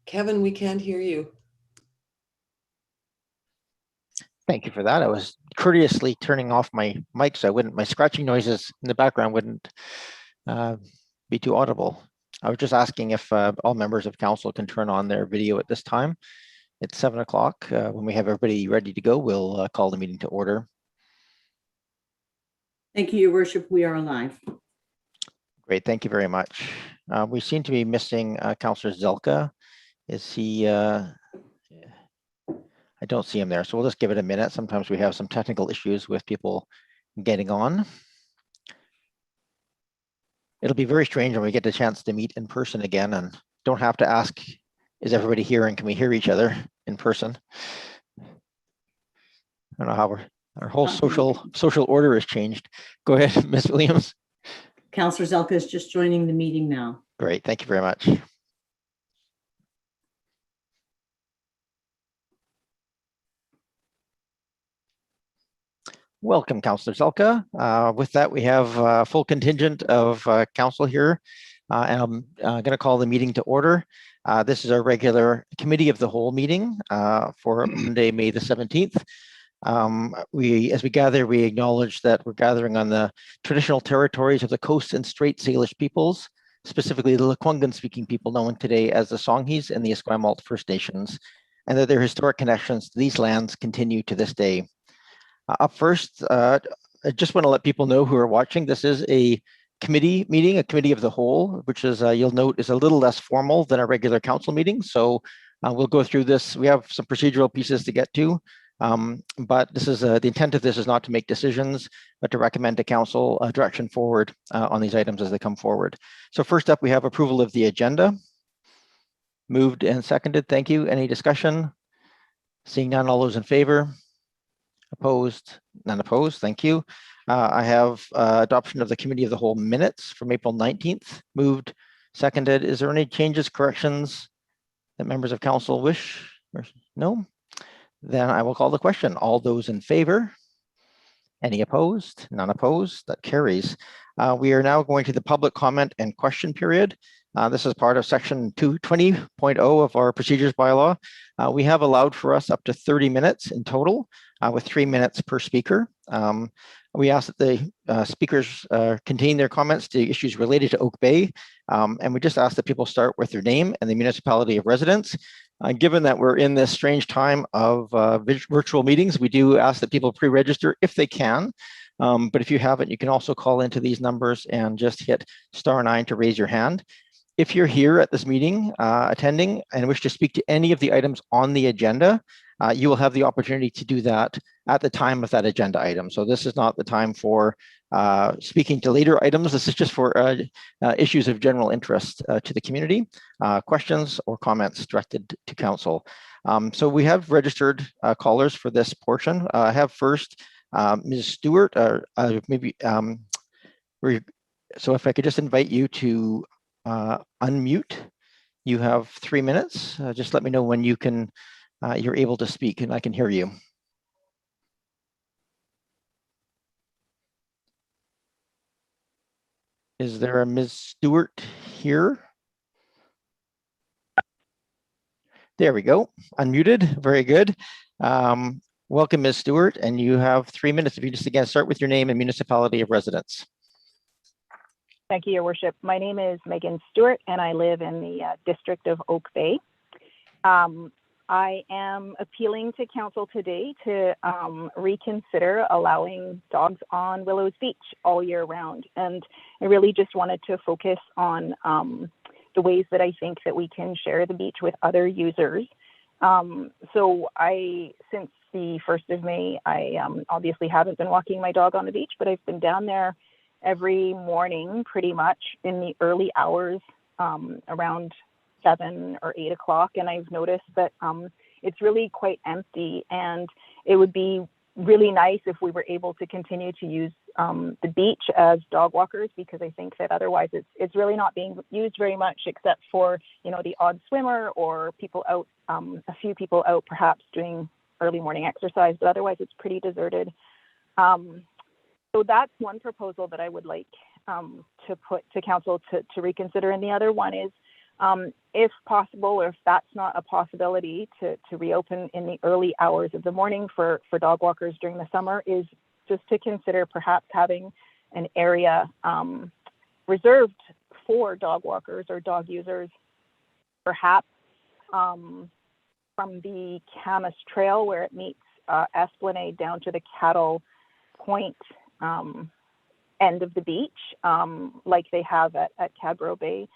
Kevin, we can't hear you. Thank you for that. I was courteously turning off my mic so my scratching noises in the background wouldn't be too audible. I was just asking if all members of council can turn on their video at this time. It's 7 o'clock. When we have everybody ready to go, we'll call the meeting to order. Thank you, Your Worship. We are live. Great, thank you very much. We seem to be missing Councillor Zelka. Is he? I don't see him there, so we'll just give it a minute. Sometimes we have some technical issues with people getting on. It'll be very strange when we get the chance to meet in person again and don't have to ask, is everybody here and can we hear each other in person? I don't know how our whole social order has changed. Go ahead, Ms. Williams. Councillor Zelka is just joining the meeting now. Great, thank you very much. Welcome, Councillor Zelka. With that, we have a full contingent of council here, and I'm going to call the meeting to order. This is our regular committee of the whole meeting for Monday, May the 17th. As we gather, we acknowledge that we're gathering on the traditional territories of the Coast and Strait Salish peoples, specifically the Lekwungen-speaking people known today as the Songhees and the Esquimalt First Nations, and that their historic connections to these lands continue to this day. Up first, I just want to let people know who are watching, this is a committee meeting, a committee of the whole, which is, you'll note, is a little less formal than a regular council meeting. So we'll go through this. We have some procedural pieces to get to, but this is the intent of this is not to make decisions, but to recommend to council a direction forward on these items as they come forward. So first up, we have approval of the agenda. Moved and seconded. Thank you. Any discussion? Seeing none, all those in favor? Opposed? None opposed. Thank you. I have adoption of the committee of the whole minutes from April 19th. Moved, seconded. Is there any changes, corrections that members of council wish? No? Then I will call the question. All those in favor? Any opposed? None opposed. That carries. We are now going to the public comment and question period. This is part of section 220.0 of our procedures bylaw. We have allowed for us up to 30 minutes in total, with 3 minutes per speaker. We ask that the speakers contain their comments to issues related to Oak Bay, and we just ask that people start with their name and the municipality of residence. Given that we're in this strange time of virtual meetings, we do ask that people pre-register if they can. But if you haven't, you can also call into these numbers and just hit *9 to raise your hand. If you're here at this meeting attending and wish to speak to any of the items on the agenda, you will have the opportunity to do that at the time of that agenda item. So this is not the time for speaking to later items. This is just for issues of general interest to the community, questions or comments directed to council. So we have registered callers for this portion. I have first Ms. Stewart, maybe, so if I could just invite you to unmute. You have 3 minutes. Just let me know when you can, you're able to speak and I can hear you. Is there a Ms. Stewart here? There we go. Unmuted. Very good. Welcome, Ms. Stewart, and you have 3 minutes. If you just again start with your name and municipality of residence. Thank you, Your Worship. My name is Megan Stewart, and I live in the district of Oak Bay. I am appealing to council today to reconsider allowing dogs on Willows Beach all year round. And I really just wanted to focus on the ways that I think that we can share the beach with other users. So since the 1st of May, I obviously haven't been walking my dog on the beach, but I've been down there every morning pretty much in the early hours around 7 or 8 o'clock, and I've noticed that it's really quite empty, and it would be really nice if we were able to continue to use the beach as dog walkers, because I think that otherwise it's really not being used very much, except for, you know, the odd swimmer or people out, a few people out perhaps doing early morning exercise, but otherwise it's pretty deserted. So that's one proposal that I would like to put to council to reconsider. And the other one is If possible, or if that's not a possibility, to reopen in the early hours of the morning for dog walkers during the summer, is just to consider perhaps having an area reserved for dog walkers or dog users, perhaps from the Camas Trail where it meets Esplanade down to the Cattle Point end of the beach, like they have at Cadbro Bay.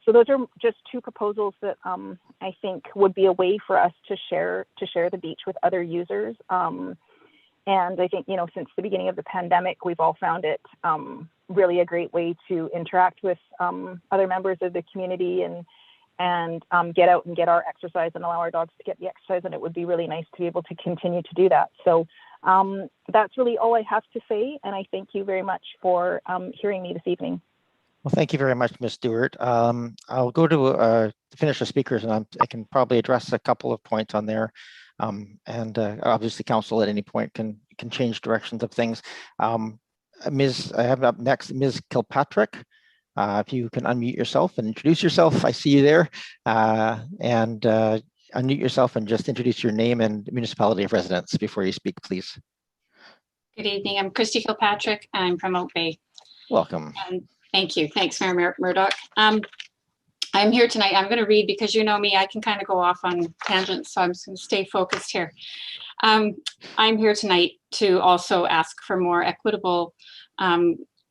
So those are just two proposals that I think would be a way for us to share the beach with other users. And I think, since the beginning of the pandemic, we've all found it really a great way to interact with other members of the community and get out and get our exercise and allow our dogs to get the exercise. And it would be really nice to be able to continue to do that. So that's really all I have to say. And I thank you very much for hearing me this evening. Well, thank you very much, Ms. Stewart. I'll go to finish the speakers, and I can probably address a couple of points on there. And obviously, council at any point can change directions of things. I have up next Ms. Kilpatrick. If you can unmute yourself and introduce yourself, I see you there. And unmute yourself and just introduce your name and municipality of residence before you speak, please. Good evening. I'm Christy Kilpatrick. I'm from Oak Bay. Welcome. Thank you. Thanks, Mayor Murdoch. I'm here tonight. I'm going to read because you know me, I can kind of go off on tangents, so I'm just going to stay focused here. I'm here tonight to also ask for more equitable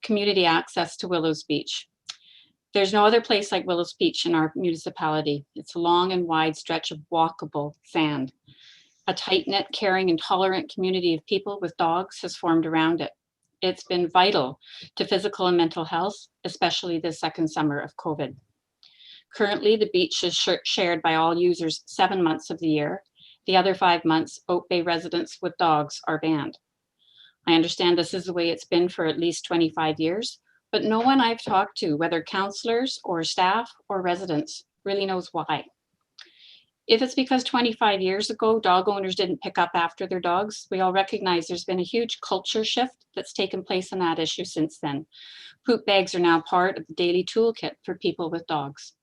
community access to Willows Beach. There's no other place like Willows Beach in our municipality. It's a long and wide stretch of walkable sand. A tight-knit, caring, and tolerant community of people with dogs has formed around it. It's been vital to physical and mental health, especially this second summer of COVID. Currently, the beach is shared by all users 7 months of the year. The other 5 months, Oak Bay residents with dogs are banned. I understand this is the way it's been for at least 25 years, but no one I've talked to, whether councillors or staff or residents, really knows why. If it's because 25 years ago, dog owners didn't pick up after their dogs, we all recognize there's been a huge culture shift that's taken place on that issue since then. Poop bags are now part of the daily toolkit for people with dogs.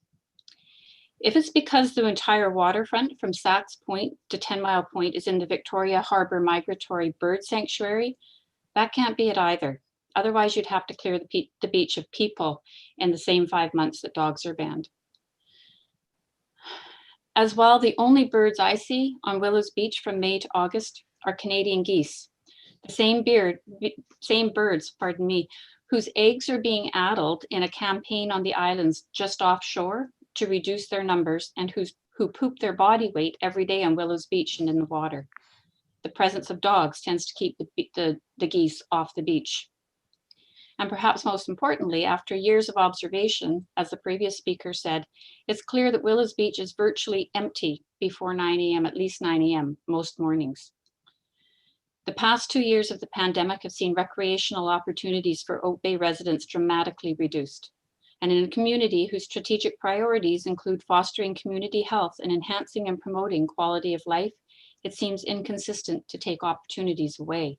If it's because the entire waterfront from Sachs Point to 10 Mile Point is in the Victoria Harbour Migratory Bird Sanctuary, that can't be it either. Otherwise, you'd have to clear the beach of people in the same 5 months that dogs are banned. As well, the only birds I see on Willows Beach from May to August are Canadian geese, the same birds, whose eggs are being addled in a campaign on the islands just offshore to reduce their numbers, and who poop their body weight every day on Willows Beach and in the water. The presence of dogs tends to keep the geese off the beach. And perhaps most importantly, after years of observation, as the previous speaker said, it's clear that Willows Beach is virtually empty before 9 a.m., at least 9 a.m. most mornings. The past 2 years of the pandemic have seen recreational opportunities for Oak Bay residents dramatically reduced. And in a community whose strategic priorities include fostering community health and enhancing and promoting quality of life, it seems inconsistent to take opportunities away.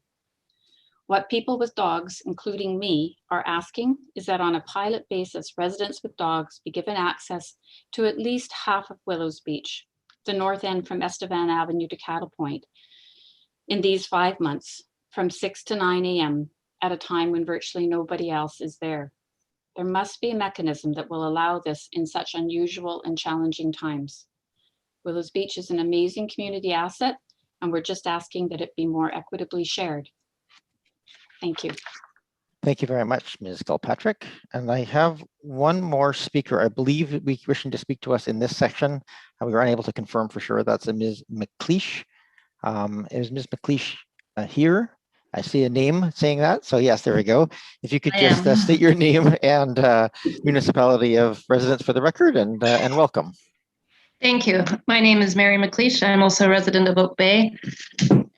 What people with dogs, including me, are asking is that on a pilot basis, residents with dogs be given access to at least half of Willows Beach, the north end from Estevan Avenue to Cattle Point, in these 5 months, from 6 to 9 a.m. at a time when virtually nobody else is there. There must be a mechanism that will allow this in such unusual and challenging times. Willows Beach is an amazing community asset, and we're just asking that it be more equitably shared. Thank you. Thank you very much, Ms. Kilpatrick. And I have one more speaker, I believe, wishing to speak to us in this section. We were unable to confirm for sure. That's Ms. McLeish. Is Ms. McLeish here? I see a name saying that. So yes, there we go. If you could just state your name and municipality of residence for the record, and welcome. Thank you. My name is Mary McLeish. I'm also a resident of Oak Bay.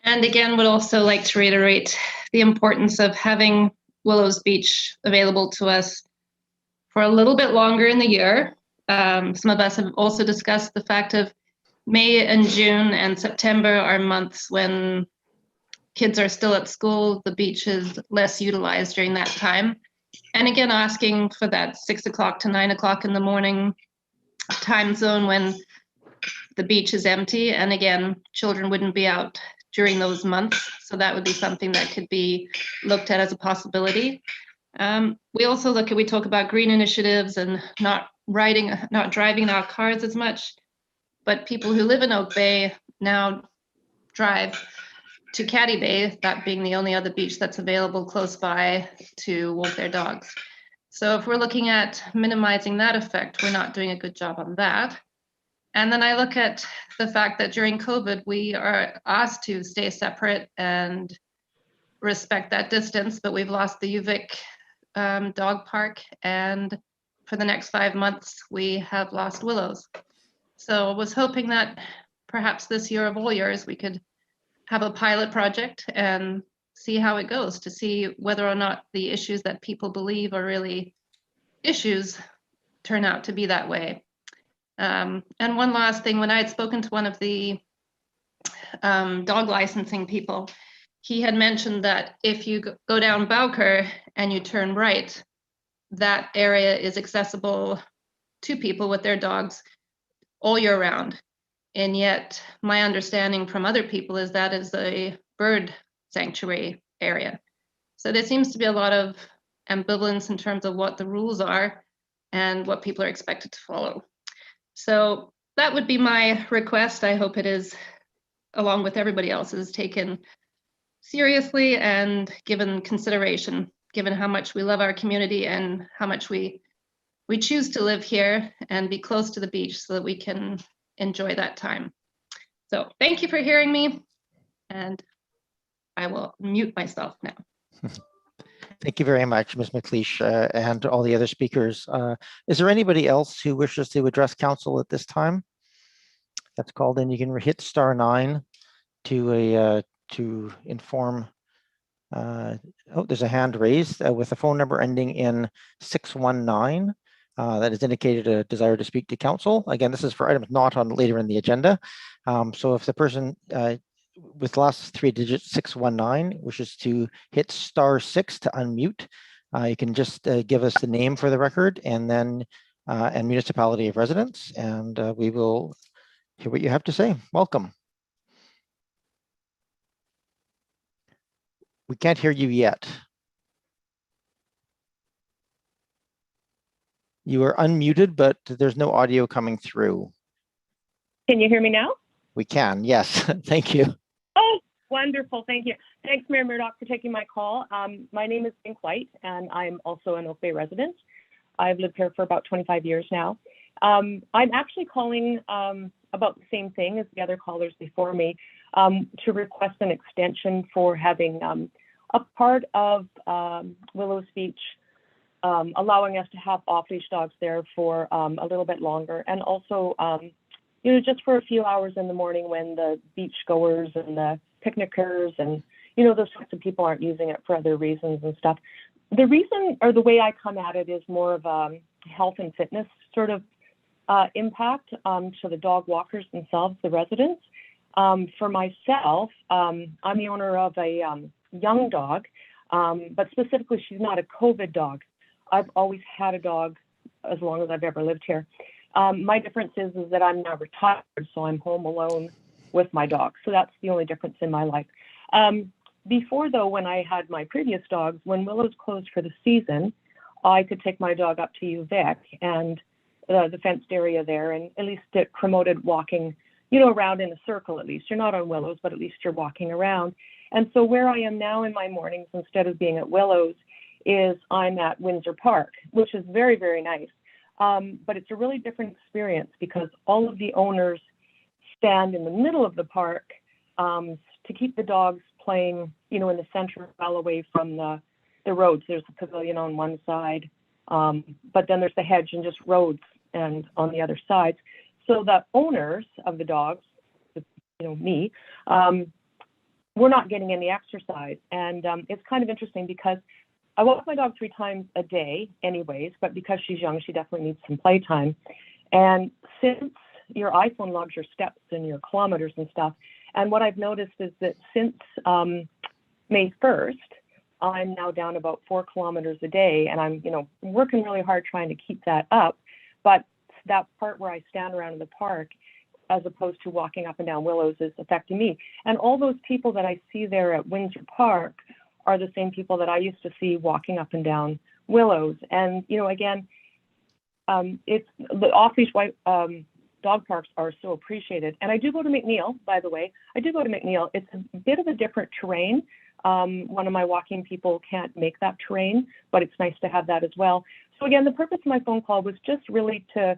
And again, would also like to reiterate the importance of having Willows Beach available to us for a little bit longer in the year. Some of us have also discussed the fact of May and June and September are months when kids are still at school. The beach is less utilized during that time. And again, asking for that 6 o'clock to 9 o'clock in the morning time zone when the beach is empty. And again, children wouldn't be out during those months. So that would be something that could be looked at as a possibility. We also we talk about green initiatives and not driving our cars as much, but people who live in Oak Bay now drive to Caddy Bay, that being the only other beach that's available close by to walk their dogs. So if we're looking at minimizing that effect, we're not doing a good job on that. And then I look at the fact that during COVID, we are asked to stay separate and respect that distance, but we've lost the UVic dog park. And for the next 5 months, we have lost Willows. So I was hoping that perhaps this year of all years, we could have a pilot project and see how it goes, to see whether or not the issues that people believe are really issues turn out to be that way. And one last thing, when I had spoken to one of the dog licensing people, he had mentioned that if you go down Bowker and you turn right, that area is accessible to people with their dogs all year round. And yet my understanding from other people is that is a bird sanctuary area. So there seems to be a lot of ambivalence in terms of what the rules are and what people are expected to follow. So that would be my request. I hope it is, along with everybody else's, taken seriously and given consideration, given how much we love our community and how much we choose to live here and be close to the beach so that we can enjoy that time. So thank you for hearing me, and I will mute myself now. Thank you very much, Ms. McLeish, and all the other speakers. Is there anybody else who wishes to address council at this time? That's called in. You can hit *9 to inform. Oh, there's a hand raised with a phone number ending in 619. That has indicated a desire to speak to council. Again, this is for items not on later in the agenda. So if the person with the last 3 digits 619 wishes to hit *6 to unmute, you can just give us the name for the record and then and municipality of residence, and we will hear what you have to say. Welcome. We can't hear you yet. You are unmuted, but there's no audio coming through. Can you hear me now? We can, yes. Thank you. Oh, wonderful. Thank you. Thanks, Mayor Murdoch, for taking my call. My name is Pink White, and I'm also an Oak Bay resident. I've lived here for about 25 years now. I'm actually calling about the same thing as the other callers before me, to request an extension for having a part of Willows Beach allowing us to have off-leash dogs there for a little bit longer, and also you know, just for a few hours in the morning when the beach goers and the picnickers and, you know, those sorts of people aren't using it for other reasons and stuff. The reason, or the way I come at it, is more of a health and fitness sort of impact to the dog walkers themselves, the residents. For myself, I'm the owner of a young dog, but specifically she's not a COVID dog. I've always had a dog as long as I've ever lived here. My difference is that I'm now retired, so I'm home alone with my dog. So that's the only difference in my life. Before, though, when I had my previous dogs, when Willows closed for the season, I could take my dog up to UVic and the fenced area there, and at least it promoted walking, you know, around in a circle. At least you're not on Willows, but at least you're walking around. And so where I am now in my mornings, instead of being at Willows, is I'm at Windsor Park, which is very, very nice. But it's a really different experience because all of the owners stand in the middle of the park to keep the dogs playing, you know, in the center, well away from the roads. There's a pavilion on one side, but then there's the hedge and just roads and on the other side. So the owners of the dogs, you know, me, we're not getting any exercise. And it's kind of interesting because I walk my dog 3 times a day anyways, but because she's young, she definitely needs some playtime. And since your iPhone logs your steps and your kilometers and stuff, and what I've noticed is that since May 1st, I'm now down about 4 kilometers a day, and I'm, you know, working really hard trying to keep that up. But that part where I stand around in the park, as opposed to walking up and down Willows, is affecting me. And all those people that I see there at Windsor Park are the same people that I used to see walking up and down Willows. And, you know, again, it's the off-leash white dog parks are so appreciated. And I do go to McNeil, by the way. I do go to McNeil. It's a bit of a different terrain. One of my walking people can't make that terrain, but it's nice to have that as well. So again, the purpose of my phone call was just really to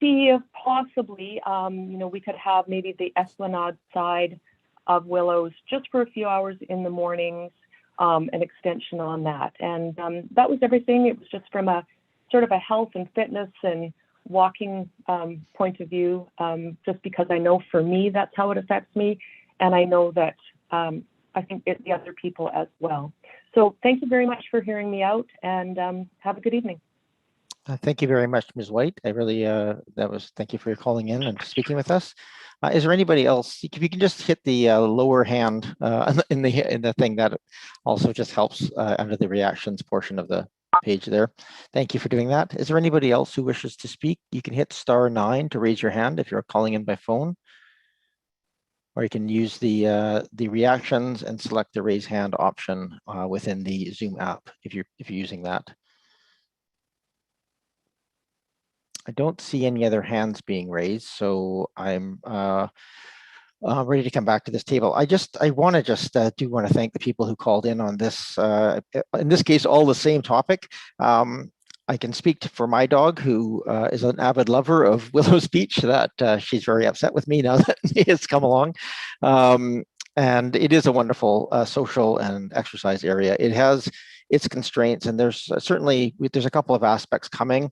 see if possibly, you know, we could have maybe the Esplanade side of Willows just for a few hours in the mornings, an extension on that. And that was everything. It was just from a sort of a health and fitness and walking point of view, just because I know for me, that's how it affects me. And I know that I think the other people as well. So thank you very much for hearing me out, and have a good evening. Thank you very much, Ms. White. I really, thank you for calling in and speaking with us. Is there anybody else? If you can just hit the lower hand in the thing, that also just helps under the reactions portion of the page there. Thank you for doing that. Is there anybody else who wishes to speak? You can hit *9 to raise your hand if you're calling in by phone, or you can use the reactions and select the raise hand option within the Zoom app if you're using that. I don't see any other hands being raised, so I'm ready to come back to this table. I want to do want to thank the people who called in on this. In this case, all the same topic. I can speak for my dog, who is an avid lover of Willows Beach, that she's very upset with me now that he has come along. And it is a wonderful social and exercise area. It has its constraints, and there's a couple of aspects coming.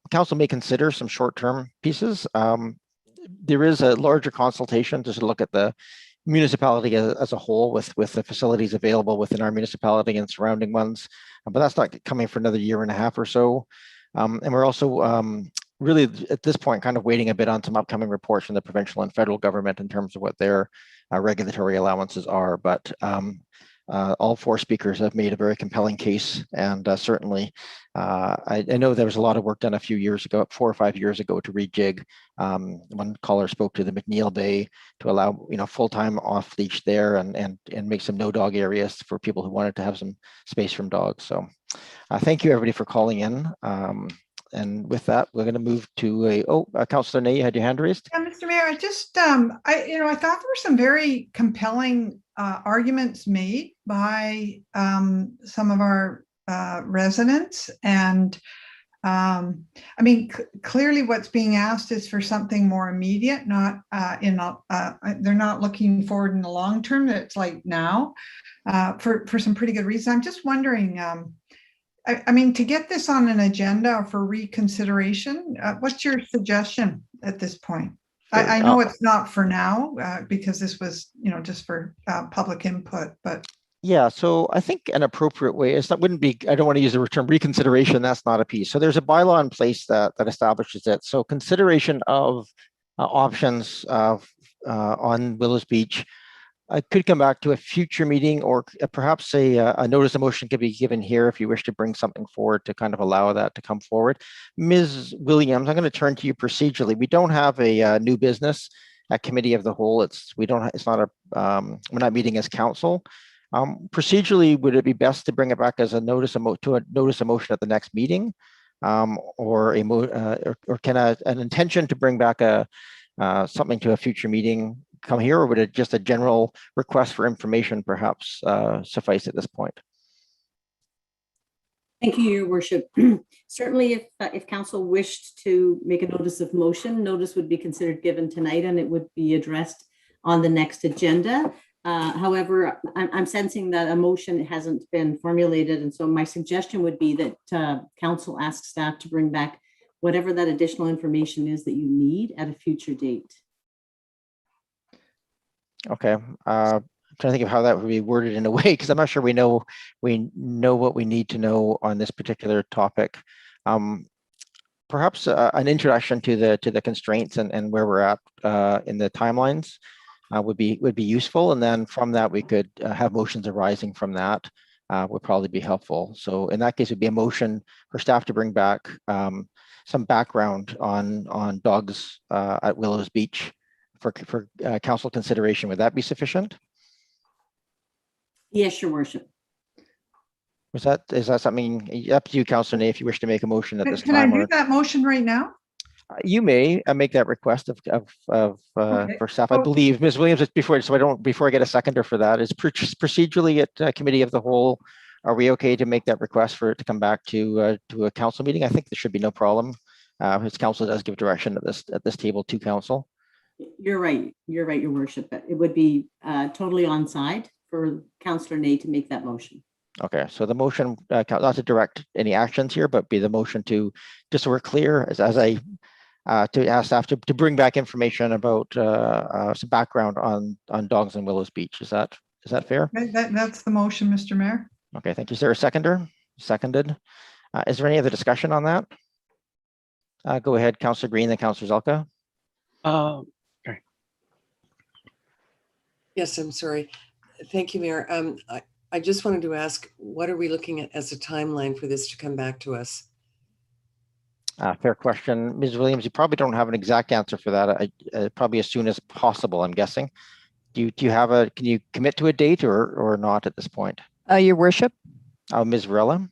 Council may consider some short-term pieces. There is a larger consultation to look at the municipality as a whole with the facilities available within our municipality and surrounding ones, but that's not coming for another year and a half or so. And we're also really at this point kind of waiting a bit on some upcoming reports from the provincial and federal government in terms of what their regulatory allowances are. But all four speakers have made a very compelling case, and certainly I know there was a lot of work done a few years ago, 4 or 5 years ago, to rejig. One caller spoke to the McNeil Bay to allow full-time off leash there and make some no dog areas for people who wanted to have some space from dogs. So thank you everybody for calling in. And with that, we're going to move to Councillor Ney, you had your hand raised. Yeah, Mr. Mayor, I just I thought there were some very compelling arguments made by some of our residents, and I mean, clearly what's being asked is for something more immediate, not they're not looking forward in the long term. It's like now for some pretty good reasons. I'm just wondering, I mean, to get this on an agenda for reconsideration, what's your suggestion at this point? I know it's not for now because this was, just for public input, but. Yeah, so I think an appropriate way is I don't want to use the term reconsideration. That's not a piece. So there's a bylaw in place that establishes it. So consideration of options on Willows Beach could come back to a future meeting, or perhaps a notice of motion could be given here if you wish to bring something forward to kind of allow that to come forward. Ms. Williams, I'm going to turn to you procedurally. We don't have a new business at committee of the whole. We're not meeting as council. Procedurally, would it be best to bring it back as a notice of motion at the next meeting, or can an intention to bring back something to a future meeting come here, or would it just a general request for information perhaps suffice at this point? Thank you, Your Worship. Certainly, if council wished to make a notice of motion, notice would be considered given tonight, and it would be addressed on the next agenda. However, I'm sensing that a motion hasn't been formulated, and so my suggestion would be that council ask staff to bring back whatever that additional information is that you need at a future date. Okay, I'm trying to think of how that would be worded in a way, because I'm not sure we know what we need to know on this particular topic. Perhaps an introduction to the constraints and where we're at in the timelines would be useful, and then from that we could have motions arising from that would probably be helpful. So in that case, it would be a motion for staff to bring back some background on dogs at Willows Beach for council consideration. Would that be sufficient? Yes, your worship. Is that something up to you, Councillor Ney, if you wish to make a motion at this Can I time? do Or that motion right now? you may make that request Okay. for staff. I Oh. believe Ms. Williams, before I get a seconder for that, is procedurally at committee of the whole. Are we okay to make that request for it to come back to a council meeting? I think there should be no problem. His council does give direction at this table to council. You're right, your worship. It would be totally on side for Councillor Ney to make that motion. Okay, so the motion, not to direct any actions here, but be the motion to, just so we're clear, as I to ask staff to bring back information about some background on dogs in Willows Beach. Is that fair? That's the motion, Mr. Mayor. Okay, thank you. Is there a seconder? Seconded. Is there any other discussion on that? Go ahead, Councillor Green, then Councillor Zelka. Okay. Yes, I'm sorry. Thank you, Mayor. I just wanted to ask, what are we looking at as a timeline for this to come back to us? Fair question. Ms. Williams, you probably don't have an exact answer for that. Probably as soon as possible, I'm guessing. Do you have can you commit to a date or not at this point? Your worship. Ms. Varela?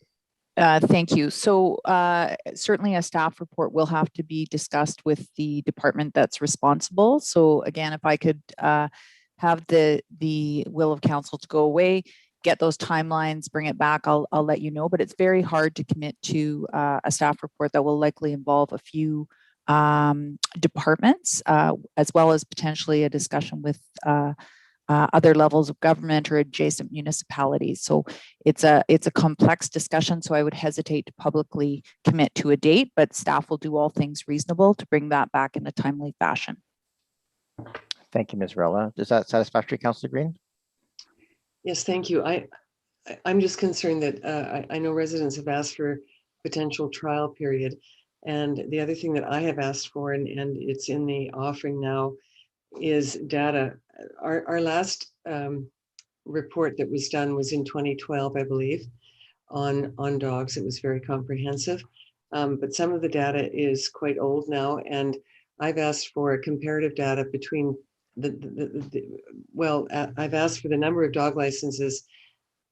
Thank you. So certainly a staff report will have to be discussed with the department that's responsible. So again, if I could have the will of council to go away, get those timelines, bring it back, I'll let you know. But it's very hard to commit to a staff report that will likely involve a few departments, as well as potentially a discussion with other levels of government or adjacent municipalities. So it's a complex discussion. So I would hesitate to publicly commit to a date, but staff will do all things reasonable to bring that back in a timely fashion. Thank you, Ms. Varela. Is that satisfactory, Councillor Green? Yes, thank you. I'm just concerned that I know residents have asked for potential trial period. And the other thing that I have asked for, and it's in the offering now, is data. Our last report that was done was in 2012, I believe, on dogs. It was very comprehensive, but some of the data is quite old now, and I've asked for comparative data between I've asked for the number of dog licenses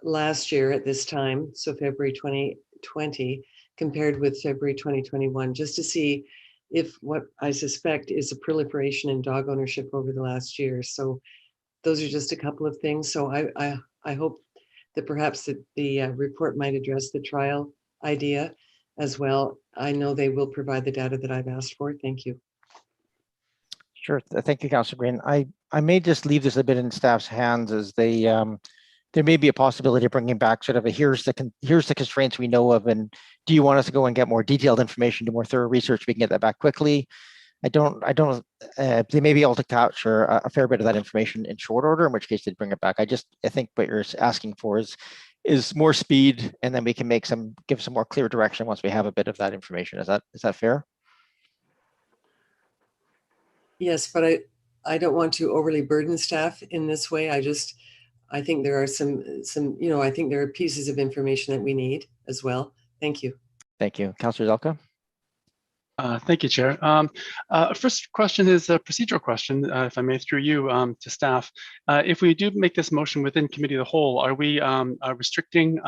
last year at this time, so February 2020, compared with February 2021, just to see if what I suspect is a proliferation in dog ownership over the last year. So those are just a couple of things. So I hope that perhaps the report might address the trial idea as well. I know they will provide the data that I've asked for. Thank you. Sure. Thank you, Councillor Green. I may just leave this a bit in staff's hands, as they there may be a possibility of bringing back sort of a here's the constraints we know of, and do you want us to go and get more detailed information, do more thorough research? We can get that back quickly. I don't. They may be able to capture a fair bit of that information in short order, in which case they'd bring it back. I think what you're asking for is more speed, and then we can give some more clear direction once we have a bit of that information. Is that fair? Yes, but I don't want to overly burden staff in this way. I think there are some, I think there are pieces of information that we need as well. Thank you. Thank you. Councillor Zelka? Thank you, Chair. First question is a procedural question, if I may, through you to staff. If we do make this motion within committee of the whole, are we restricting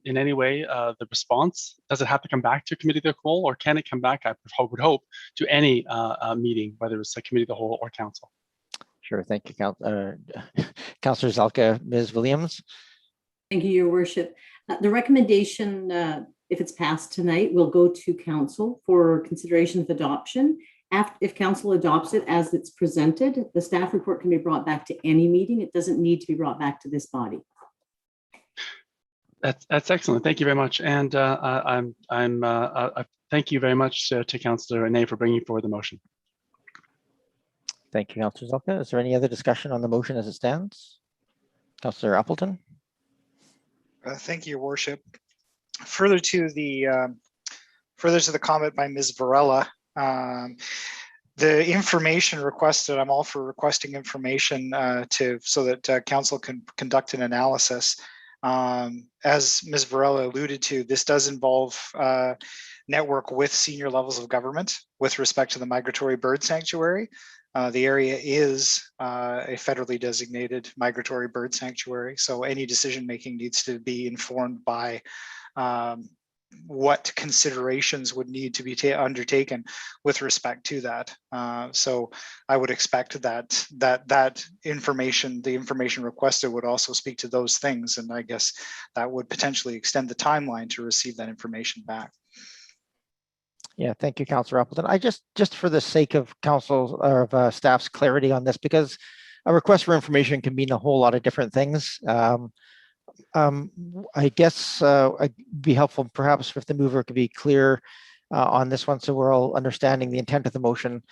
in any way the response? Does it have to come back to committee of the whole, or can it come back, I would hope, to any meeting, whether it's a committee of the whole or council? Sure. Thank you, Councillor Zelka. Ms. Williams? Thank you, Your Worship. The recommendation, if it's passed tonight, will go to council for consideration of adoption. If council adopts it as it's presented, the staff report can be brought back to any meeting. It doesn't need to be brought back to this body. That's excellent. Thank you very much. And thank you very much to Councillor Ney for bringing forward the motion. Thank you, Councillor Zelka. Is there any other discussion on the motion as it stands? Councillor Appleton? Thank you, Your Worship. Further to the comment by Ms. Varela, the information requested, I'm all for requesting information so that council can conduct an analysis. As Ms. Varela alluded to, this does involve network with senior levels of government with respect to the migratory bird sanctuary. The area is a federally designated migratory bird sanctuary, so any decision making needs to be informed by what considerations would need to be undertaken with respect to that. So I would expect that information, the information requested, would also speak to those things, and I guess that would potentially extend the timeline to receive that information back. Yeah, thank you, Councillor Appleton. I just for the sake of council or of staff's clarity on this, because a request for information can mean a whole lot of different things. I guess it'd be helpful perhaps if the mover could be clear on this one, so we're all understanding the intent of the motion.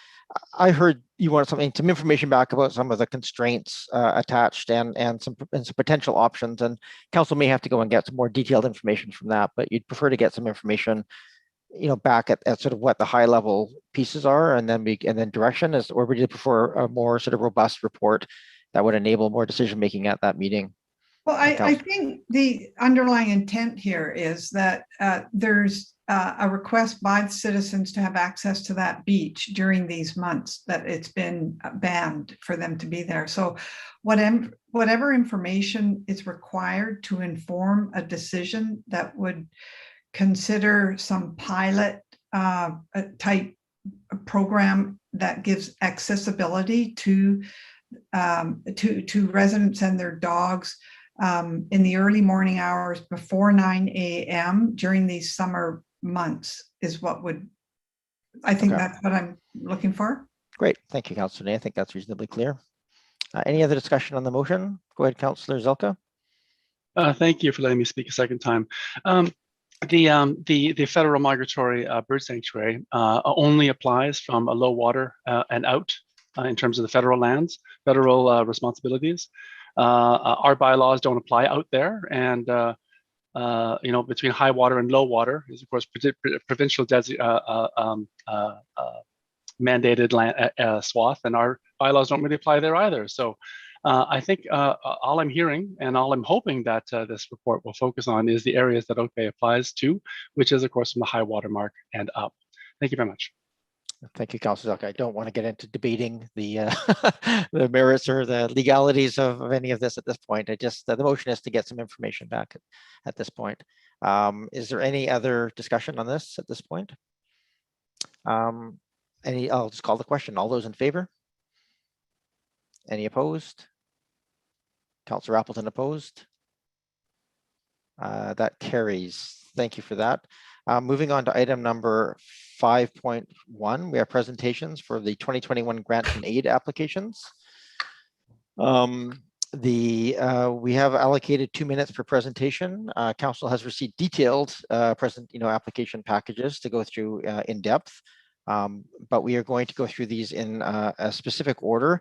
I heard you want some information back about some of the constraints attached and some potential options, and council may have to go and get some more detailed information from that, but you'd prefer to get some information, you know, back at sort of what the high level pieces are, and then direction is, or would you prefer a more sort of robust report that would enable more decision making at that meeting? Well, I think the underlying intent here is that there's a request by the citizens to have access to that beach during these months that it's been banned for them to be there. So whatever information is required to inform a decision that would consider some pilot type program that gives accessibility to residents and their dogs in the early morning hours before 9 a.m. during these summer months is what would, I think that's what I'm looking for. Great, thank you, Councillor Ney. I think that's reasonably clear. Any other discussion on the motion? Go ahead, Councillor Zelka. Thank you for letting me speak a second time. The federal migratory bird sanctuary only applies from a low water and out in terms of the federal lands, federal responsibilities. Our bylaws don't apply out there, and you know, between high water and low water is of course provincial mandated land, swath, and our bylaws don't really apply there either. So I think all I'm hearing and all I'm hoping that this report will focus on is the areas that OPE applies to, which is of course from the high water mark and up. Thank you very much. Thank you, Councillor Zelka. I don't want to get into debating the the merits or the legalities of any of this at this point. I just the motion is to get some information back at this point. Is there any other discussion on this at this point? I'll just call the question. All those in favor? Any opposed? Councillor Appleton opposed? That carries. Thank you for that. Moving on to item number 5.1, we have presentations for the 2021 grant and aid applications. We have allocated 2 minutes per presentation. Council has received detailed application packages to go through in depth. But we are going to go through these in a specific order.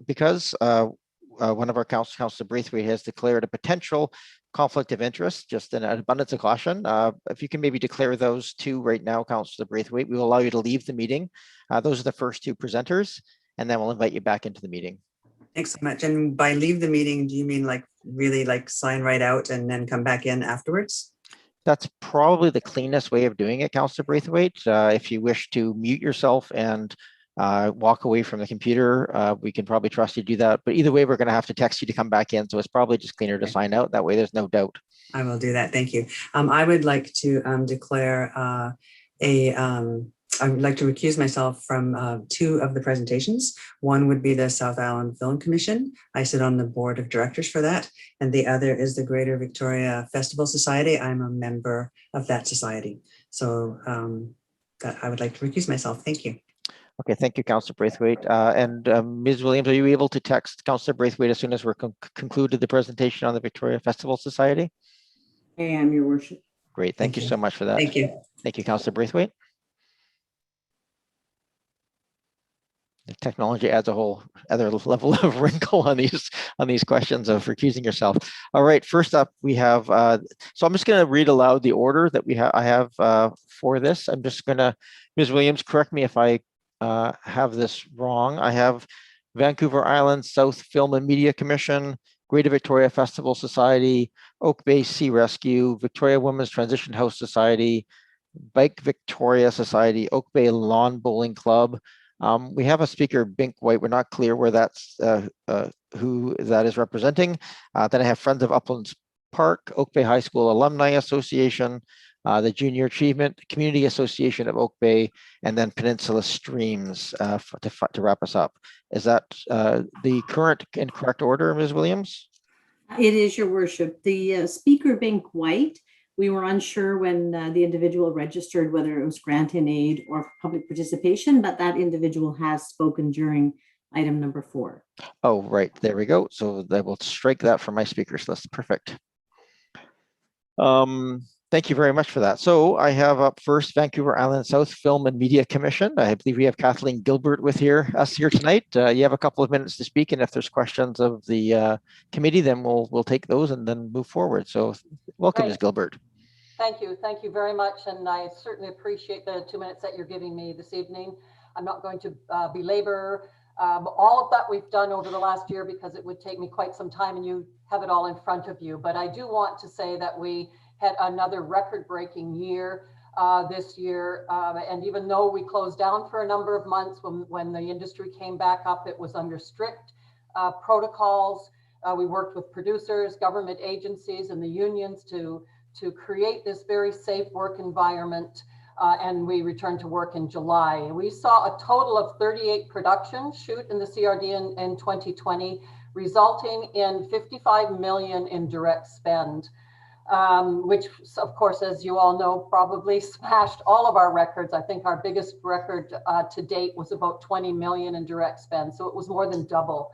Because one of our Councillor Braithwaite has declared a potential conflict of interest, just in an abundance of caution. If you can maybe declare those two right now, Councillor Braithwaite, we will allow you to leave the meeting. Those are the first two presenters, and then we'll invite you back into the meeting. Thanks so much. And by leave the meeting, do you mean like really like sign right out and then come back in afterwards? That's probably the cleanest way of doing it, Councillor Braithwaite. If you wish to mute yourself and walk away from the computer, we can probably trust you to do that. But either way, we're going to have to text you to come back in. So it's probably just cleaner to sign out. That way there's no doubt. I will do that. Thank you. I would like to declare I would like to recuse myself from two of the presentations. One would be the South Island Film Commission. I sit on the board of directors for that. And the other is the Greater Victoria Festival Society. I'm a member of that society. So I would like to recuse myself. Thank you. Okay, thank you, Councillor Braithwaite. And Ms. Williams, are you able to text Councillor Braithwaite as soon as we're concluded the presentation on the Victoria Festival Society? I am, Your Worship. Great, thank you so much for that. Thank you. Thank you, Councillor Braithwaite. The technology adds a whole other level of wrinkle on these questions of recusing yourself. All right, first up we have, so I'm just going to read aloud the order that I have for this. I'm just going to, Ms. Williams, correct me if I have this wrong. I have Vancouver Island South Film and Media Commission, Greater Victoria Festival Society, Oak Bay Sea Rescue, Victoria Women's Transition House Society, Bike Victoria Society, Oak Bay Lawn Bowling Club. We have a speaker, Bink White. We're not clear where that's who that is representing. Then I have Friends of Uplands Park, Oak Bay High School Alumni Association, the Junior Achievement Community Association of Oak Bay, and then Peninsula Streams to wrap us up. Is that the current and correct order, Ms. Williams? It is, Your Worship. The speaker, Bink White, we were unsure when the individual registered whether it was grant in aid or public participation, but that individual has spoken during item number 4. Oh, right. There we go. So I will strike that from my speakers list. Perfect. Thank you very much for that. So I have up first Vancouver Island South Film and Media Commission. I believe we have Kathleen Gilbert with us here tonight. You have a couple of minutes to speak, and if there's questions of the committee, then we'll take those and then move forward. So welcome, Ms. Gilbert. Thank you very much, and I certainly appreciate the 2 minutes that you're giving me this evening. I'm not going to belabor all of that we've done over the last year because it would take me quite some time, and you have it all in front of you. But I do want to say that we had another record-breaking year this year, and even though we closed down for a number of months, when the industry came back up, it was under strict protocols. We worked with producers, government agencies, and the unions to create this very safe work environment, and we returned to work in July. We saw a total of 38 productions shoot in the CRD in 2020, resulting in 55 million in direct spend, which of course, as you all know, probably smashed all of our records. I think our biggest record to date was about 20 million in direct spend, so it was more than double.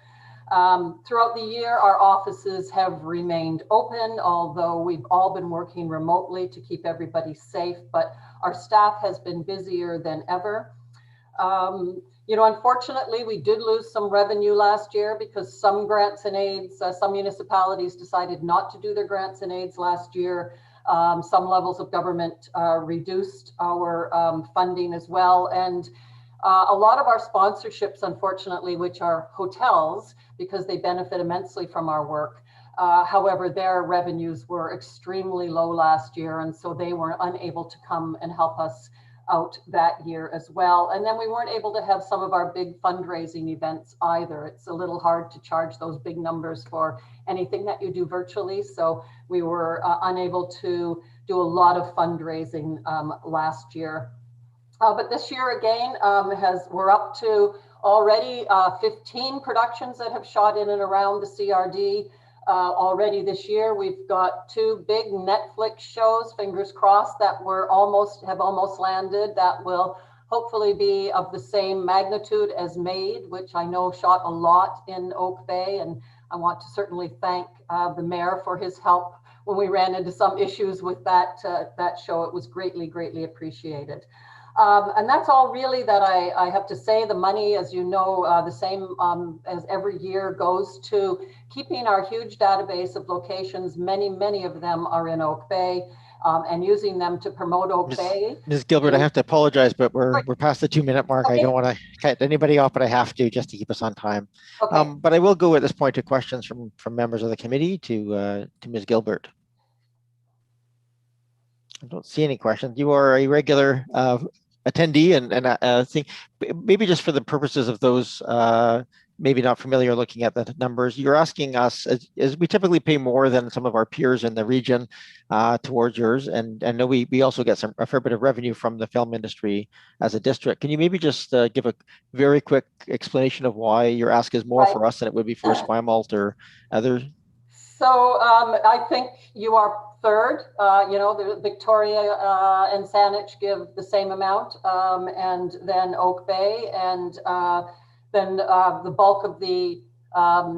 Throughout the year, our offices have remained open, although we've all been working remotely to keep everybody safe, but our staff has been busier than ever. Unfortunately, we did lose some revenue last year because some grants and aids, some municipalities decided not to do their grants and aids last year. Some levels of government reduced our funding as well. And a lot of our sponsorships, unfortunately, which are hotels, because they benefit immensely from our work. However, their revenues were extremely low last year, and so they were unable to come and help us out that year as well. And then we weren't able to have some of our big fundraising events either. It's a little hard to charge those big numbers for anything that you do virtually. So we were unable to do a lot of fundraising last year. But this year again, we're up to already 15 productions that have shot in and around the CRD. Already this year, we've got 2 big Netflix shows, fingers crossed, that have almost landed, that will hopefully be of the same magnitude as Made, which I know shot a lot in Oak Bay. And I want to certainly thank the mayor for his help when we ran into some issues with that show. It was greatly, greatly appreciated. And that's all really that I have to say. The money, as you know, the same as every year, goes to keeping our huge database of locations. Many, many of them are in Oak Bay, and using them to promote Oak Bay. Ms. Gilbert, I have to apologize, but we're past the 2-minute mark. Okay. I don't want to cut anybody off, but I have to just to keep us on time. Okay. But I will go at this point to questions from members of the committee to Ms. Gilbert. I don't see any questions. You are a regular attendee, and I think maybe just for the purposes of those maybe not familiar looking at the numbers, you're asking us, as we typically pay more than some of our peers in the region towards yours, and I know we also get a fair bit of revenue from the film industry as a district. Can you maybe just give a very quick explanation of why your ask is more for us than it would be for Esquimalt or others? So I think you are third. The Victoria and Saanich give the same amount, and then Oak Bay, and then the bulk of the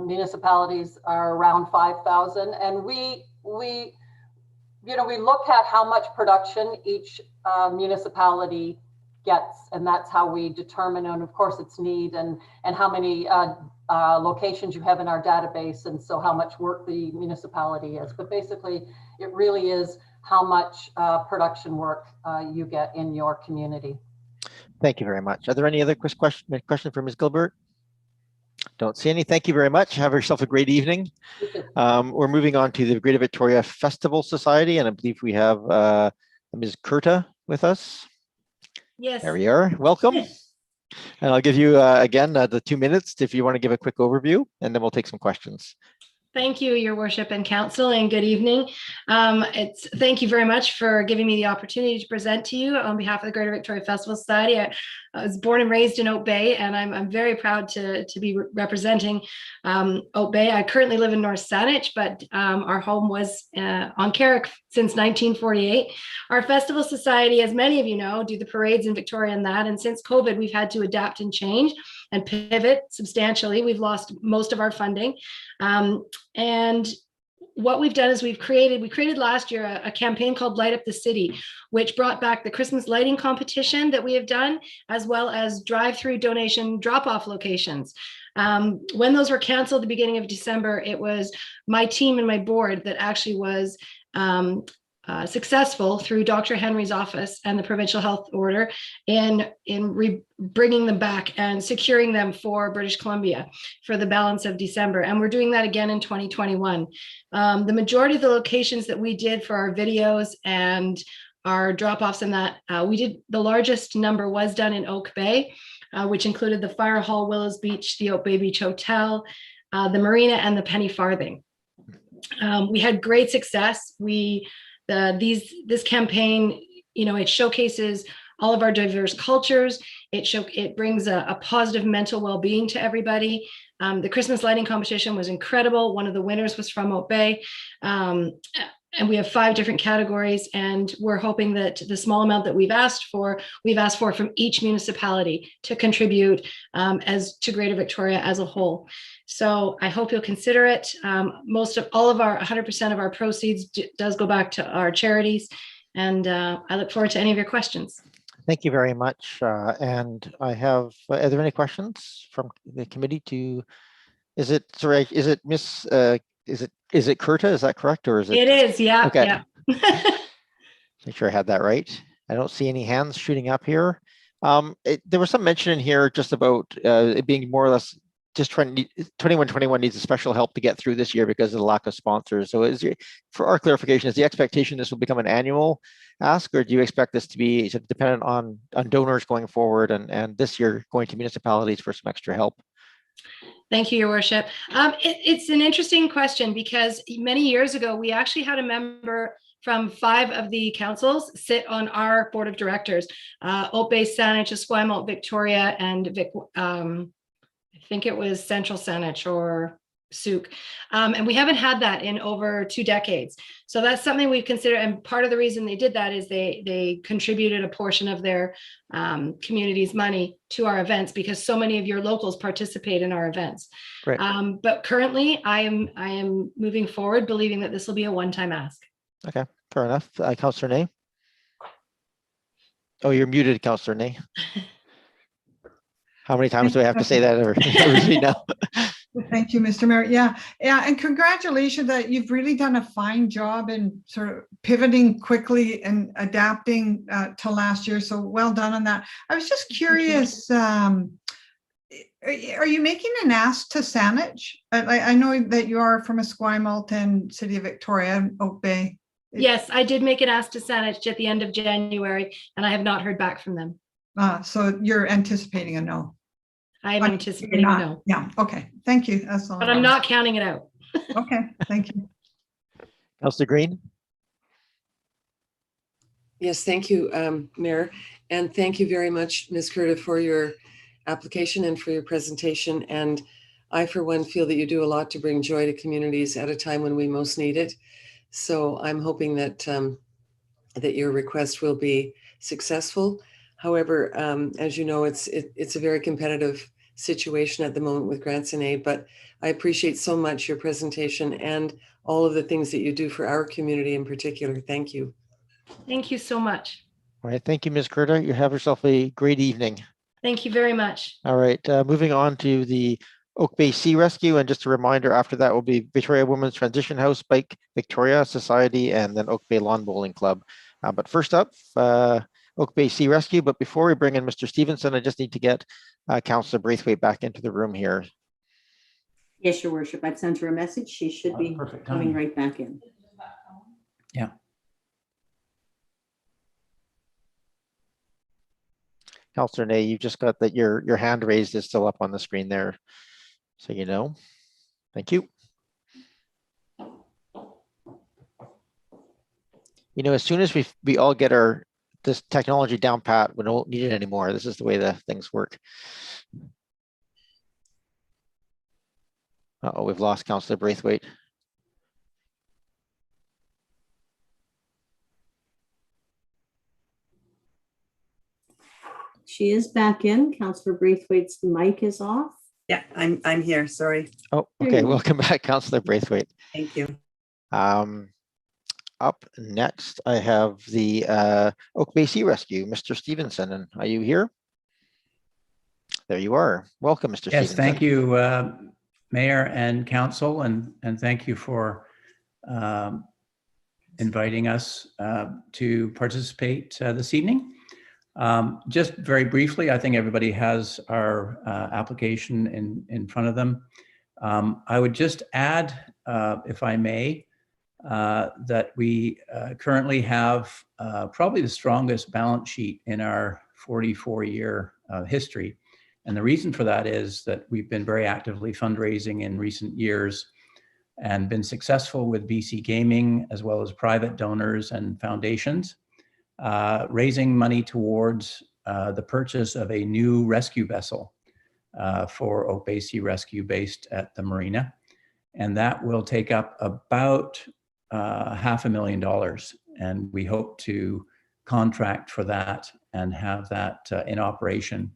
municipalities are around 5,000. And we look at how much production each municipality gets, and that's how we determine, and of course its need, and how many locations you have in our database, and so how much work the municipality is. But basically, it really is how much production work you get in your community. Thank you very much. Are there any other question for Ms. Gilbert? Don't see any. Thank you very much. Have yourself a great evening. We're moving on to the Greater Victoria Festival Society, and I believe we have Ms. Kurta with us. Yes. There we are. Welcome. And I'll give you again the 2 minutes if you want to give a quick overview, and then we'll take some questions. Thank you, Your Worship and Council, and good evening. Thank you very much for giving me the opportunity to present to you on behalf of the Greater Victoria Festival Society. I was born and raised in Oak Bay, and I'm very proud to be representing Oak Bay. I currently live in North Saanich, but our home was on Carrick since 1948. Our Festival Society, as many of you know, do the parades in Victoria and that, and since COVID, we've had to adapt and change and pivot substantially. We've lost most of our funding. And what we've done is we created last year a campaign called Light Up the City, which brought back the Christmas lighting competition that we have done, as well as drive-through donation drop-off locations. When those were canceled at the beginning of December, it was my team and my board that actually was successful through Dr. Henry's office and the provincial health order in bringing them back and securing them for British Columbia for the balance of December. And we're doing that again in 2021. The majority of the locations that we did for our videos and our drop-offs and that, the largest number was done in Oak Bay, which included the Fire Hall, Willows Beach, the Oak Bay Beach Hotel, the Marina, and the Penny Farthing. We had great success. This campaign, it showcases all of our diverse cultures. It brings a positive mental well-being to everybody. The Christmas lighting competition was incredible. One of the winners was from Oak Bay. And we have 5 different categories, and we're hoping that the small amount that we've asked for from each municipality to contribute as to Greater Victoria as a whole. So I hope you'll consider it. 100% of our proceeds does go back to our charities, and I look forward to any of your questions. Thank you very much. And I have, are there any questions from the committee to, is it Miss, is it Kurta? Is that correct? Or is it? It is, yeah. Okay. Yeah. Make sure I had that right. I don't see any hands shooting up here. There was some mention in here just about it being more or less just 21 needs a special help to get through this year because of the lack of sponsors. So for our clarification, is the expectation this will become an annual ask, or do you expect this to be dependent on donors going forward and this year going to municipalities for some extra help? Thank you, Your Worship. It's an interesting question because many years ago, we actually had a member from 5 of the councils sit on our board of directors, Oak Bay, Saanich, Esquimalt, Victoria, and I think it was Central Saanich or Souk. And we haven't had that in over 2 decades. So that's something we've considered. And part of the reason they did that is they contributed a portion of their community's money to our events because so many of your locals participate in our events. Right. But currently I am moving forward, believing that this will be a one-time ask. Okay, fair enough. Councillor Ney. Oh, you're muted, Councillor Ney. How many times do I have to say that every now? Thank you, Mr. Mayor. Yeah, and congratulations that you've really done a fine job in sort of pivoting quickly and adapting to last year. So well done on that. I was just curious, are you making an ask to Saanich? I know that you are from Esquimalt and City of Victoria and Oak Bay. Yes, I did make an ask to Saanich at the end of January, and I have not heard back from them. So you're anticipating a no? I'm anticipating a no. Yeah, okay, thank you. That's all. But I'm not counting it out. Okay, thank you. Councillor Green. Yes, thank you, Mayor. And thank you very much, Ms. Kurta, for your application and for your presentation. And I, for one, feel that you do a lot to bring joy to communities at a time when we most need it. So I'm hoping that that your request will be successful. However, as you know, it's a very competitive situation at the moment with grants and aid, but I appreciate so much your presentation and all of the things that you do for our community in particular. Thank you. Thank you so much. All right, thank you, Ms. Kurta. You have yourself a great evening. Thank you very much. All right, moving on to the Oak Bay Sea Rescue, and just a reminder, after that will be Victoria Women's Transition House, Bike Victoria Society, and then Oak Bay Lawn Bowling Club. But first up, Oak Bay Sea Rescue. But before we bring in Mr. Stevenson, I just need to get Councillor Braithwaite back into the room here. Yes, Your Worship. I've sent her a message. She should be Perfect coming timing. right back in. Yeah. Councillor Nay, you've just got that your hand raised is still up on the screen there. So you know. Thank you. You know, as soon as we all get this technology down pat, we don't need it anymore. This is the way the things work. Uh-oh, we've lost Councillor Braithwaite. She is back in. Councillor Braithwaite's mic is off. Yeah, I'm here. Sorry. Oh, There okay. you are. Welcome back, Councillor Braithwaite. Thank you. Up next, I have the Oak Bay Sea Rescue, Mr. Stevenson. And are you here? There you are. Welcome, Mr. Yes, Stevenson. thank you, Mayor and Council, and thank you for inviting us to participate this evening. Just very briefly, I think everybody has our application in front of them. I would just add, if I may, that we currently have probably the strongest balance sheet in our 44-year history. And the reason for that is that we've been very actively fundraising in recent years and been successful with BC Gaming, as well as private donors and foundations, raising money towards the purchase of a new rescue vessel for Oak Bay Sea Rescue based at the marina. And that will take up about $500,000. And we hope to contract for that and have that in operation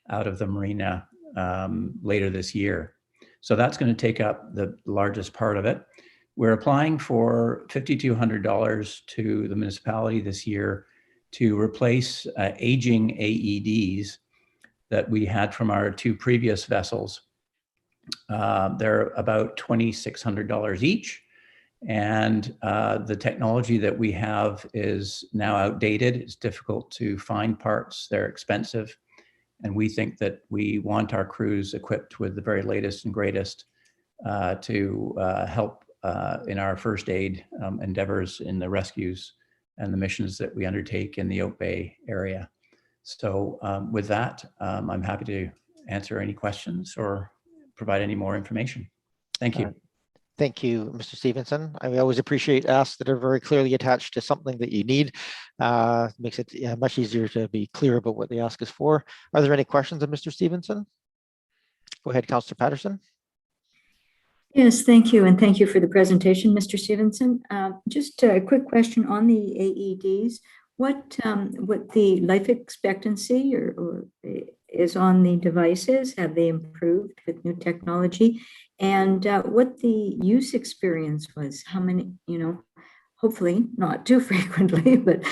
out of the marina later this year. So that's going to take up the largest part of it. We're applying for $5,200 to the municipality this year to replace aging AEDs that we had from our two previous vessels. They're about $2,600 each. And the technology that we have is now outdated. It's difficult to find parts. They're expensive. And we think that we want our crews equipped with the very latest and greatest to help in our first aid endeavors in the rescues and the missions that we undertake in the Oak Bay area. So with that, I'm happy to answer any questions or provide any more information. Thank you. Thank you, Mr. Stevenson. I always appreciate asks that are very clearly attached to something that you need. Makes it much easier to be clear about what the ask is for. Are there any questions of Mr. Stevenson? Go ahead, Councillor Patterson. Yes, thank you. And thank you for the presentation, Mr. Stevenson. Just a quick question on the AEDs. What the life expectancy or is on the devices? Have they improved with new technology? And what the use experience was? How many, hopefully not too frequently, but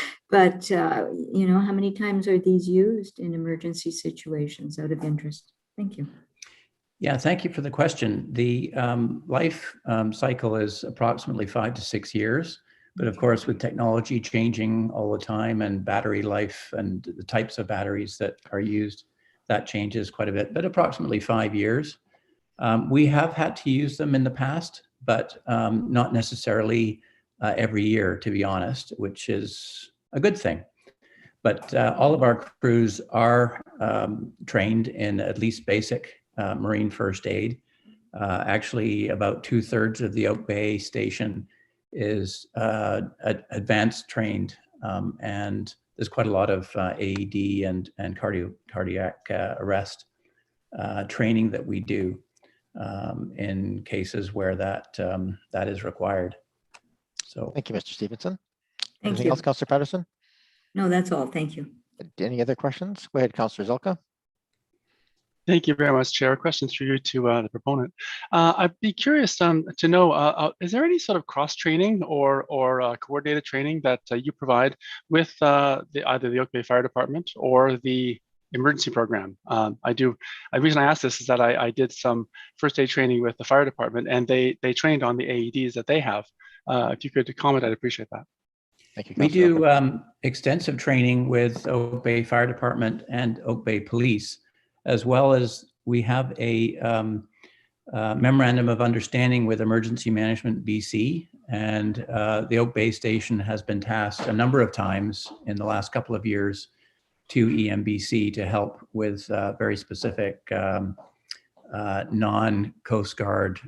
how many times are these used in emergency situations out of interest? Thank you. Yeah, thank you for the question. The life cycle is approximately 5 to 6 years. But of course, with technology changing all the time and battery life and the types of batteries that are used, that changes quite a bit, but approximately 5 years. We have had to use them in the past, but not necessarily every year, to be honest, which is a good thing. But all of our crews are trained in at least basic marine first aid. Actually, about 2/3 of the Oak Bay station is advanced trained, and there's quite a lot of AED and cardiac arrest training that we do in cases where that is required. So thank you, Mr. Stevenson. Thank Anything you. else, Councillor Patterson? No, that's all. Thank you. Any other questions? Go ahead, Councillor Zelka. Thank you very much, Chair. Questions for you to the proponent. I'd be curious to know, is there any sort of cross-training or coordinated training that you provide with either the Oak Bay Fire Department or the emergency program? The reason I ask this is that I did some first aid training with the fire department, and they trained on the AEDs that they have. If you could comment, I'd appreciate that. Thank you, we do extensive training with Oak Bay Fire Department and Oak Bay Police, as well as we have a memorandum of understanding with Emergency Management BC, and the Oak Bay Station has been tasked a number of times in the last couple of years to EMBC to help with very specific non-Coast Guard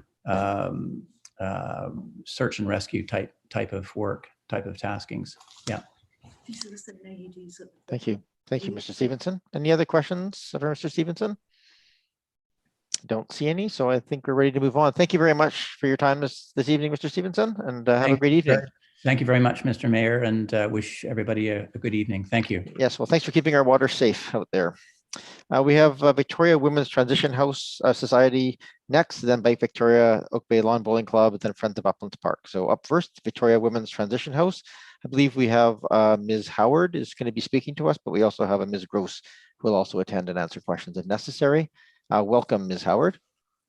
search and rescue type of work, type of taskings. Yeah. Thank you. Thank you, Mr. Stevenson. Any other questions for Mr. Stevenson? Don't see any, so I think we're ready to move on. Thank you very much for your time this evening, Mr. Stevenson, and have a great evening. Thank you very much, Mr. Mayor, and wish everybody a good evening. Thank you. Yes, well, thanks for keeping our water safe out there. We have Victoria Women's Transition House Society next, then by Victoria Oak Bay Lawn Bowling Club, then Friends of Uplands Park. So up first, Victoria Women's Transition House. I believe we have Ms. Howard is going to be speaking to us, but we also have a Ms. Gross who will also attend and answer questions if necessary. Welcome, Ms. Howard.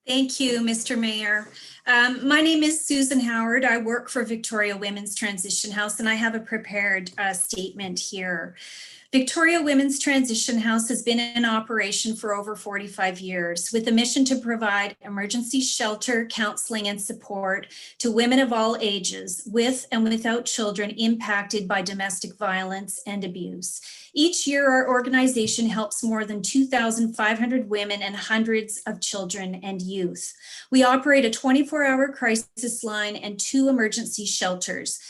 Thank you, Mr. Mayor. My name is Susan Howard. I work for Victoria Women's Transition House, and I have a prepared statement here. Victoria Women's Transition House has been in operation for over 45 years with a mission to provide emergency shelter, counseling, and support to women of all ages with and without children impacted by domestic violence and abuse. Each year, our organization helps more than 2,500 women and hundreds of children and youth. We operate a 24-hour crisis line and 2 emergency shelters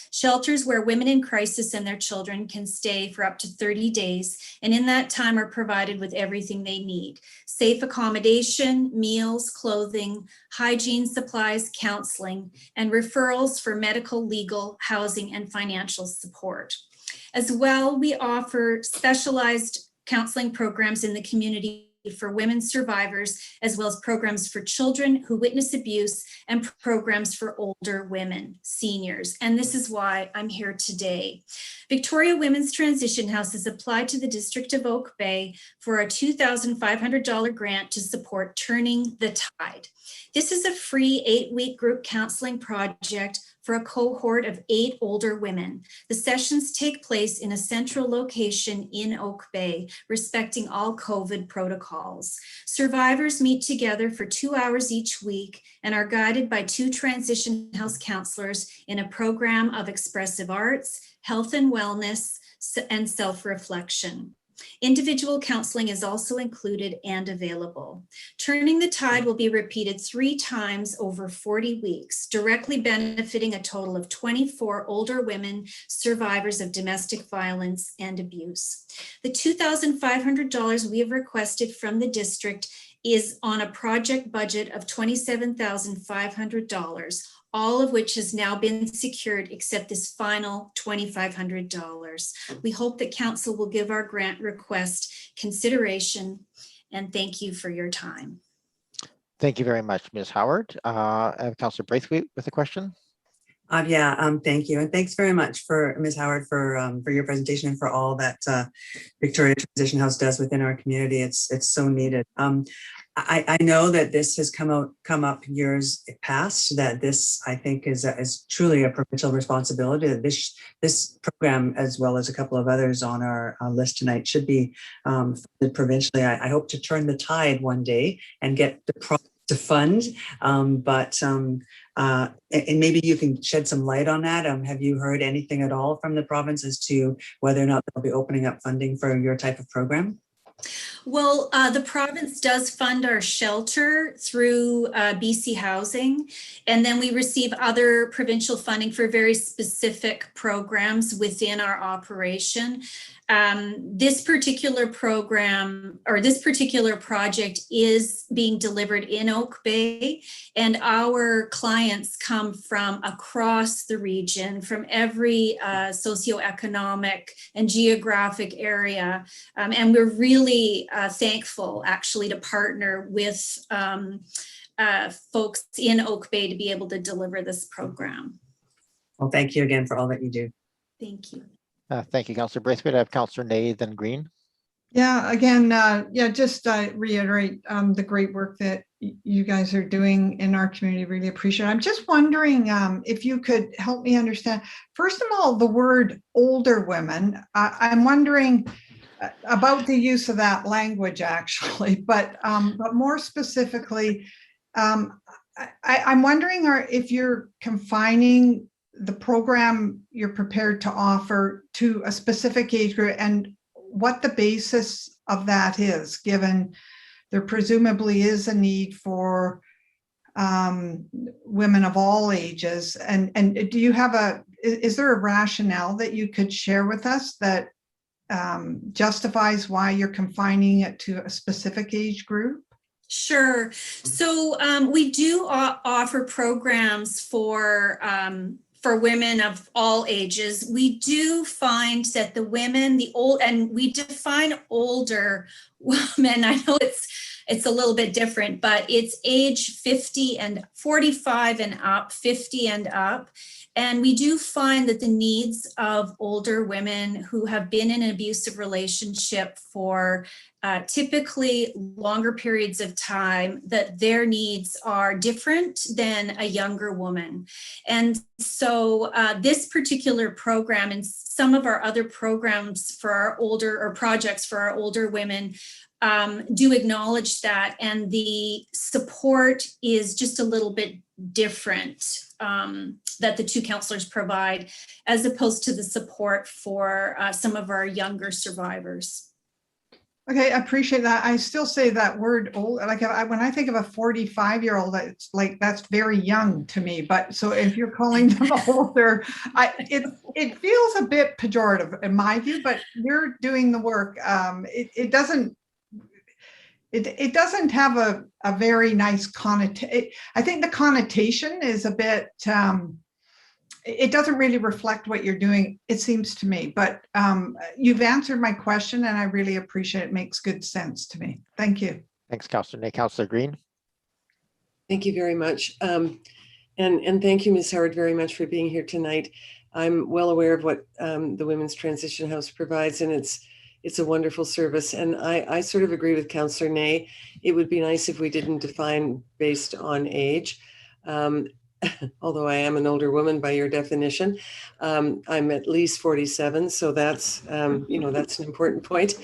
where women in crisis and their children can stay for up to 30 days, and in that time are provided with everything they need: safe accommodation, meals, clothing, hygiene supplies, counseling, and referrals for medical, legal, housing, and financial support. As well, we offer specialized counseling programs in the community for women survivors, as well as programs for children who witness abuse and programs for older women, seniors. And this is why I'm here today. Victoria Women's Transition House has applied to the District of Oak Bay for a $2,500 grant to support Turning the Tide. This is a free 8-week group counseling project for a cohort of 8 older women. The sessions take place in a central location in Oak Bay, respecting all COVID protocols. Survivors meet together for 2 hours each week and are guided by 2 transition house counselors in a program of expressive arts, health and wellness, and self-reflection. Individual counseling is also included and available. Turning the Tide will be repeated 3 times over 40 weeks, directly benefiting a total of 24 older women survivors of domestic violence and abuse. The $2,500 we have requested from the district is on a project budget of $27,500, all of which has now been secured except this final $2,500. We hope that Council will give our grant request consideration, and thank you for your time. Thank you very much, Ms. Howard. I have Councillor Braithwaite with a question. Thank you. And thanks very much for Ms. Howard for your presentation and for all that Victoria Transition House does within our community. It's so needed. I know that this has come up years past, that this, I think, is truly a provincial responsibility, that this program, as well as a couple of others on our list tonight, should be funded provincially. I hope to turn the tide one day and get the province to fund, and maybe you can shed some light on that. Have you heard anything at all from the province as to whether or not they'll be opening up funding for your type of program? Well, the province does fund our shelter through BC Housing, and then we receive other provincial funding for very specific programs within our operation. This particular program, or this particular project, is being delivered in Oak Bay, and our clients come from across the region, from every socioeconomic and geographic area, and we're really thankful, actually, to partner with folks in Oak Bay to be able to deliver this program. Well, thank you again for all that you do. Thank you. Thank you, Councillor Braithwaite. I have Councillor Ney, then Green. Yeah, again, just reiterate the great work that you guys are doing in our community. Really appreciate it. I'm just wondering if you could help me understand, first of all, the word older women. I'm wondering about the use of that language, actually, but more specifically, I'm wondering if you're confining the program you're prepared to offer to a specific age group and what the basis of that is, given there presumably is a need for women of all ages. And do you have is there a rationale that you could share with us that justifies why you're confining it to a specific age group? Sure. So we do offer programs for women of all ages. We do find that the women, and we define older women. I know it's a little bit different, but it's age 50 and 45 and up, 50 and up. And we do find that the needs of older women who have been in an abusive relationship for typically longer periods of time, that their needs are different than a younger woman. And so this particular program and some of our other programs for our older, or projects for our older women, do acknowledge that, and the support is just a little bit different that the two counselors provide, as opposed to the support for some of our younger survivors. Okay, I appreciate that. I still say that word old, like when I think of a 45-year-old, it's like, that's very young to me. But so if you're calling them older, it feels a bit pejorative in my view, but you're doing the work. It doesn't have a very nice connotation. I think the connotation is a bit, it doesn't really reflect what you're doing, it seems to me. But you've answered my question, and I really appreciate it. It makes good sense to me. Thank you. Thanks, Councillor Ney. Councillor Green. Thank you very much. And thank you, Ms. Howard, very much for being here tonight. I'm well aware of what the Women's Transition House provides, and it's a wonderful service. And I sort of agree with Councillor Ney. It would be nice if we didn't define based on age. Although I am an older woman by your definition. I'm at least 47, so that's, that's an important point.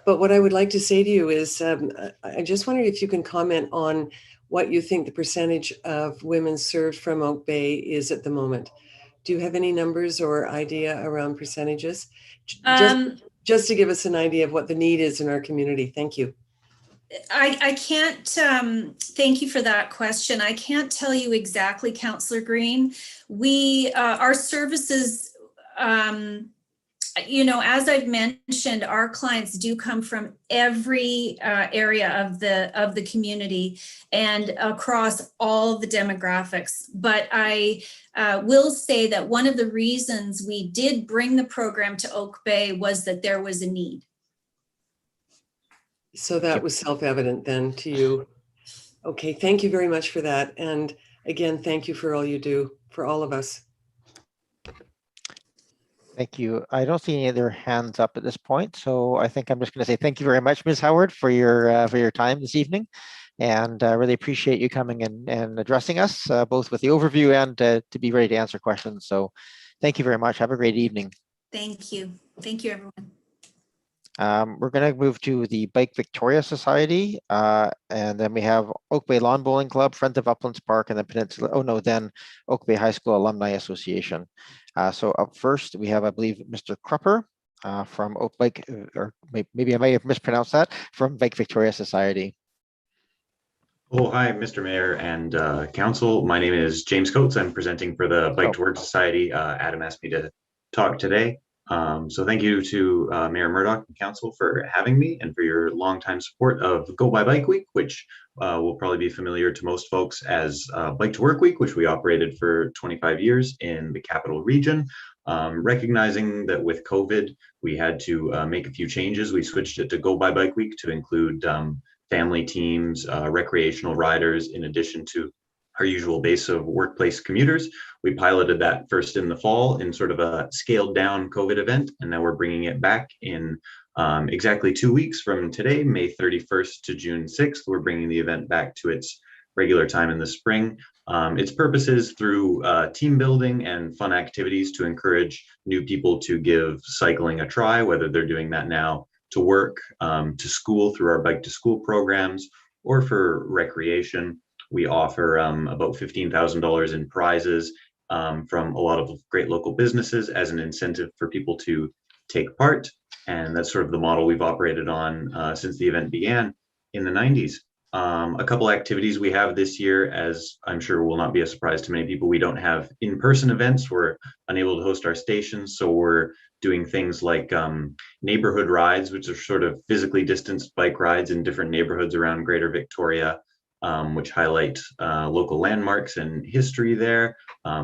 But what I would like to say to you is, I just wondered if you can comment on what you think the percentage of women served from Oak Bay is at the moment. Do you have any numbers or idea around percentages? Just to give us an idea of what the need is in our community. Thank you. I can't, thank you for that question. I can't tell you exactly, Councillor Green. Our services, as I've mentioned, our clients do come from every area of the community and across all the demographics. But I will say that one of the reasons we did bring the program to Oak Bay was that there was a need. So that was self-evident then to you. Okay, thank you very much for that. And again, thank you for all you do for all of us. Thank you. I don't see any other hands up at this point, so I think I'm just going to say thank you very much, Ms. Howard, for your time this evening, and really appreciate you coming and addressing us, both with the overview and to be ready to answer questions. So thank you very much. Have a great evening. Thank you. Thank you, everyone. We're going to move to the Bike Victoria Society, and then we have Oak Bay Lawn Bowling Club, Friends of Uplands Park, and the then Oak Bay High School Alumni Association. So up first, we have, I believe, Mr. Krupper from Oak Bike, or maybe I may have mispronounced that, from Bike Victoria Society. Oh, hi, Mr. Mayor and Council. My name is James Coates. I'm presenting for the Bike to Work Society. Adam asked me to talk today. So thank you to Mayor Murdoch and Council for having me and for your longtime support of Go by Bike Week, which will probably be familiar to most folks as Bike to Work Week, which we operated for 25 years in the capital region. Recognizing that with COVID, we had to make a few changes. We switched it to Go by Bike Week to include family teams, recreational riders, in addition to our usual base of workplace commuters. We piloted that first in the fall in sort of a scaled down COVID event, and now we're bringing it back in exactly 2 weeks from today, May 31st to June 6th. We're bringing the event back to its regular time in the spring. Its purpose is through team building and fun activities to encourage new people to give cycling a try, whether they're doing that now to work, to school through our Bike to School programs, or for recreation. We offer about $15,000 in prizes from a lot of great local businesses as an incentive for people to take part. And that's sort of the model we've operated on since the event began in the 90s. A couple activities we have this year, as I'm sure will not be a surprise to many people, we don't have in-person events. We're unable to host our stations, so we're doing things like neighborhood rides, which are sort of physically distanced bike rides in different neighborhoods around Greater Victoria, which highlight local landmarks and history there,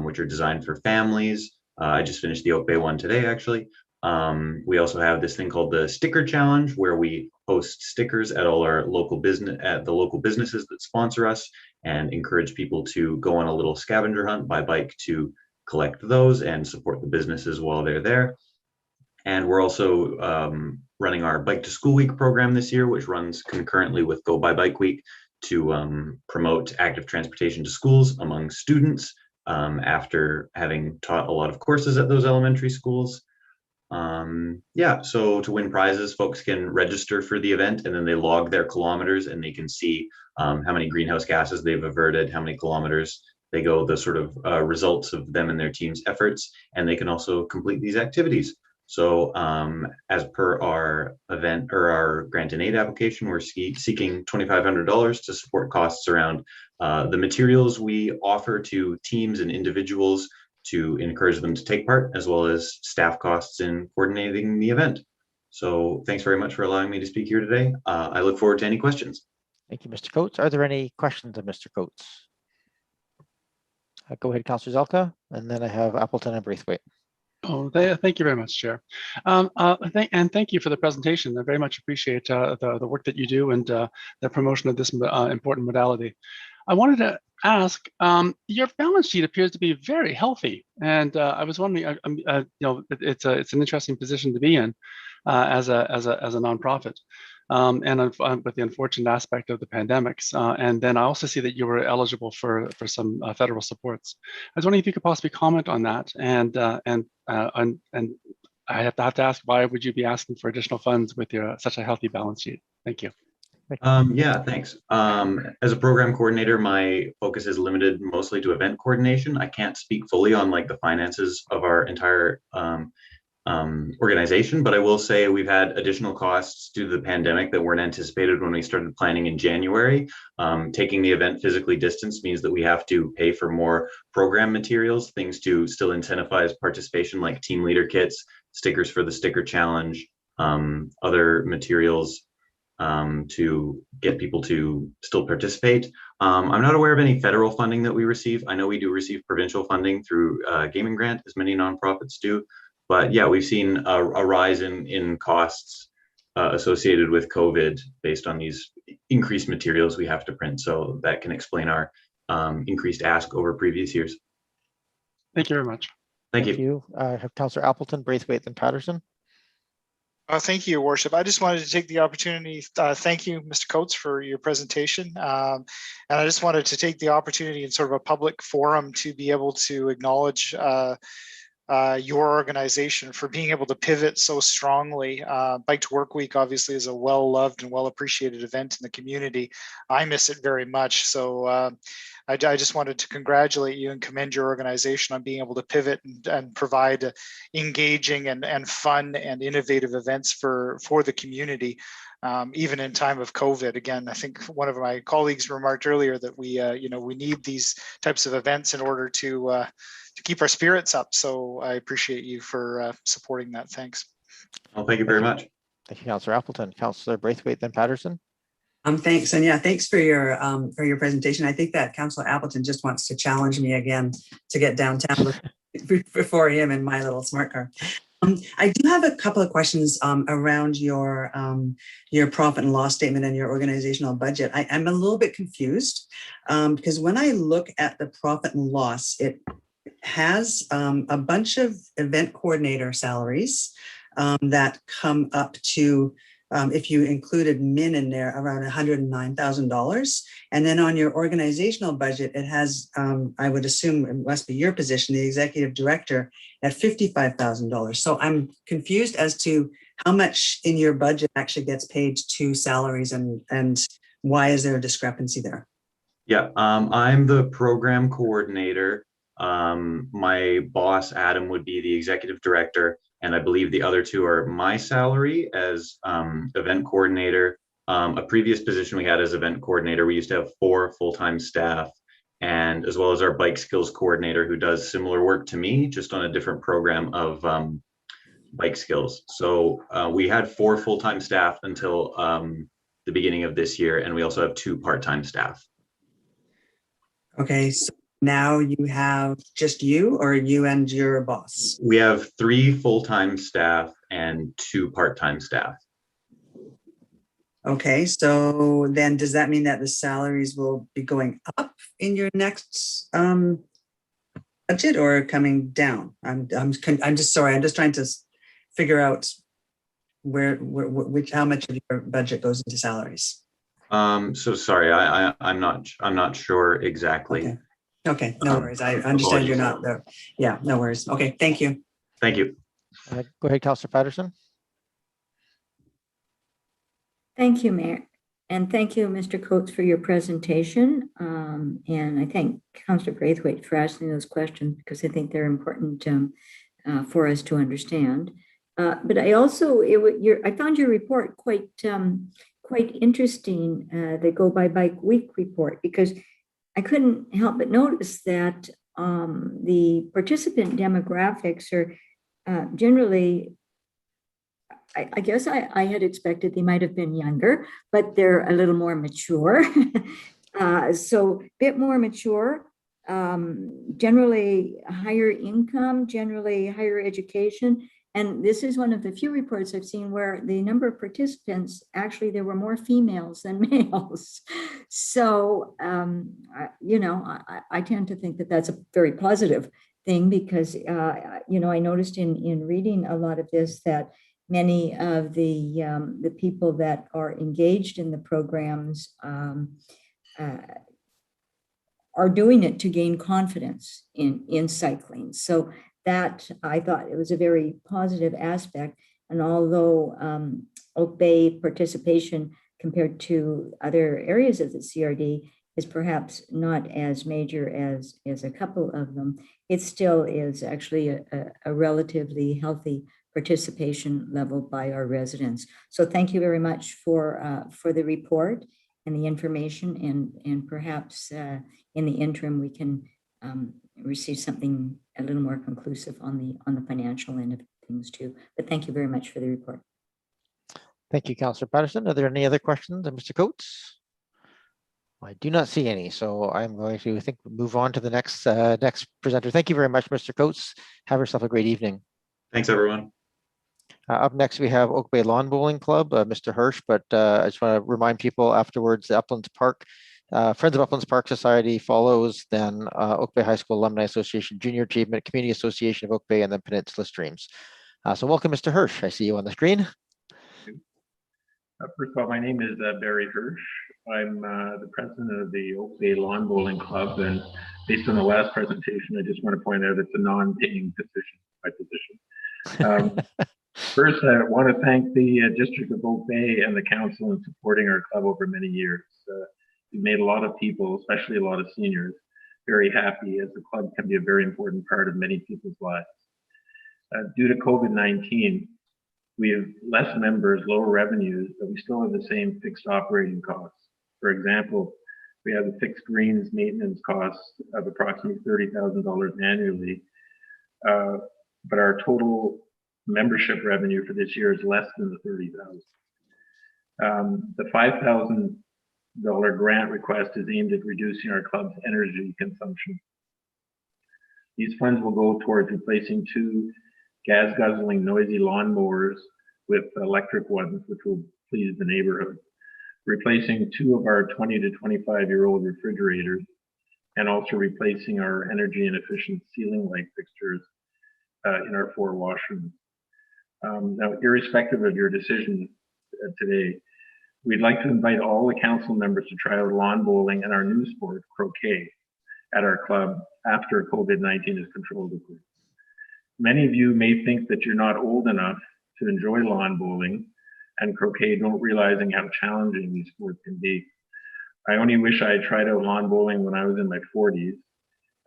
which are designed for families. I just finished the Oak Bay one today, actually. We also have this thing called the Sticker Challenge, where we post stickers at all our local businesses that sponsor us, and encourage people to go on a little scavenger hunt by bike to collect those and support the businesses while they're there. And we're also running our Bike to School Week program this year, which runs concurrently with Go by Bike Week to promote active transportation to schools among students after having taught a lot of courses at those elementary schools. Yeah, so to win prizes, folks can register for the event, and then they log their kilometers, and they can see how many greenhouse gases they've averted, how many kilometers they go, the sort of results of them and their team's efforts, and they can also complete these activities. So as per our event or our grant and aid application, we're seeking $2,500 to support costs around the materials we offer to teams and individuals to encourage them to take part, as well as staff costs in coordinating the event. So thanks very much for allowing me to speak here today. I look forward to any questions. Thank you, Mr. Coates. Are there any questions of Mr. Coates? Go ahead, Councillor Zelka, and then I have Appleton and Braithwaite. Oh, thank you very much, Chair. Thank you for the presentation. I very much appreciate the work that you do and the promotion of this important modality. I wanted to ask, your balance sheet appears to be very healthy, and I was wondering, it's an interesting position to be in as a nonprofit, and with the unfortunate aspect of the pandemics. And then I also see that you were eligible for some federal supports. I was wondering if you could possibly comment on that, and I have to ask, why would you be asking for additional funds with your such a healthy balance sheet? Thank you. Yeah, thanks. As a program coordinator, my focus is limited mostly to event coordination. I can't speak fully on like the finances of our entire organization, but I will say we've had additional costs due to the pandemic that weren't anticipated when we started planning in January. Taking the event physically distanced means that we have to pay for more program materials, things to still incentivize participation, like team leader kits, stickers for the sticker challenge, other materials to get people to still participate. I'm not aware of any federal funding that we receive. I know we do receive provincial funding through gaming grant, as many nonprofits do. But yeah, we've seen a rise in costs associated with COVID based on these increased materials we have to print. So that can explain our increased ask over previous years. Thank you very much. Thank you. I have Councillor Appleton, Braithwaite, and Patterson. Thank you, Your Worship. I just wanted to take the opportunity, thank you, Mr. Coates, for your presentation. And I just wanted to take the opportunity in sort of a public forum to be able to acknowledge your organization for being able to pivot so strongly. Bike to Work Week obviously is a well-loved and well-appreciated event in the community. I miss it very much. So I just wanted to congratulate you and commend your organization on being able to pivot and provide engaging and fun and innovative events for the community, even in time of COVID. Again, I think one of my colleagues remarked earlier that we need these types of events in order to keep our spirits up. So I appreciate you for supporting that. Thanks. Well, thank you very much. Thank you, Councillor Appleton. Councillor Braithwaite, then Patterson. Thanks. And yeah, thanks for your presentation. I think that Councillor Appleton just wants to challenge me again to get downtown before him in my little smart car. I do have a couple of questions around your profit and loss statement and your organizational budget. I'm a little bit confused because when I look at the profit and loss, it has a bunch of event coordinator salaries that come up to, if you included min in there, around $109,000. And then on your organizational budget, it has, I would assume it must be your position, the executive director, at $55,000. So I'm confused as to how much in your budget actually gets paid to salaries and why is there a discrepancy there? Yeah, I'm the program coordinator. My boss, Adam, would be the executive director, and I believe the other two are my salary as event coordinator. A previous position we had as event coordinator, we used to have 4 full-time staff, and as well as our bike skills coordinator who does similar work to me, just on a different program of bike skills. So we had 4 full-time staff until the beginning of this year, and we also have 2 part-time staff. Okay, so now you have just you or you and your boss? We have 3 full-time staff and 2 part-time staff. Okay, so then does that mean that the salaries will be going up in your next budget or coming down? I'm just sorry. I'm just trying to figure out how much of your budget goes into salaries. So sorry, I'm not sure exactly. Okay, no worries. I understand you're not there. Yeah, no worries. Okay, thank you. Thank you. Go ahead, Councillor Patterson. Thank you, Mayor. And thank you, Mr. Coates, for your presentation. And I thank Councillor Braithwaite for asking those questions because I think they're important for us to understand. But I also, I found your report quite interesting, the Go by Bike Week report, because I couldn't help but notice that the participant demographics are generally, I guess I had expected they might have been younger, but they're a little more mature. So a bit more mature, generally higher income, generally higher education. And this is one of the few reports I've seen where the number of participants, actually, there were more females than males. So, you know, I tend to think that that's a very positive thing because, you know, I noticed in reading a lot of this that many of the people that are engaged in the programs are doing it to gain confidence in cycling. So that I thought it was a very positive aspect. And although Oak Bay participation compared to other areas of the CRD is perhaps not as major as a couple of them, it still is actually a relatively healthy participation level by our residents. So thank you very much for the report and the information, and perhaps in the interim we can receive something a little more conclusive on the financial end of things too. But thank you very much for the report. Thank you, Councillor Patterson. Are there any other questions of Mr. Coates? I do not see any, so I'm going to move on to the next presenter. Thank you very much, Mr. Coates. Have yourself a great evening. Thanks, everyone. Up next, we have Oak Bay Lawn Bowling Club, Mr. Hirsch, but I just want to remind people afterwards, the Uplands Park, Friends of Uplands Park Society follows, then Oak Bay High School Alumni Association, Junior Achievement, Community Association of Oak Bay, and then Peninsula Streams. So welcome, Mr. Hirsch. I see you on the screen. First of all, my name is Barry Hirsch. I'm the president of the Oak Bay Lawn Bowling Club, and based on the last presentation, I just want to point out it's a non-paying position. First, I want to thank the District of Oak Bay and the Council in supporting our club over many years. We've made a lot of people, especially a lot of seniors, very happy, as the club can be a very important part of many people's lives. Due to COVID-19, we have less members, lower revenues, but we still have the same fixed operating costs. For example, we have the fixed greens maintenance costs of approximately $30,000 annually, but our total membership revenue for this year is less than the $30,000. The $5,000 grant request is aimed at reducing our club's energy consumption. These funds will go towards replacing 2 gas-guzzling, noisy lawnmowers with electric ones, which will please the neighborhood, replacing 2 of our 20 to 25-year-old refrigerators, and also replacing our energy inefficient ceiling light fixtures in our 4 washrooms. Now, irrespective of your decision today, we'd like to invite all the council members to try out lawn bowling and our new sport, croquet, at our club after COVID-19 is controlled. Many of you may think that you're not old enough to enjoy lawn bowling and croquet, don't realizing how challenging these sports can be. I only wish I had tried out lawn bowling when I was in my 40s,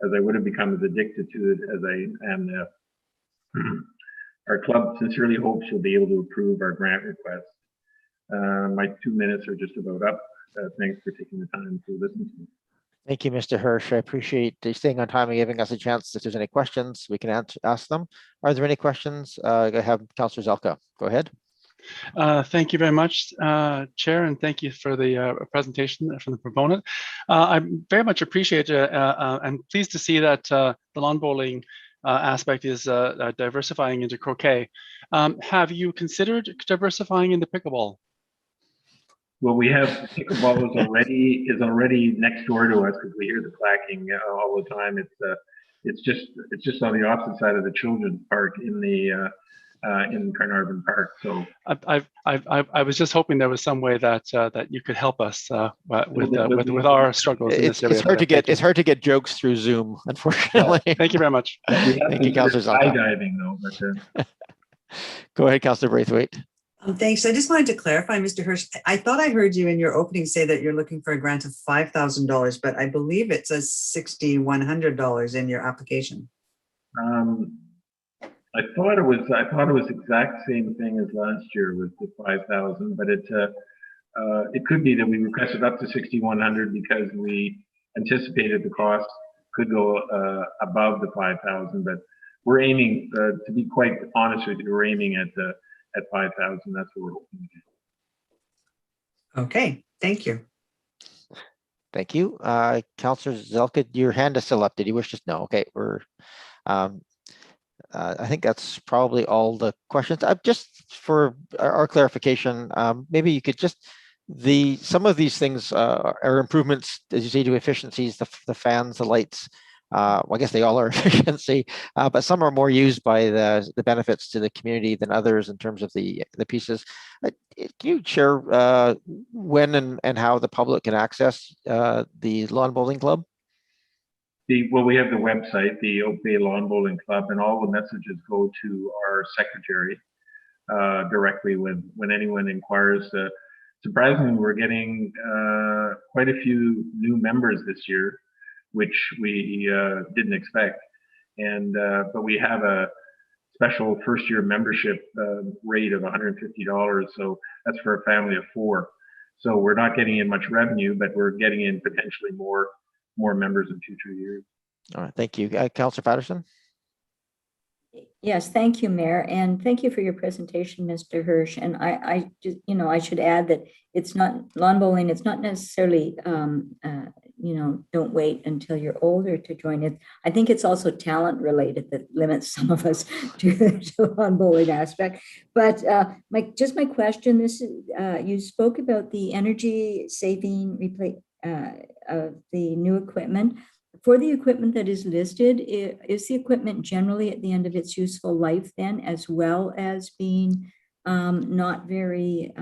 as I would have become as addicted to it as I am now. Our club sincerely hopes you'll be able to approve our grant request. My 2 minutes are just about up. Thanks for taking the time to listen to me. Thank you, Mr. Hirsch. I appreciate you staying on time and giving us a chance. If there's any questions, we can ask them. Are there any questions? I have Councillor Zelka. Go ahead. Thank you very much, Chair, and thank you for the presentation from the proponent. I very much appreciate and pleased to see that the lawn bowling aspect is diversifying into croquet. Have you considered diversifying into pickleball? Well, we have pickleball is already next door to us because we hear the clacking all the time. It's just on the opposite side of the children's park in Carnarvon Park. So I was just hoping there was some way that that you could help us with our struggles in this area. It's hard to get jokes through Zoom, unfortunately. Yeah. Thank you very much. Thank you, Councillor Zelka. Skydiving though, but go ahead, Councillor Braithwaite. Thanks. I just wanted to clarify, Mr. Hirsch. I thought I heard you in your opening say that you're looking for a grant of $5,000, but I believe it says $6,100 in your application. I thought it was exact same thing as last year with the 5,000, but it could be that we requested up to 6,100 because we anticipated the cost could go above the 5,000. But we're aiming, to be quite honest with you, we're aiming at 5,000. That's what we're hoping to do. Okay, thank you. Thank you, Councillor Zelka. Your hand is still up. Did you wish to? No. Okay, we're. I think that's probably all the questions. Just for our clarification, maybe you could just some of these things are improvements, as you say, to efficiencies, the fans, the lights. Well, I guess they all are efficiency, but some are more used by the benefits to the community than others in terms of the pieces. Can you share when and how the public can access the Lawn Bowling Club? Well, we have the website, the Oak Bay Lawn Bowling Club, and all the messages go to our secretary directly when anyone inquires. Surprisingly, we're getting quite a few new members this year, which we didn't expect. And but we have a special first-year membership rate of $150. So that's for a family of 4. So we're not getting in much revenue, but we're getting in potentially more members in future years. All right, thank you. Councillor Patterson? Yes, thank you, Mayor, and thank you for your presentation, Mr. Hirsch. And I just, I should add that it's not lawn bowling. It's not necessarily, don't wait until you're older to join it. I think it's also talent related that limits some of us to the lawn bowling aspect. But my question, you spoke about the energy saving of the new equipment. For the equipment that is listed, is the equipment generally at the end of its useful life then, as well as being not very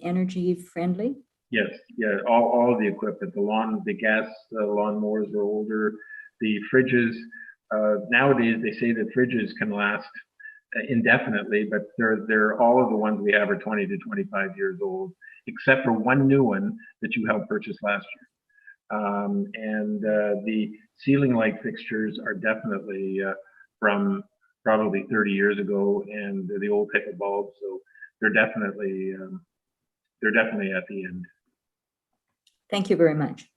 energy friendly? Yes, yeah, all of the equipment, the gas lawnmowers are older, the fridges, nowadays they say that fridges can last indefinitely, but they're all of the ones we have are 20 to 25 years old, except for one new one that you helped purchase last year. And the ceiling light fixtures are definitely from probably 30 years ago, and the old type of bulbs, so they're definitely at the end. Thank you very much.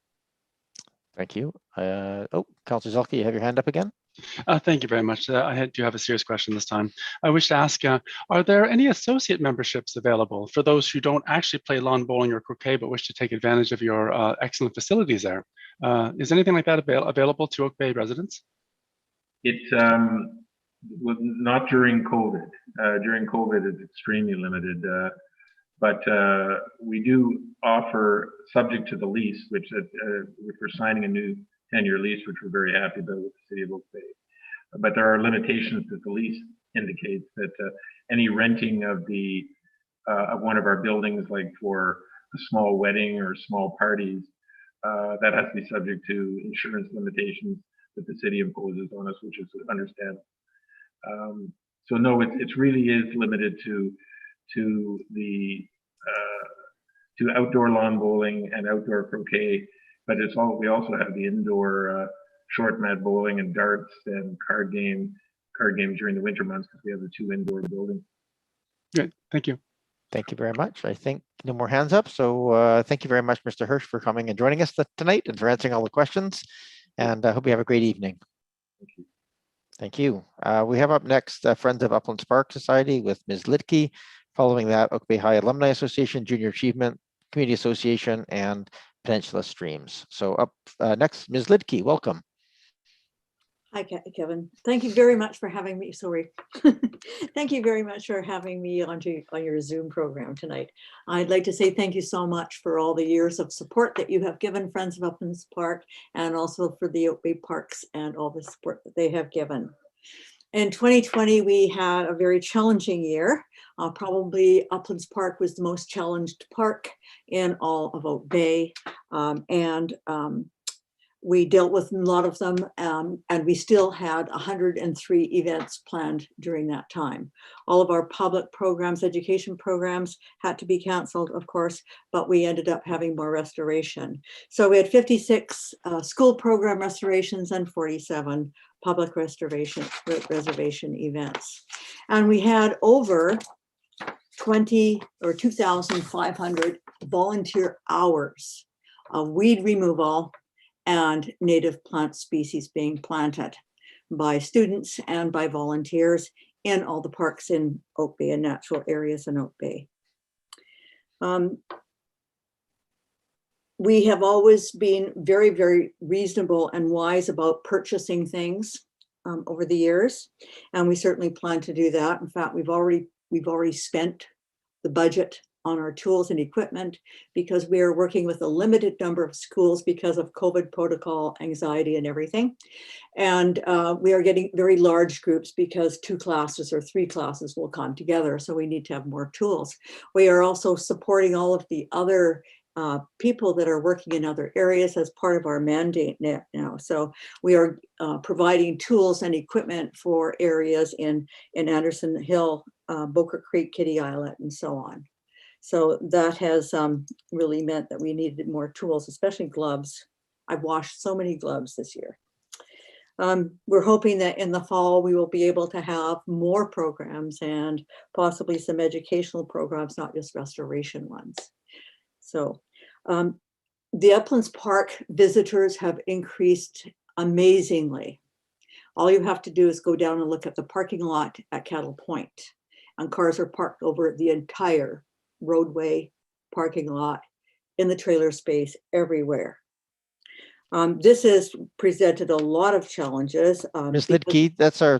Thank you. Councillor Zelka, you have your hand up again. Thank you very much. I do have a serious question this time. I wish to ask, are there any associate memberships available for those who don't actually play lawn bowling or croquet but wish to take advantage of your excellent facilities there? Is anything like that available to Oak Bay residents? It's not during COVID. During COVID, it's extremely limited. But we do offer, subject to the lease, which we're signing a new 10-year lease, which we're very happy about with the City of Oak Bay. But there are limitations that the lease indicates that any renting of one of our buildings, like for a small wedding or small parties, that has to be subject to insurance limitations that the city imposes on us, which is understandable. So no, it really is limited to to outdoor lawn bowling and outdoor croquet. But we also have the indoor short mat bowling and darts and card games during the winter months because we have the 2 indoor buildings. Good, thank you. Thank you very much. I think no more hands up. So thank you very much, Mr. Hirsch, for coming and joining us tonight and for answering all the questions. And I hope you have a great evening. Thank you. Thank you. We have up next Friends of Uplands Park Society with Ms. Lidke. Following that, Oak Bay High Alumni Association, Junior Achievement, Community Association, and Peninsula Streams. So up next, Ms. Lidke, welcome. Hi, Kevin. Thank you very much for having me. Sorry. Thank you very much for having me on your Zoom program tonight. I'd like to say thank you so much for all the years of support that you have given Friends of Uplands Park, and also for the Oak Bay Parks and all the support that they have given. In 2020, we had a very challenging year. Probably Uplands Park was the most challenged park in all of Oak Bay. We dealt with a lot of them, and we still had 103 events planned during that time. All of our public programs, education programs had to be canceled, of course, but we ended up having more restoration. So we had 56 school program restorations and 47 public reservation events. And we had over 2,500 volunteer hours of weed removal and native plant species being planted by students and by volunteers in all the parks in Oak Bay and natural areas in Oak Bay. We have always been very, very reasonable and wise about purchasing things over the years, and we certainly plan to do that. In fact, we've already spent the budget on our tools and equipment because we are working with a limited number of schools because of COVID protocol, anxiety, and everything. And we are getting very large groups because 2 classes or 3 classes will come together. So we need to have more tools. We are also supporting all of the other people that are working in other areas as part of our mandate now. So we are providing tools and equipment for areas in Anderson Hill, Boker Creek, Kitty Islet, and so on. So that has really meant that we needed more tools, especially gloves. I've washed so many gloves this year. We're hoping that in the fall, we will be able to have more programs and possibly some educational programs, not just restoration ones. So the Uplands Park visitors have increased amazingly. All you have to do is go down and look at the parking lot at Cattle Point, and cars are parked over the entire roadway, parking lot, in the trailer space, everywhere. This has presented a lot of challenges. Ms. Lidke, that's our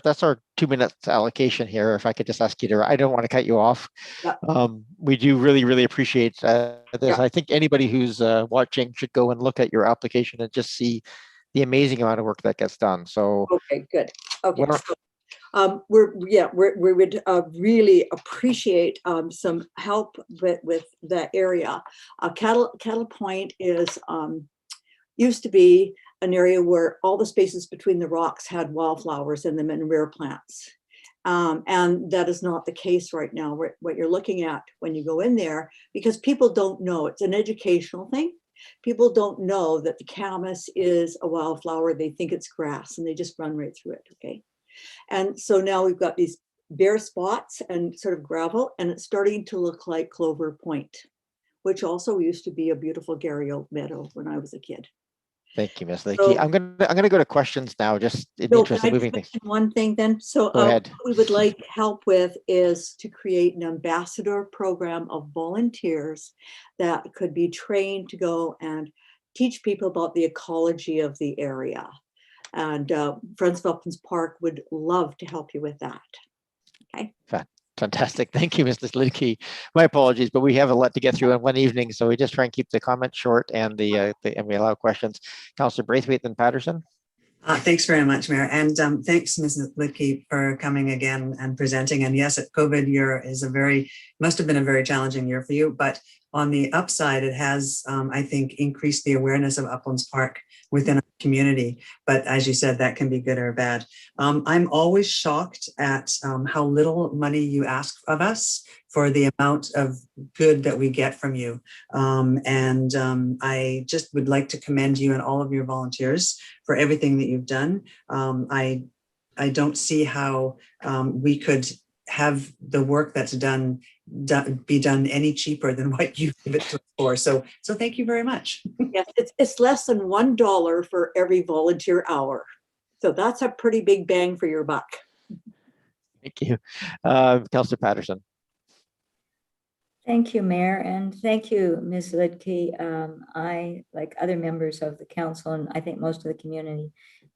2 minutes allocation here. If I could just ask you to, I don't want to cut you off. Yep. We do really appreciate this. Yep. I think anybody who's watching should go and look at your application and just see the amazing amount of work that gets done. So okay, good. Okay. We would really appreciate some help with that area. Cattle Point is used to be an area where all the spaces between the rocks had wildflowers in them and rare plants. And that is not the case right now. What you're looking at when you go in there, because people don't know, it's an educational thing. People don't know that the camas is a wildflower. They think it's grass and they just run right through it, okay? And so now we've got these bare spots and sort of gravel, and it's starting to look like Clover Point, which also used to be a beautiful Gary Oak meadow when I was a kid. Thank you, Ms. Lidke. So, I'm gonna go to questions now, just in the interest of moving things. One thing then. So go ahead. what we would like help with is to create an ambassador program of volunteers that could be trained to go and teach people about the ecology of the area. And Friends of Uplands Park would love to help you with that. Okay. Fantastic. Thank you, Mrs. Lidke. My apologies, but we have a lot to get through in one evening, so we just try and keep the comments short and and we allow questions. Councillor Braithwaite and Patterson. Thanks very much, Mayor. And thanks, Ms. Lidke, for coming again and presenting. And yes, COVID year is must have been a very challenging year for you, but On the upside, it has, I think, increased the awareness of Uplands Park within our community. But as you said, that can be good or bad. I'm always shocked at how little money you ask of us for the amount of good that we get from you. I just would like to commend you and all of your volunteers for everything that you've done. I don't see how we could have the work that's be done any cheaper than what you give it to us for. So thank you very much. Yes, it's less than $1 for every volunteer hour. So that's a pretty big bang for your buck. Thank you. Councillor Patterson. Thank you, Mayor, and thank you, Ms. Lidke. I, like other members of the council, and I think most of the community,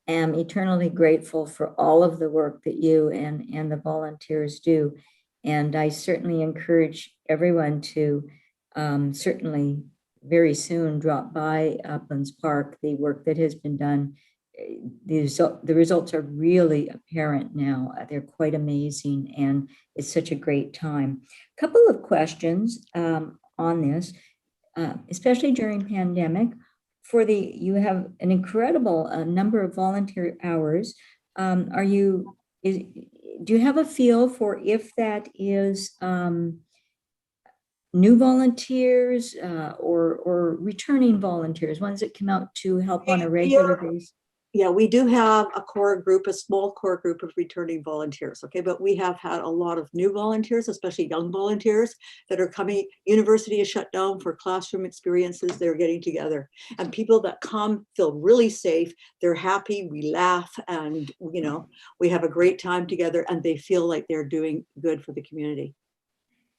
am eternally grateful for all of the work that you and the volunteers do. And I certainly encourage everyone to certainly very soon drop by Uplands Park. The work that has been done, the results are really apparent now. They're quite amazing, and it's such a great time. A couple of questions on this, especially during pandemic. You have an incredible number of volunteer hours. Do you have a feel for if that is new volunteers or returning volunteers, ones that come out to help on a regular basis? Yeah, we do have a small core group of returning volunteers, okay? But we have had a lot of new volunteers, especially young volunteers that are coming. University is shut down for classroom experiences. They're getting together. And people that come feel really safe. They're happy, we laugh, and we have a great time together, and they feel like they're doing good for the community.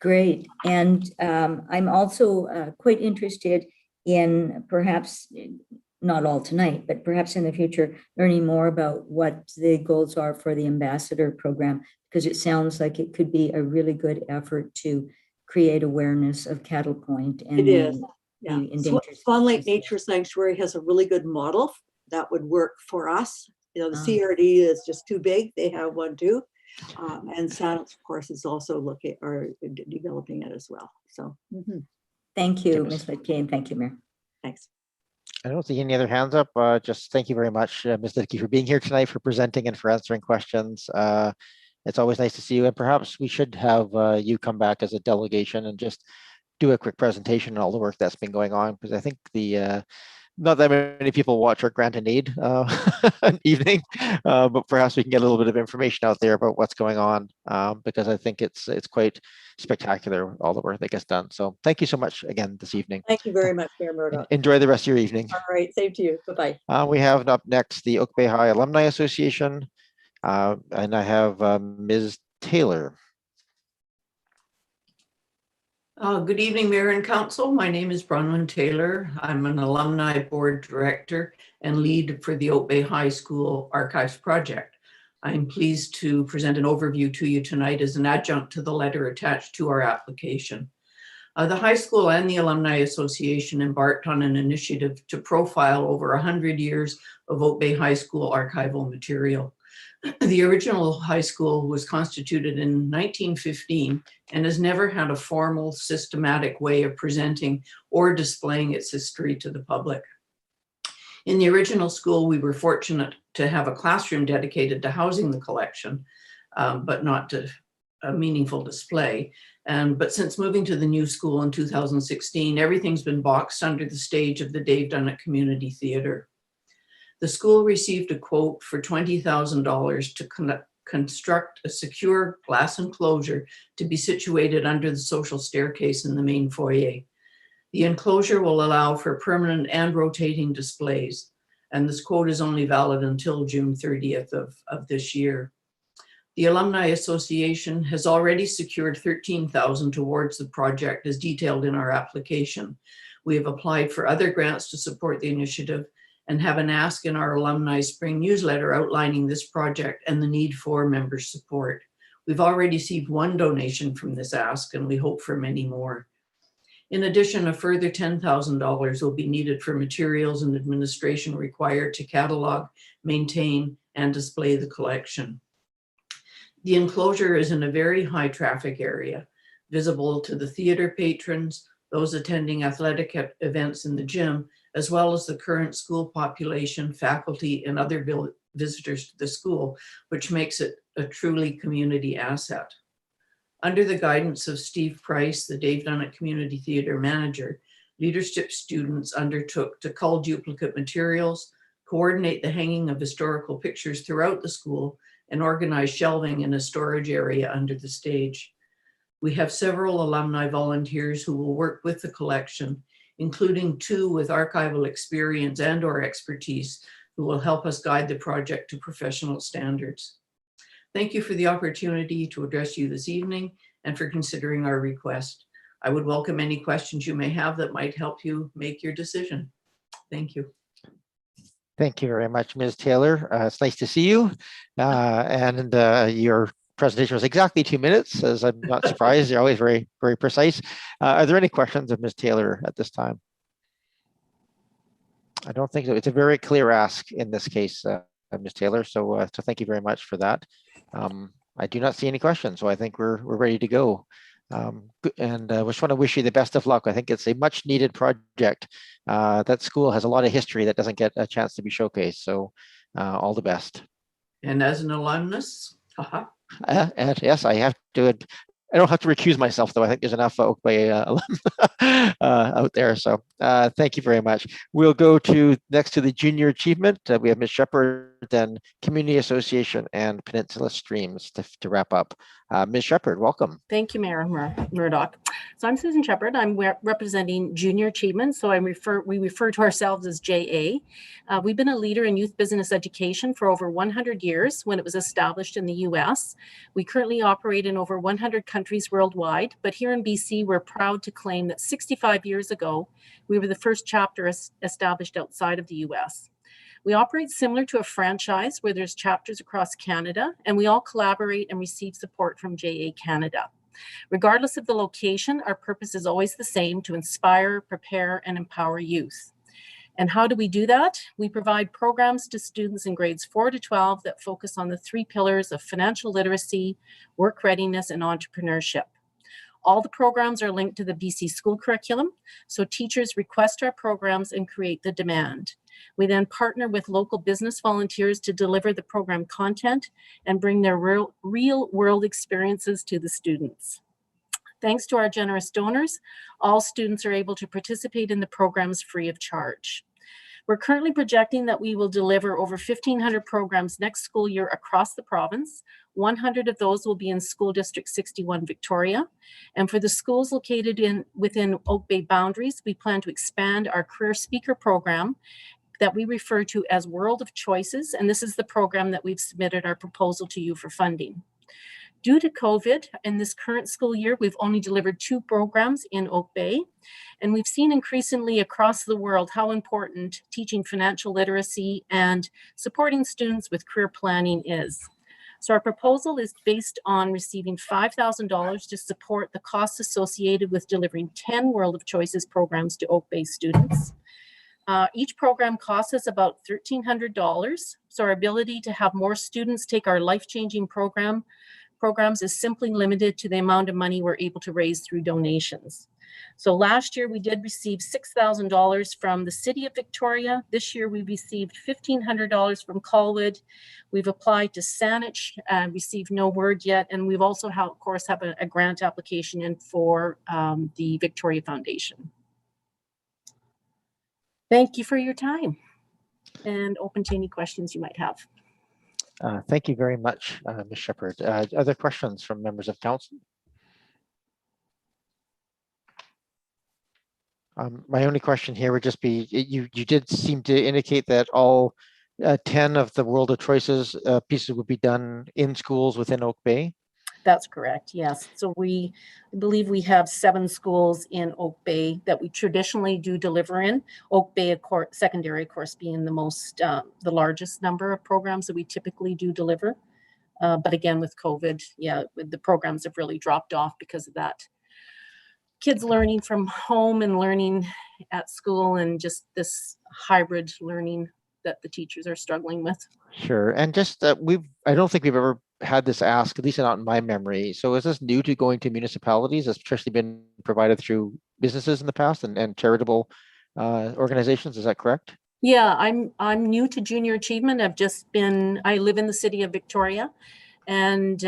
Great. And I'm also quite interested in, perhaps not all tonight, but perhaps in the future, learning more about what the goals are for the ambassador program, because it sounds like it could be a really good effort to create awareness of Cattle Point. And it is. Yeah. Swan Lake Nature Sanctuary has a really good model that would work for us. The CRD is just too big. They have one too. And Saddles, of course, is also developing it as well. So thank you, Ms. Lidke, and thank you, Mayor. Thanks. I don't see any other hands up. Just thank you very much, Ms. Lidke, for being here tonight, for presenting and for answering questions. It's always nice to see you, and perhaps we should have you come back as a delegation and just do a quick presentation on all the work that's been going on, because I think not that many people watch our grant and aid an evening, but perhaps we can get a little bit of information out there about what's going on, because I think it's quite spectacular, all the work that gets done. So thank you so much again this evening. Thank you very much, Mayor Murdoch. Enjoy the rest of your evening. All right, same to you. Bye-bye. We have up next the Oak Bay High Alumni Association, and I have Ms. Taylor. Good evening, Mayor and Council. My name is Bronwyn Taylor. I'm an alumni board director and lead for the Oak Bay High School Archives Project. I'm pleased to present an overview to you tonight as an adjunct to the letter attached to our application. The high school and the Alumni Association embarked on an initiative to profile over 100 years of Oak Bay High School archival material. The original high school was constituted in 1915 and has never had a formal, systematic way of presenting or displaying its history to the public. In the original school, we were fortunate to have a classroom dedicated to housing the collection, but not to a meaningful display. But since moving to the new school in 2016, everything's been boxed under the stage of the Dave Dunnett Community Theatre. The school received a quote for $20,000 to construct a secure glass enclosure to be situated under the social staircase in the main foyer. The enclosure will allow for permanent and rotating displays, and this quote is only valid until June 30th of this year. The Alumni Association has already secured $13,000 towards the project as detailed in our application. We have applied for other grants to support the initiative and have an ask in our alumni spring newsletter outlining this project and the need for member support. We've already received one donation from this ask, and we hope for many more. In addition, a further $10,000 will be needed for materials and administration required to catalog, maintain, and display the collection. The enclosure is in a very high traffic area, visible to the theater patrons, those attending athletic events in the gym, as well as the current school population, faculty, and other visitors to the school, which makes it a truly community asset. Under the guidance of Steve Price, the Dave Dunnett Community Theatre manager, leadership students undertook to cull duplicate materials, coordinate the hanging of historical pictures throughout the school, and organize shelving in a storage area under the stage. We have several alumni volunteers who will work with the collection, including 2 with archival experience and/or expertise who will help us guide the project to professional standards. Thank you for the opportunity to address you this evening and for considering our request. I would welcome any questions you may have that might help you make your decision. Thank you. Thank you very much, Ms. Taylor. It's nice to see you. Your presentation was exactly 2 minutes, as I'm not surprised. You're always very, very precise. Are there any questions of Ms. Taylor at this time? I don't think so. It's a very clear ask in this case, Ms. Taylor. So thank you very much for that. I do not see any questions, so I think we're ready to go. I just want to wish you the best of luck. I think it's a much needed project. That school has a lot of history that doesn't get a chance to be showcased. So all the best. And as an alumnus, and yes, I have to. I don't have to recuse myself, though. I think there's enough Oak Bay alum out there. So thank you very much. We'll go to next to the junior achievement. We have Ms. Shepherd, then Community Association and Peninsula Streams to wrap up. Ms. Shepherd, welcome. Thank you, Mayor Murdoch. So I'm Susan Shepherd. I'm representing Junior Achievement. So we refer to ourselves as JA. We've been a leader in youth business education for over 100 years when it was established in the US. We currently operate in over 100 countries worldwide, but here in BC, we're proud to claim that 65 years ago, we were the first chapter established outside of the US. We operate similar to a franchise where there's chapters across Canada, and we all collaborate and receive support from JA Canada. Regardless of the location, our purpose is always the same: to inspire, prepare, and empower youth. And how do we do that? We provide programs to students in grades 4 to 12 that focus on the 3 pillars of financial literacy, work readiness, and entrepreneurship. All the programs are linked to the BC school curriculum, so teachers request our programs and create the demand. We then partner with local business volunteers to deliver the program content and bring their real world experiences to the students. Thanks to our generous donors, all students are able to participate in the programs free of charge. We're currently projecting that we will deliver over 1,500 programs next school year across the province. 100 of those will be in School District 61 Victoria. And for the schools located within Oak Bay boundaries, we plan to expand our career speaker program that we refer to as World of Choices. And this is the program that we've submitted our proposal to you for funding. Due to COVID, in this current school year, we've only delivered 2 programs in Oak Bay, and we've seen increasingly across the world how important teaching financial literacy and supporting students with career planning is. So our proposal is based on receiving $5,000 to support the costs associated with delivering 10 World of Choices programs to Oak Bay students. Each program costs us about $1,300, so our ability to have more students take our life-changing programs is simply limited to the amount of money we're able to raise through donations. So last year we did receive $6,000 from the City of Victoria. This year we received $1,500 from Colwood. We've applied to Saanich, received no word yet, and we've also of course have a grant application in for the Victoria Foundation. Thank you for your time, and open to any questions you might have. Thank you very much, Ms. Shepherd. Other questions from members of council? My only question here would just be, you did seem to indicate that all 10 of the World of Choices pieces would be done in schools within Oak Bay? That's correct, yes. So I believe we have 7 schools in Oak Bay that we traditionally do deliver in. Oak Bay Secondary, of course, being the largest number of programs that we typically do deliver. But again, with COVID, the programs have really dropped off because of that. Kids learning from home and learning at school, and just this hybrid learning that the teachers are struggling with. Sure, and just I don't think we've ever had this asked, at least not in my memory. So is this new to going to municipalities? Has traditionally been provided through businesses in the past and charitable organizations. Is that correct? Yeah, I'm new to junior achievement. I live in the city of Victoria, and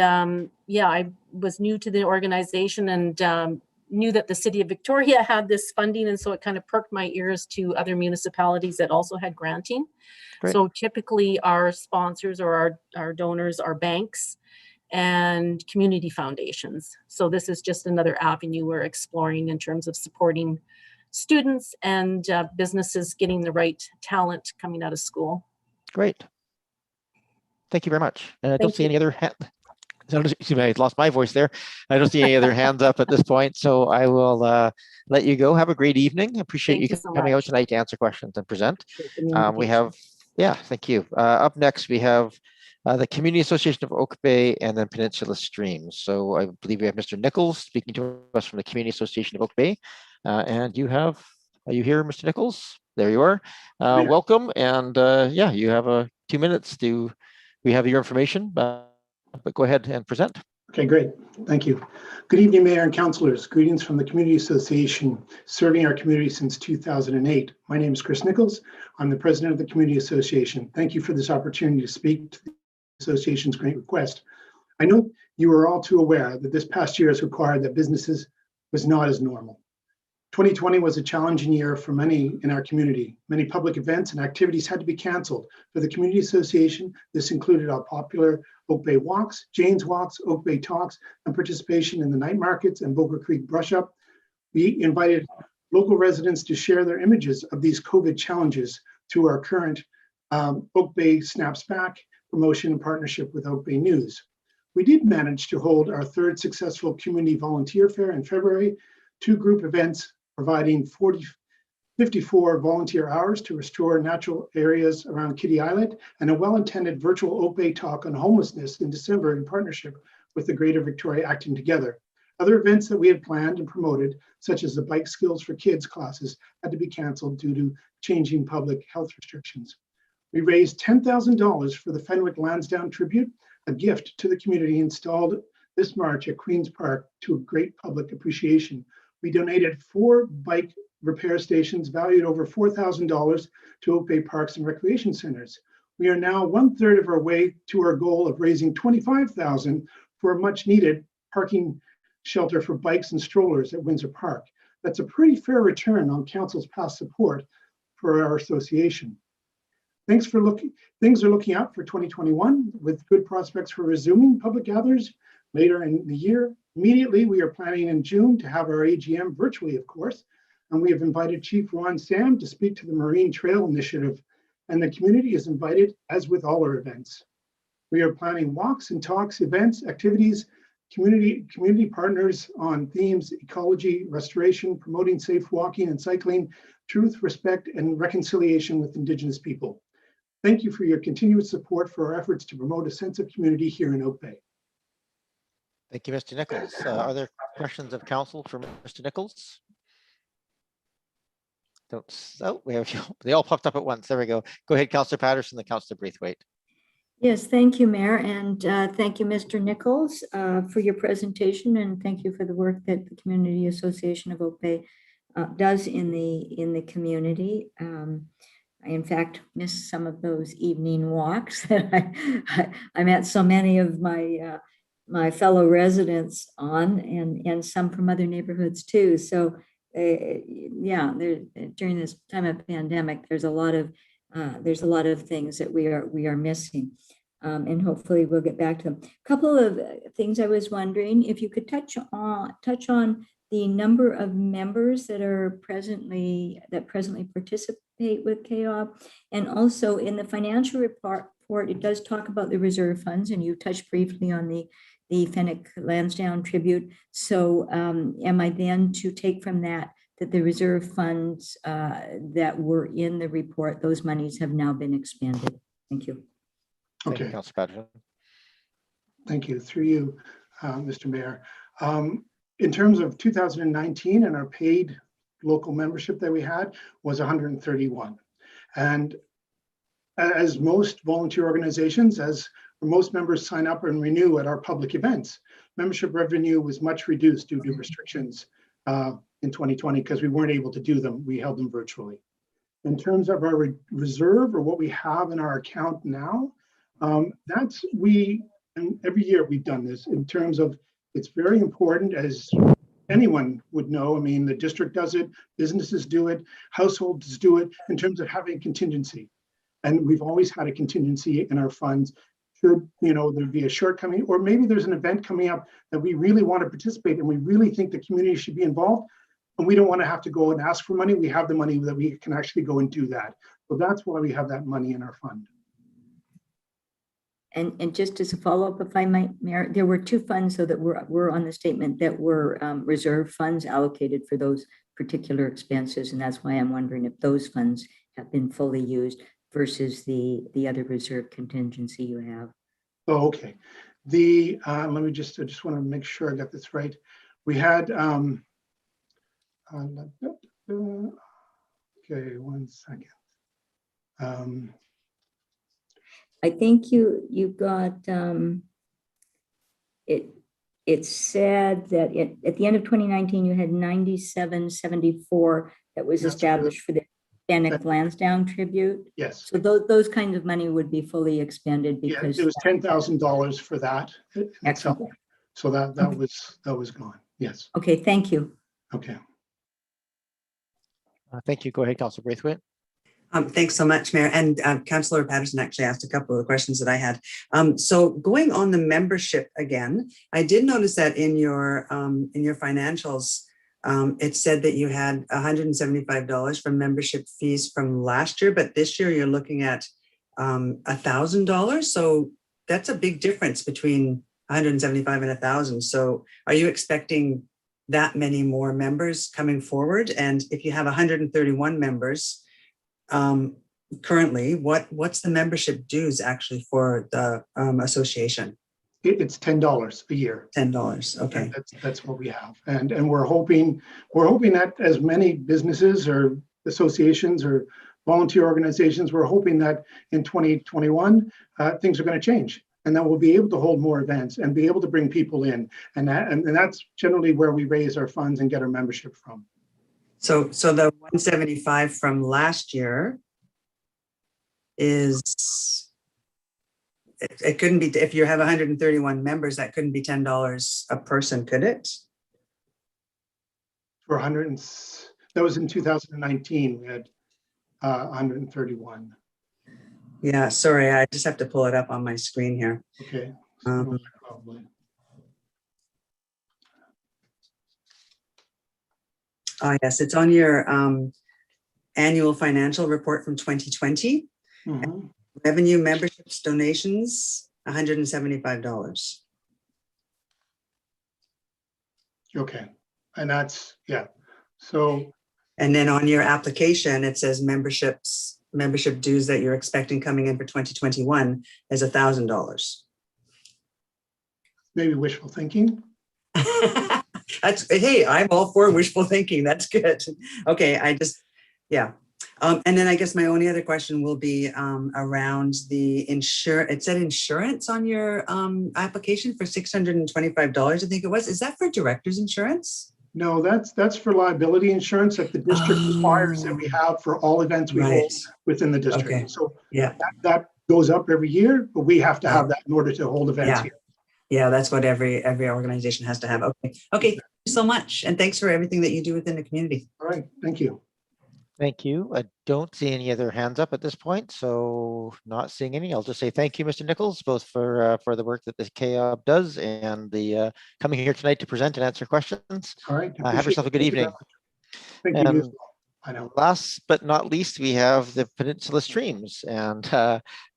yeah, I was new to the organization and knew that the city of Victoria had this funding, and so it kind of perked my ears to other municipalities that also had granting. Great. So typically our sponsors or our donors are banks and community foundations. So this is just another avenue we're exploring in terms of supporting students and businesses getting the right talent coming out of school. Great. Thank you very much. And I don't Thank see you. any other hand. Excuse me, I lost my voice there. I don't see any other hands up at this point, so I will let you go. Have a great evening. Appreciate Thank you you so coming out much. tonight to answer questions and present. Appreciate the We invitation. have, yeah, thank you. Up next, we have the Community Association of Oak Bay and then Peninsula Streams. So I believe we have Mr. Nichols speaking to us from the Community Association of Oak Bay. And are you here, Mr. Nichols? There you are. Welcome. And yeah, you have 2 minutes we have your information, but go ahead and present. Okay, great. Thank you. Good evening, Mayor and Councillors. Greetings from the Community Association serving our community since 2008. My name is Chris Nichols. I'm the president of the Community Association. Thank you for this opportunity to speak to the association's great request. I know you are all too aware that this past year has required that businesses was not as normal. 2020 was a challenging year for many in our community. Many public events and activities had to be canceled. For the Community Association, this included our popular Oak Bay Walks, Jane's Walks, Oak Bay Talks, and participation in the night markets and Boulder Creek Brush Up. We invited local residents to share their images of these COVID challenges through our current Oak Bay Snaps Back promotion in partnership with Oak Bay News. We did manage to hold our third successful community volunteer fair in February, 2 group events providing 54 volunteer hours to restore natural areas around Kitty Island, and a well-intended virtual Oak Bay talk on homelessness in December in partnership with the Greater Victoria Acting Together. Other events that we had planned and promoted, such as the Bike Skills for Kids classes, had to be canceled due to changing public health restrictions. We raised $10,000 for the Fenwick Lansdowne Tribute, a gift to the community installed this March at Queen's Park to a great public appreciation. We donated 4 bike repair stations valued over $4,000 to Oak Bay Parks and Recreation Centers. We are now 1/3 of our way to our goal of raising $25,000 for a much needed parking shelter for bikes and strollers at Windsor Park. That's a pretty fair return on Council's past support for our association. Things are looking up for 2021 with good prospects for resuming public gatherings later in the year. Immediately, we are planning in June to have our AGM virtually, of course, and we have invited Chief Ron Sam to speak to the Marine Trail Initiative, and the community is invited as with all our events. We are planning walks and talks, events, activities, community partners on themes, ecology, restoration, promoting safe walking and cycling, truth, respect, and reconciliation with Indigenous people. Thank you for your continued support for our efforts to promote a sense of community here in Oak Bay. Thank you, Mr. Nichols. Are there questions of council for Mr. Nichols? They all popped up at once. There we go. Go ahead, Councillor Patterson, then Councillor Braithwaite. Yes, thank you, Mayor, and thank you, Mr. Nichols, for your presentation, and thank you for the work that the Community Association of Oak Bay does in the community. I, in fact, missed some of those evening walks that I met so many of my fellow residents on, and some from other neighborhoods too. So, yeah, during this time of pandemic, there's a lot of things that we are missing, and hopefully we'll get back to them. A couple of things I was wondering if you could touch on the number of members that presently participate with KOP, and also in the financial report it does talk about the reserve funds, and you touched briefly on the Fenwick Lansdowne Tribute. So am I then to take from that the reserve funds that were in the report, those monies have now been expanded? Thank you. Okay. Councillor Patterson. Thank you. Through you, Mr. Mayor. In terms of 2019, and our paid local membership that we had was 131. And as most volunteer organizations, as most members sign up and renew at our public events, membership revenue was much reduced due to restrictions in 2020 because we weren't able to do them. We held them virtually. In terms of our reserve or what we have in our account now, and every year we've done this in terms of, it's very important, as anyone would know. I mean, the district does it, businesses do it, households do it, in terms of having contingency. And we've always had a contingency in our funds. Should, there be a shortcoming, or maybe there's an event coming up that we really want to participate and we really think the community should be involved, and we don't want to have to go and ask for money. We have the money that we can actually go and do that. So that's why we have that money in our fund. And just as a follow-up, if I might, Mayor, there were two funds so that were on the statement that were reserve funds allocated for those particular expenses. And that's why I'm wondering if those funds have been fully used versus the other reserve contingency you have. Oh, okay. The I just want to make sure I got this right. We had okay, 1 second. I think you got it said that at the end of 2019 you had 9774 that was established for the Bannock Lansdowne tribute. Yes. So those kinds of money would be fully expended because it was $10,000 for that. Excellent. So that was gone. Yes. Okay, thank you. Okay. Thank you. Go ahead, Councilor Braithwaite. Thanks so much, Mayor. And Councillor Patterson actually asked a couple of the questions that I had. So going on the membership again, I did notice that in your financials, it said that you had $175 from membership fees from last year, but this year you're looking at $1,000. So that's a big difference between 175 and 1,000. So are you expecting that many more members coming forward? And if you have 131 members, currently, what's the membership dues actually for the association? It's $10 a year. $10. Okay. That's what we have, and we're hoping that as many businesses or associations or volunteer organizations, we're hoping that in 2021 things are going to change, and that we'll be able to hold more events and be able to bring people in, and that's generally where we raise our funds and get our membership from. So the 175 from last year is, it couldn't be, if you have 131 members, that couldn't be $10 a person, could it? For that was in 2019, we had 131. Yeah, sorry, I just have to pull it up on my screen here. Okay. Probably. Yes, it's on your annual financial report from 2020. Mm-hmm. Revenue, memberships, donations, $175. Okay, and that's, yeah. So. And then on your application, it says membership dues that you're expecting coming in for 2021 is $1,000. Maybe wishful thinking. Hey, I'm all for wishful thinking. That's good. Okay, yeah. And then I guess my only other question will be around the insurance. It said insurance on your application for $625, I think it was. Is that for director's insurance? No, that's for liability insurance that the district requires that we have for all events we hold within the district. Okay. So yeah, that goes up every year, but we have to have that in order to hold events here. Yeah, that's what every organization has to have. Okay. Thank you so much. And thanks for everything that you do within the community. All right. Thank you. Thank you. I don't see any other hands up at this point, so not seeing any. I'll just say thank you, Mr. Nichols, both for the work that the KOB does and the coming here tonight to present and answer questions. All right. Have yourself a good evening. Thank you. I know. Last but not least, we have the Peninsula Streams, and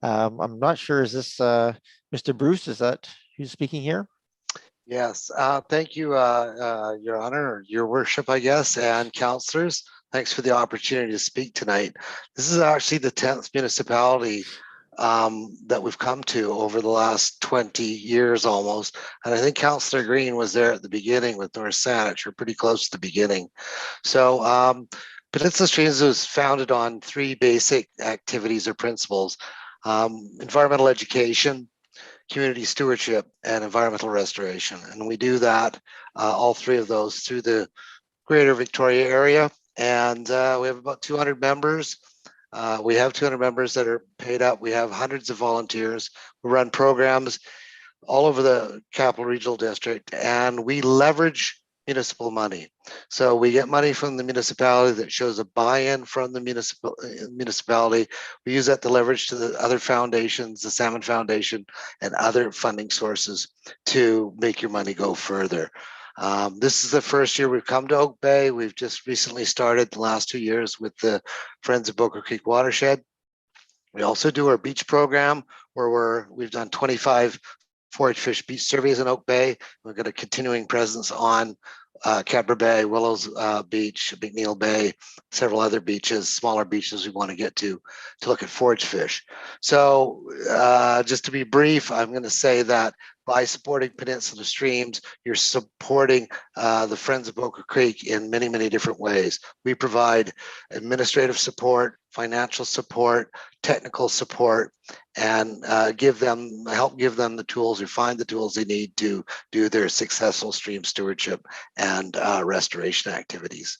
I'm not sure, is this Mr. Bruce? Is that who's speaking here? Yes. Thank you, Your Honor, or Your Worship, I guess, and councillors. Thanks for the opportunity to speak tonight. This is actually the 10th municipality that we've come to over the last 20 years almost. And I think Councillor Green was there at the beginning with North Saanich, or pretty close to the beginning. So Peninsula Streams was founded on 3 basic activities or principles: environmental education, community stewardship, and environmental restoration. And we do that, all 3 of those, through the greater Victoria area. And we have about 200 members. We have 200 members that are paid up. We have hundreds of volunteers. We run programs all over the Capital Regional District, and we leverage municipal money. So we get money from the municipality that shows a buy-in from the municipality. We use that to leverage to the other foundations, the Salmon Foundation, and other funding sources to make your money go further. This is the first year we've come to Oak Bay. We've just recently started the last 2 years with the Friends of Boker Creek Watershed. We also do our beach program where we've done 25 forage fish beach surveys in Oak Bay. We've got a continuing presence on Cadbury Bay, Willows Beach, McNeil Bay, several other beaches, smaller beaches we want to get to look at forage fish. So just to be brief, I'm going to say that by supporting Peninsula Streams, you're supporting the Friends of Boker Creek in many, many different ways. We provide administrative support, financial support, technical support, and help give them the tools or find the tools they need to do their successful stream stewardship and restoration activities.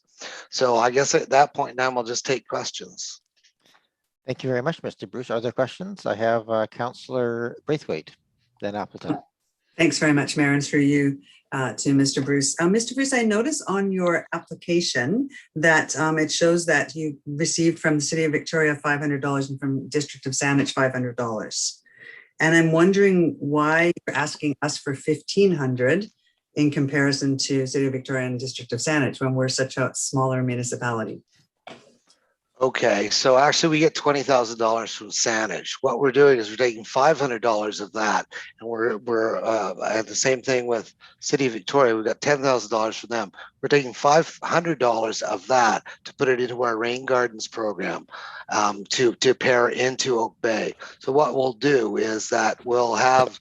So I guess at that point now, we'll just take questions. Thank you very much, Mr. Bruce. Are there questions? I have Councillor Braithwaite, then Appleton. Thanks very much, Mayor, and for you to Mr. Bruce. Mr. Bruce, I noticed on your application that it shows that you received from the City of Victoria $500 and from District of Saanich $500. And I'm wondering why you're asking us for $1,500 in comparison to City of Victoria and District of Saanich when we're such a smaller municipality. Okay, so actually we get $20,000 from Saanich. What we're doing is we're taking $500 of that, and we're at the same thing with City of Victoria. We've got $10,000 from them. We're taking $500 of that to put it into our rain gardens program to pair into Oak Bay. So what we'll do is that we'll have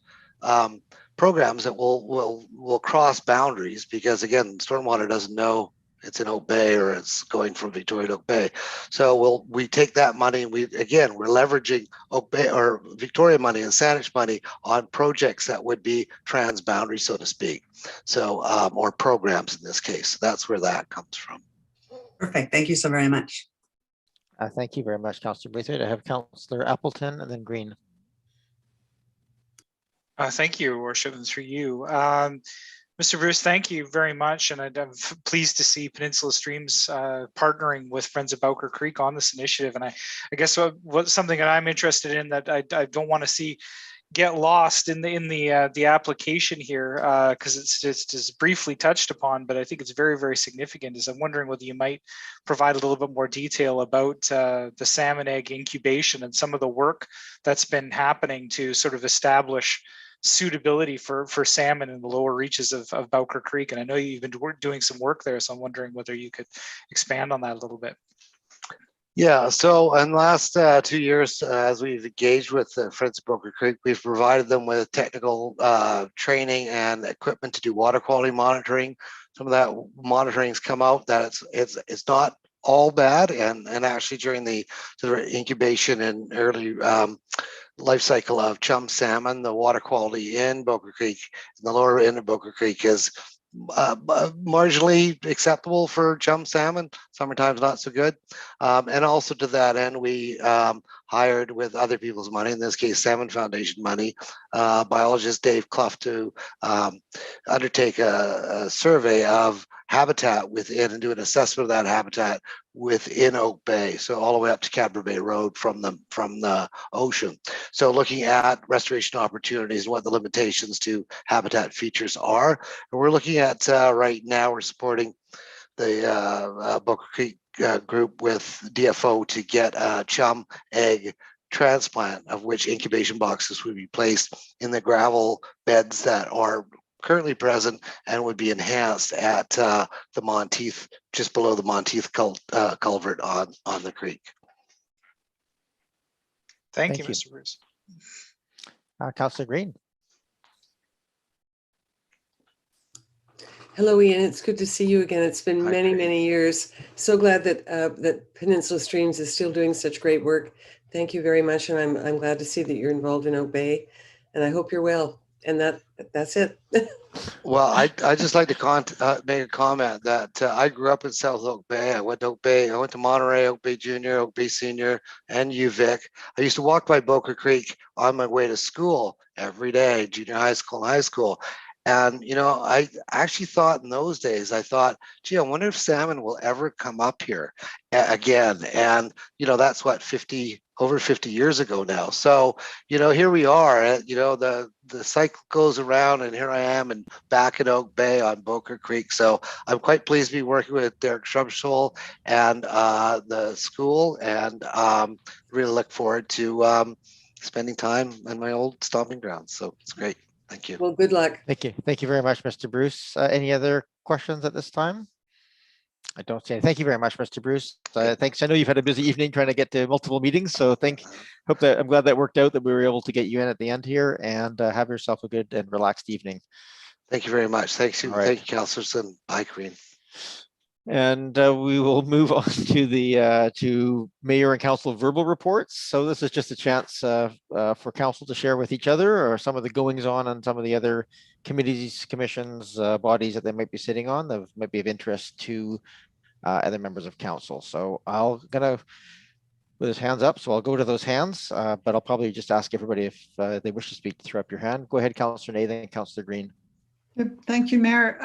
programs that will cross boundaries, because again, stormwater doesn't know it's in Oak Bay or it's going from Victoria to Oak Bay. So we take that money and we're leveraging Oak Bay or Victoria money and Saanich money on projects that would be trans-boundary, so to speak. So or programs in this case. That's where that comes from. Perfect. Thank you so very much. Thank you very much, Councillor Braithwaite. I have Councillor Appleton and then Green. Thank you, Worship, and through you. Mr. Bruce, thank you very much. And I'm pleased to see Peninsula Streams partnering with Friends of Boker Creek on this initiative. And I guess what's something that I'm interested in that I don't want to see get lost in the application here, because it's just briefly touched upon, but I think it's very, very significant, is I'm wondering whether you might provide a little bit more detail about the salmon egg incubation and some of the work that's been happening to sort of establish suitability for salmon in the lower reaches of Boker Creek. And I know you've been doing some work there, so I'm wondering whether you could expand on that a little bit. Yeah, so in the last 2 years, as we've engaged with Friends of Boker Creek, we've provided them with technical training and equipment to do water quality monitoring. Some of that monitoring's come out that it's not all bad, and actually during the sort of incubation and early life cycle of chum salmon, the water quality in Boker Creek, in the lower end of Boker Creek, is marginally acceptable for chum salmon. Summertime's not so good. And also to that end, we hired, with other people's money, in this case Salmon Foundation money, biologist Dave Clough to undertake a survey of habitat within and do an assessment of that habitat within Oak Bay, so all the way up to Cadbury Bay Road from the ocean. So looking at restoration opportunities and what the limitations to habitat features are. And we're looking at right now, we're supporting the Boker Creek group with DFO to get a chum egg transplant, of which incubation boxes would be placed in the gravel beds that are currently present and would be enhanced at the Monteith, just below the Monteith culvert on the creek. Thank you, Mr. Bruce. Councillor Green. Hello, Ian. It's good to see you again. It's been many years. So glad that that Peninsula Streams is still doing such great work. Thank you very much, and I'm glad to see that you're involved in Oak Bay, and I hope you're well. And that's it. Well, I just like to make a comment that I grew up in South Oak Bay. I went to Oak Bay. I went to Monterey, Oak Bay Junior, Oak Bay Senior, and UVic. I used to walk by Boker Creek on my way to school every day, junior high school and high school. And, I actually thought in those days, I thought, gee, I wonder if salmon will ever come up here again. And, that's what, over 50 years ago now. So, here we are, the cycle goes around, and here I am and back in Oak Bay on Boker Creek. So I'm quite pleased to be working with Derek Shrubsole and the school, and really look forward to spending time in my old stomping grounds. So it's great. Thank you. Well, good luck. Thank you. Thank you very much, Mr. Bruce. Any other questions at this time? I don't see any. Thank you very much, Mr. Bruce. Thanks. I know you've had a busy evening trying to get to multiple meetings, so I'm glad that worked out, that we were able to get you in at the end here, and have yourself a good and relaxed evening. Thank you very much. Thank you. All right. Thank you, Councillors, and bye, Green. And we will move on to the to Mayor and Council verbal reports. So this is just a chance for Council to share with each other, or some of the goings on some of the other committees, commissions, bodies that they might be sitting on that might be of interest to other members of Council. So with his hands up, so I'll go to those hands, but I'll probably just ask everybody if they wish to speak to throw up your hand. Go ahead, Councillor Nathan and Councillor Green. Thank you, Mayor.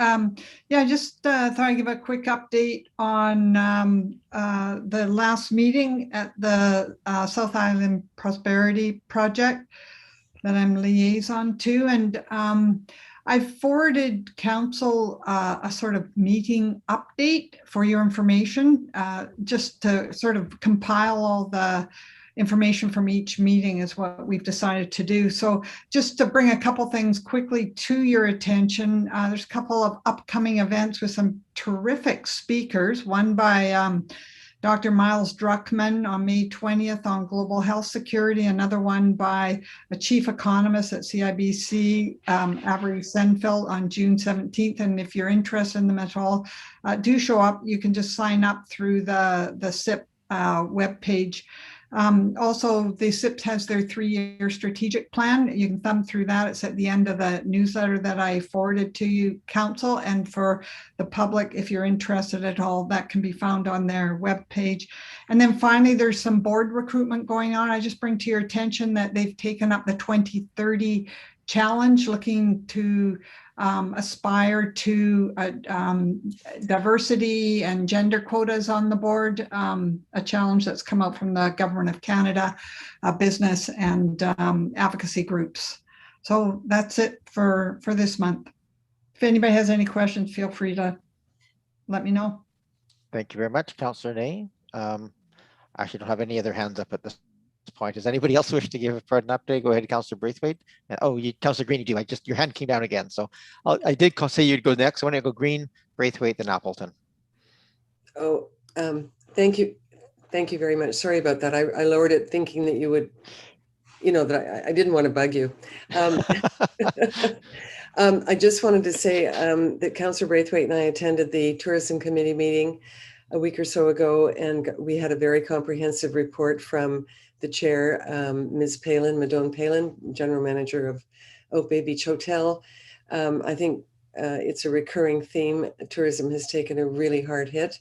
Yeah, just thought I'd give a quick update on the last meeting at the South Island Prosperity Project that I'm liaison to. And I forwarded Council a sort of meeting update for your information, just to sort of compile all the information from each meeting is what we've decided to do. So just to bring a couple things quickly to your attention, there's a couple of upcoming events with some terrific speakers, one by Dr. Miles Druckmann on May 20th on global health security, another one by a chief economist at CIBC, Avery Senfeld, on June 17th. And if you're interested in them at all, do show up. You can just sign up through the SIP webpage. Also, the SIP has their 3-year strategic plan. You can thumb through that. It's at the end of the newsletter that I forwarded to you, Council. And for the public, if you're interested at all, that can be found on their webpage. And then finally, there's some board recruitment going on. I just bring to your attention that they've taken up the 2030 challenge, looking to aspire to diversity and gender quotas on the board, a challenge that's come out from the Government of Canada, business and advocacy groups. So that's it for this month. If anybody has any questions, feel free to let me know. Thank you very much, Councillor Nay. I actually don't have any other hands up at this point. Does anybody else wish to give an update? Go ahead, Councillor Braithwaite. Oh, Councillor Green, you do. Your hand came down again. So I did say you'd go next. So I want to go Green, Braithwaite, then Appleton. Oh, thank you. Thank you very much. Sorry about that. I lowered it thinking that you would, that I didn't want to bug you. I just wanted to say that Councillor Braithwaite and I attended the Tourism Committee meeting a week or so ago, and we had a very comprehensive report from the chair, Ms. Palin, Madone Palin, General Manager of Oak Bay Beach Hotel. I think it's a recurring theme. Tourism has taken a really hard hit,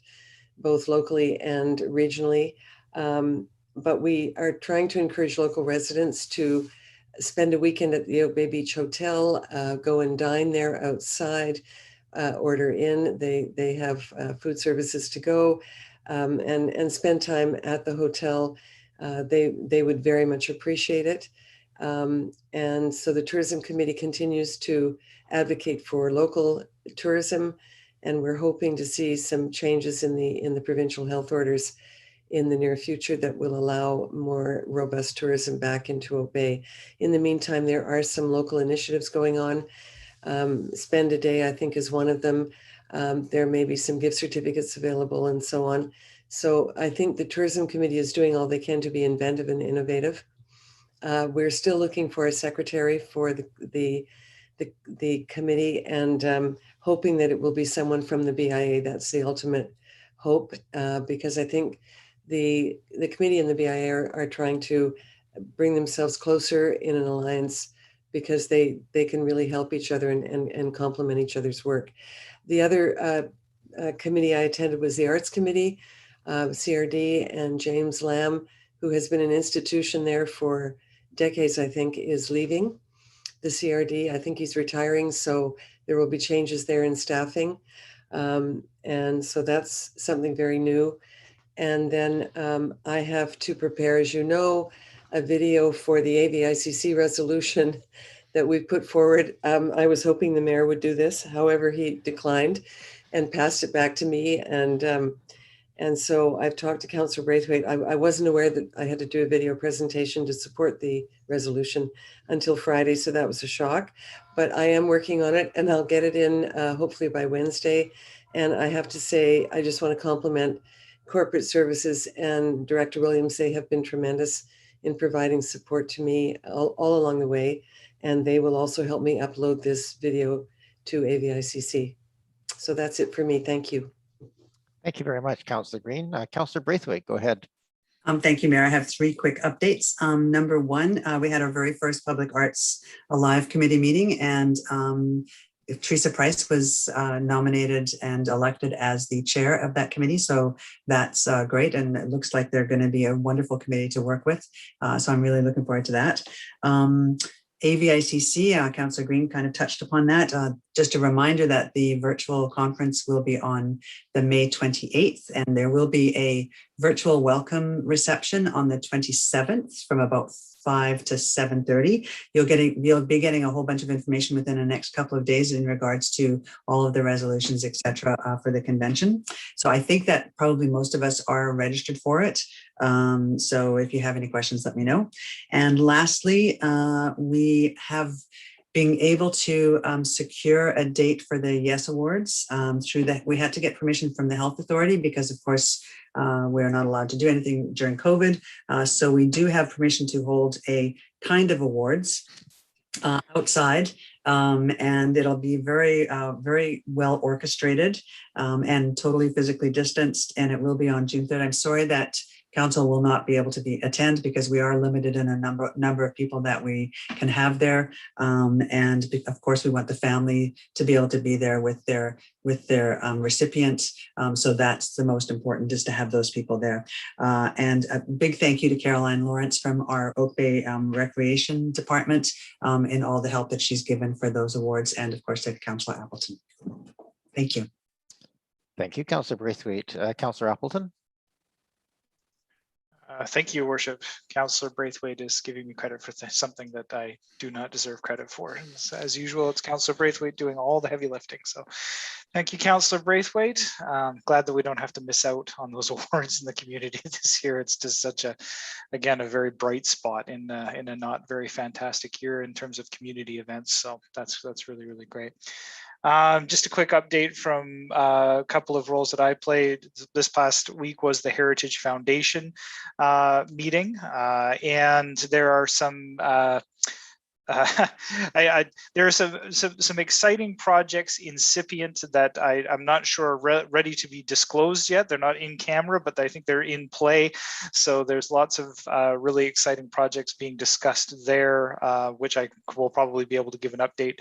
both locally and regionally. But we are trying to encourage local residents to spend a weekend at the Oak Bay Beach Hotel, go and dine there outside, order in. They have food services to go, and spend time at the hotel. They would very much appreciate it. And so the Tourism Committee continues to advocate for local tourism, and we're hoping to see some changes in the provincial health orders in the near future that will allow more robust tourism back into Oak Bay. In the meantime, there are some local initiatives going on. Spend a Day, I think, is one of them. There may be some gift certificates available and so on. So I think the Tourism Committee is doing all they can to be inventive and innovative. We're still looking for a secretary for the committee, and hoping that it will be someone from the BIA. That's the ultimate hope, because I think the committee and the BIA are trying to bring themselves closer in an alliance because they can really help each other and complement each other's work. The other committee I attended was the Arts Committee, CRD, and James Lamb, who has been an institution there for decades, I think, is leaving the CRD. I think he's retiring, so there will be changes there in staffing. And so that's something very new. And then I have to prepare, as you know, a video for the AVICC resolution that we put forward. I was hoping the mayor would do this. However, he declined and passed it back to me. And so I've talked to Councillor Braithwaite. I wasn't aware that I had to do a video presentation to support the resolution until Friday, so that was a shock. But I am working on it, and I'll get it in hopefully by Wednesday. And I have to say, I just want to compliment Corporate Services and Director Williams. They have been tremendous in providing support to me all along the way. And they will also help me upload this video to AVICC. So that's it for me. Thank you. Thank you very much, Councillor Green. Councillor Braithwaite, go ahead. Thank you, Mayor. I have 3 quick updates. Number 1, we had our very first Public Arts Alive Committee meeting, and Teresa Price was nominated and elected as the chair of that committee. So that's great. And it looks like they're going to be a wonderful committee to work with. So I'm really looking forward to that. AVICC, Councillor Green kind of touched upon that. Just a reminder that the virtual conference will be on the May 28th, and there will be a virtual welcome reception on the 27th from about 5 to 7:30. You'll be getting a whole bunch of information within the next couple of days in regards to all of the resolutions, etc., for the convention. So I think that probably most of us are registered for it. So if you have any questions, let me know. And lastly, we have being able to secure a date for the Yes Awards through that. We had to get permission from the Health Authority because, of course, we're not allowed to do anything during COVID. So we do have permission to hold a kind of awards outside, and it'll be very, very well orchestrated and totally physically distanced, and it will be on June 3rd. I'm sorry that Council will not be able to attend because we are limited in a number of people that we can have there, and of course we want the family to be able to be there with their recipients. So that's the most important, is to have those people there. And a big thank you to Caroline Lawrence from our Oak Bay Recreation Department in all the help that she's given for those awards, and of course to Councillor Appleton. Thank you. Thank you, Councillor Braithwaite. Councillor Appleton. Thank you, Your Worship. Councillor Braithwaite is giving me credit for something that I do not deserve credit for. And as usual, it's Councillor Braithwaite doing all the heavy lifting. So thank you, Councillor Braithwaite. Glad that we don't have to miss out on those awards in the community this year. It's just such again, a very bright spot in a not very fantastic year in terms of community events. So that's really, really great. Just a quick update from a couple of roles that I played this past week was the Heritage Foundation meeting, and there are some there are some exciting projects incipient that I'm not sure are ready to be disclosed yet. They're not in camera, but I think they're in play. So there's lots of really exciting projects being discussed there, which I will probably be able to give an update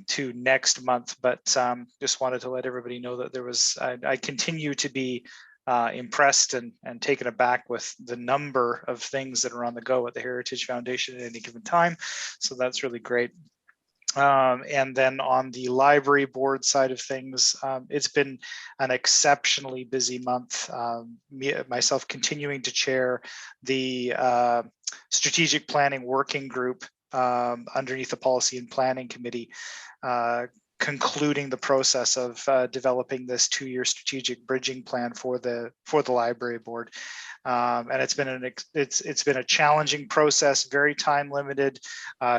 to next month. But just wanted to let everybody know that there was, I continue to be impressed and taken aback with the number of things that are on the go at the Heritage Foundation at any given time. So that's really great. And then on the library board side of things, it's been an exceptionally busy month. Myself continuing to chair the strategic planning working group underneath the Policy and Planning Committee, concluding the process of developing this 2-year strategic bridging plan for the library board, and it's been a challenging process, very time limited,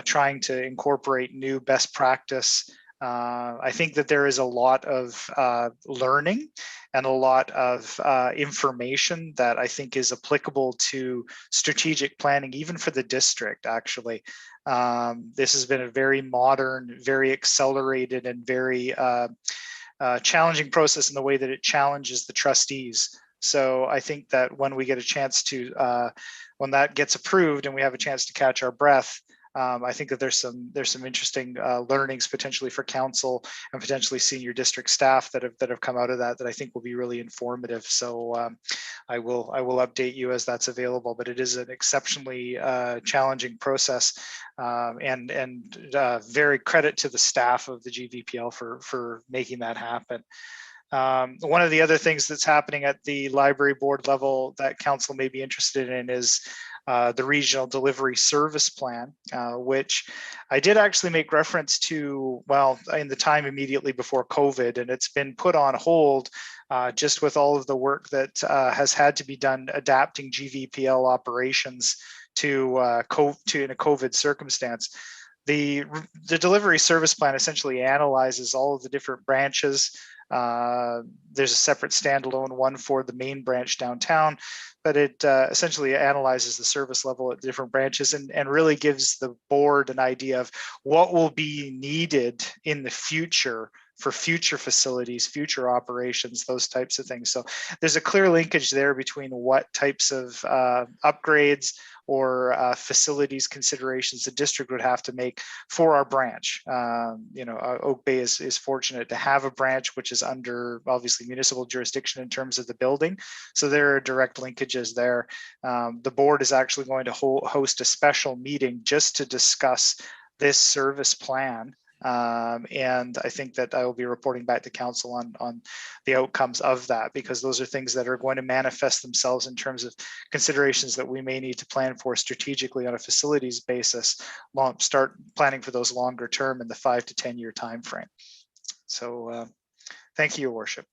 trying to incorporate new best practice. I think that there is a lot of learning and a lot of information that I think is applicable to strategic planning, even for the district, actually. This has been a very modern, very accelerated, and very challenging process in the way that it challenges the trustees. So I think that when we get a chance to, when that gets approved and we have a chance to catch our breath, I think that there's some interesting learnings potentially for council and potentially senior district staff that have come out of that I think will be really informative. So I will update you as that's available. But it is an exceptionally challenging process, and very credit to the staff of the GVPL for making that happen. One of the other things that's happening at the library board level that council may be interested in is the regional delivery service plan, which I did actually make reference to, well, in the time immediately before COVID, and it's been put on hold just with all of the work that has had to be done adapting GVPL operations to in a COVID circumstance. The delivery service plan essentially analyzes all of the different branches. There's a separate standalone one for the main branch downtown, but it essentially analyzes the service level at different branches and really gives the board an idea of what will be needed in the future for future facilities, future operations, those types of things. So there's a clear linkage there between what types of upgrades or facilities considerations the district would have to make for our branch. Oak Bay is fortunate to have a branch which is under obviously municipal jurisdiction in terms of the building. So there are direct linkages there. The board is actually going to host a special meeting just to discuss this service plan. And I think that I will be reporting back to council on the outcomes of that, because those are things that are going to manifest themselves in terms of considerations that we may need to plan for strategically on a facilities basis, start planning for those longer term in the 5 to 10 year time frame. So thank you, Your Worship.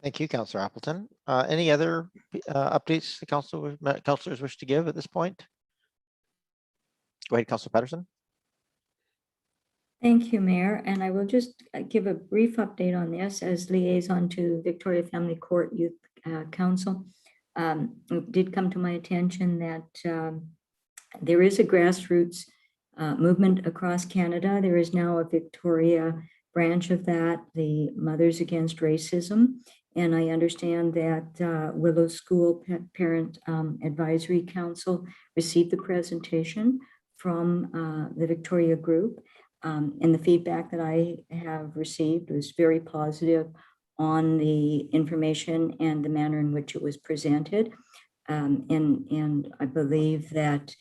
Thank you, Councillor Appleton. Any other updates the councillors wish to give at this point? Go ahead, Councillor Patterson. Thank you, Mayor. And I will just give a brief update on this as liaison to Victoria Family Court Youth Council. It did come to my attention that there is a grassroots movement across Canada. There is now a Victoria branch of that, the Mothers Against Racism. And I understand that Willow School Parent Advisory Council received the presentation from the Victoria group. And the feedback that I have received was very positive on the information and the manner in which it was presented. And I believe that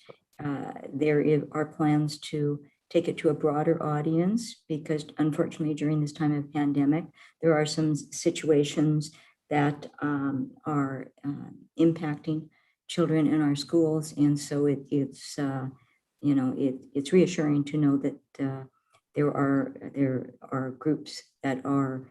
there are plans to take it to a broader audience, because unfortunately during this time of pandemic, there are some situations that are impacting children in our schools. And so it's reassuring to know that there are groups that are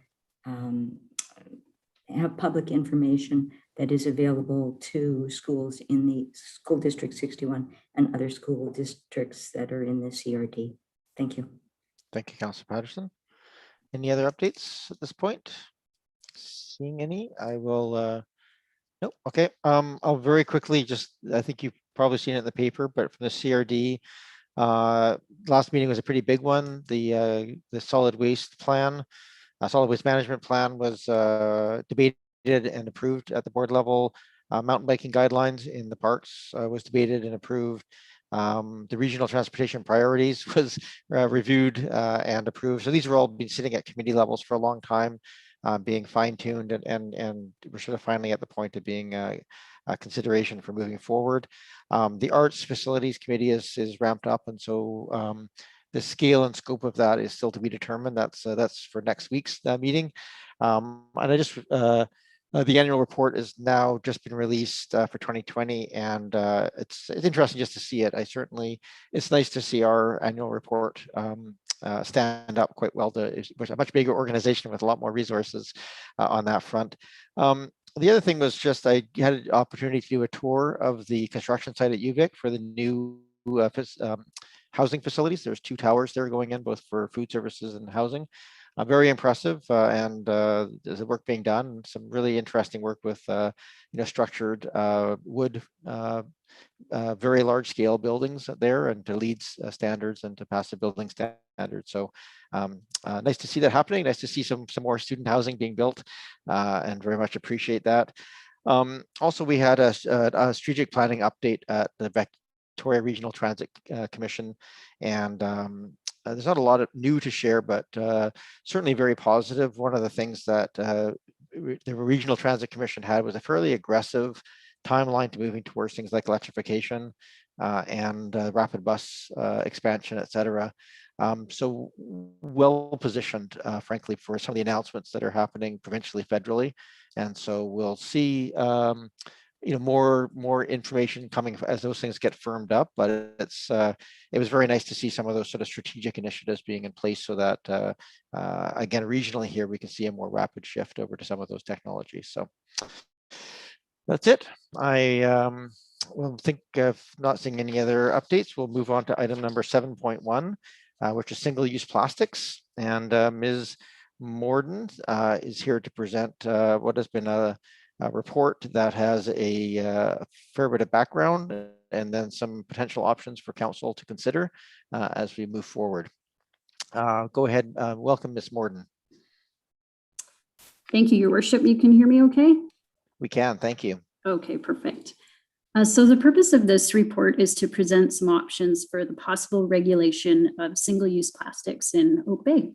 have public information that is available to schools in the School District 61 and other school districts that are in the CRD. Thank you. Thank you, Councillor Patterson. Any other updates at this point? Seeing any, I will. No, okay. I'll very quickly I think you've probably seen it in the paper, but from the CRD. Last meeting was a pretty big one. The solid waste plan, solid waste management plan was debated and approved at the board level. Mountain biking guidelines in the parks was debated and approved. The regional transportation priorities was reviewed and approved. So these are all been sitting at committee levels for a long time, being fine-tuned, and we're sort of finally at the point of being a consideration for moving forward. The Arts Facilities Committee is ramped up, and so the scale and scope of that is still to be determined. That's for next week's meeting. And I just the annual report is now just been released for 2020, and it's interesting just to see it. It's nice to see our annual report stand up quite well to a much bigger organization with a lot more resources on that front. The other thing was just I had an opportunity to do a tour of the construction site at UVic for the new housing facilities. There's 2 towers there going in, both for food services and housing. Very impressive, and there's work being done. Some really interesting work with structured wood, very large scale buildings there, and to LEED standards and to pass the building standards. So nice to see that happening. Nice to see some more student housing being built, and very much appreciate that. Also, we had a strategic planning update at the Victoria Regional Transit Commission. And there's not a lot of new to share, but certainly very positive. One of the things that the Regional Transit Commission had was a fairly aggressive timeline to moving towards things like electrification and rapid bus expansion, et cetera. So well positioned, frankly, for some of the announcements that are happening provincially, federally. And so we'll see more information coming as those things get firmed up, but it was very nice to see some of those sort of strategic initiatives being in place so that again, regionally here, we can see a more rapid shift over to some of those technologies. So that's it. I will think of not seeing any other updates. We'll move on to item number 7.1, which is single-use plastics. And Ms. Morden is here to present what has been a report that has a fair bit of background and then some potential options for council to consider as we move forward. Go ahead. Welcome, Ms. Morden. Thank you, Your Worship. You can hear me okay? We can. Thank you. Okay, perfect. So the purpose of this report is to present some options for the possible regulation of single-use plastics in Oak Bay.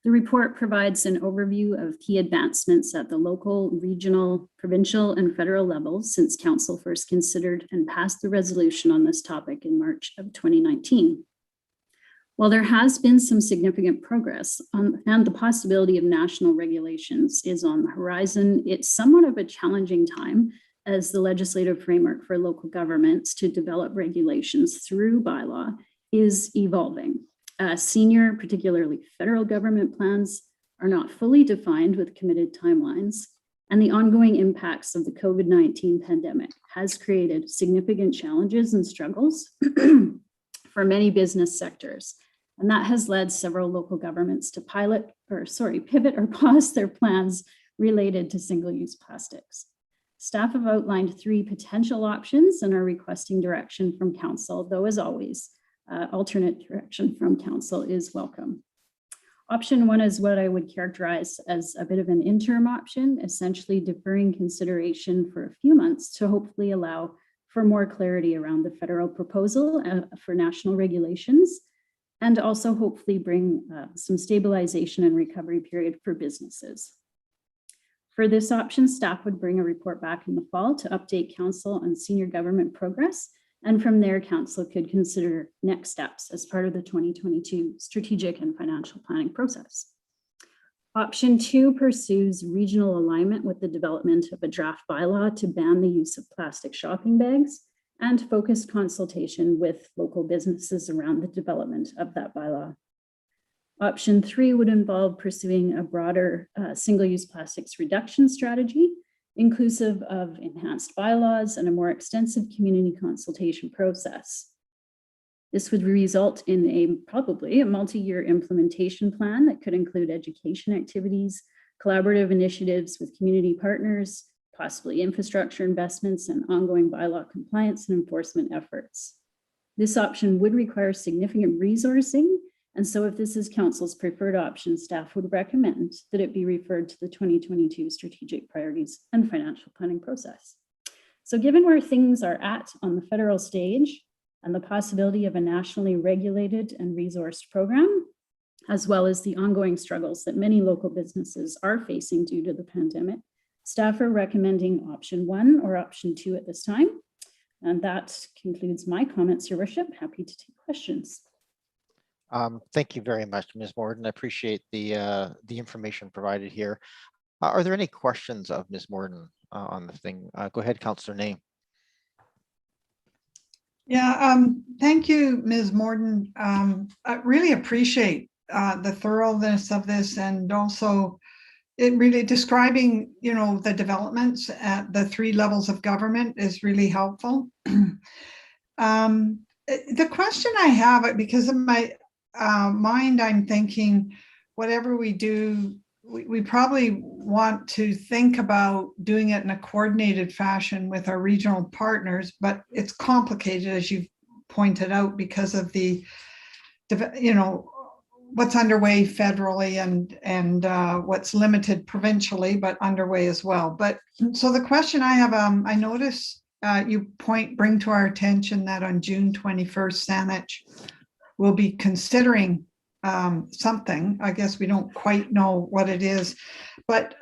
The report provides an overview of key advancements at the local, regional, provincial, and federal levels since Council first considered and passed the resolution on this topic in March of 2019. While there has been some significant progress and the possibility of national regulations is on the horizon, it's somewhat of a challenging time as the legislative framework for local governments to develop regulations through bylaw is evolving. Senior, particularly federal government plans are not fully defined with committed timelines, and the ongoing impacts of the COVID-19 pandemic has created significant challenges and struggles for many business sectors. And that has led several local governments to pivot or pause their plans related to single-use plastics. Staff have outlined 3 potential options and are requesting direction from council, though as always, alternate direction from council is welcome. Option 1 is what I would characterize as a bit of an interim option, essentially deferring consideration for a few months to hopefully allow for more clarity around the federal proposal for national regulations, and also hopefully bring some stabilization and recovery period for businesses. For this option, staff would bring a report back in the fall to update council on senior government progress. And from there, council could consider next steps as part of the 2022 strategic and financial planning process. Option 2 pursues regional alignment with the development of a draft bylaw to ban the use of plastic shopping bags and focused consultation with local businesses around the development of that bylaw. Option 3 would involve pursuing a broader single-use plastics reduction strategy, inclusive of enhanced bylaws and a more extensive community consultation process. This would result in probably a multi-year implementation plan that could include education activities, collaborative initiatives with community partners, possibly infrastructure investments, and ongoing bylaw compliance and enforcement efforts. This option would require significant resourcing, and so if this is council's preferred option, staff would recommend that it be referred to the 2022 strategic priorities and financial planning process. So given where things are at on the federal stage and the possibility of a nationally regulated and resourced program, as well as the ongoing struggles that many local businesses are facing due to the pandemic, staff are recommending option 1 or option 2 at this time. And that concludes my comments, Your Worship. Happy to take questions. Thank you very much, Ms. Morden. I appreciate the information provided here. Are there any questions of Ms. Morden on the thing? Go ahead, Councillor Name. Yeah, thank you, Ms. Morden. I really appreciate the thoroughness of this, and also it really describing, the developments at the 3 levels of government is really helpful. The question I have, because of my mind, I'm thinking whatever we do, we probably want to think about doing it in a coordinated fashion with our regional partners, but it's complicated, as you've pointed out, because of the, what's underway federally and what's limited provincially, but underway as well. But so the question I have, I notice you bring to our attention that on June 21st, Saanich will be considering something. I guess we don't quite know what it is, but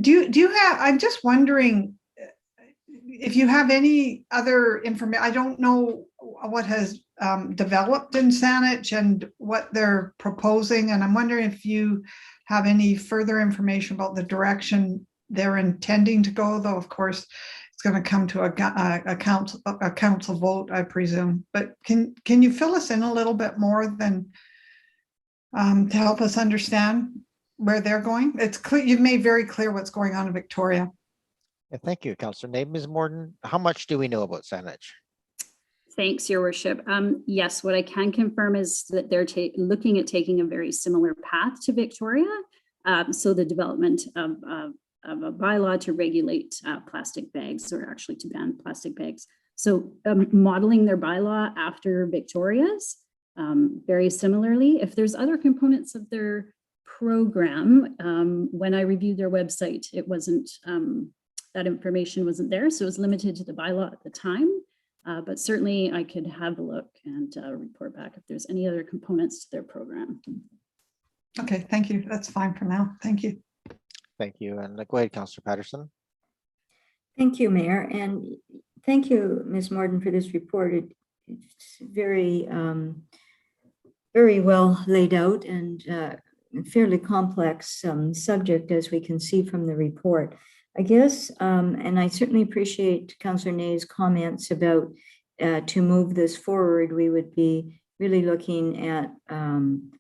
do you have, I'm just wondering if you have any other information. I don't know what has developed in Saanich and what they're proposing, and I'm wondering if you have any further information about the direction they're intending to go, though of course it's going to come to a council vote, I presume. But can you fill us in a little bit more than to help us understand where they're going? It's clear, you've made very clear what's going on in Victoria. Yeah, thank you, Councillor Nate. Ms. Morden, how much do we know about Saanich? Thanks, Your Worship. Yes, what I can confirm is that they're looking at taking a very similar path to Victoria. So the development of a bylaw to regulate plastic bags, or actually to ban plastic bags. So modeling their bylaw after Victoria's, very similarly. If there's other components of their program, when I reviewed their website, it wasn't, that information wasn't there. So it was limited to the bylaw at the time. But certainly I could have a look and report back if there's any other components to their program. Okay, thank you. That's fine for now. Thank you. Thank you. And go ahead, Councillor Patterson. Thank you, Mayor. And thank you, Ms. Morden, for this report. It's very, very well laid out and fairly complex subject, as we can see from the report. I guess, and I certainly appreciate Councillor Nay's comments about to move this forward, we would be really looking at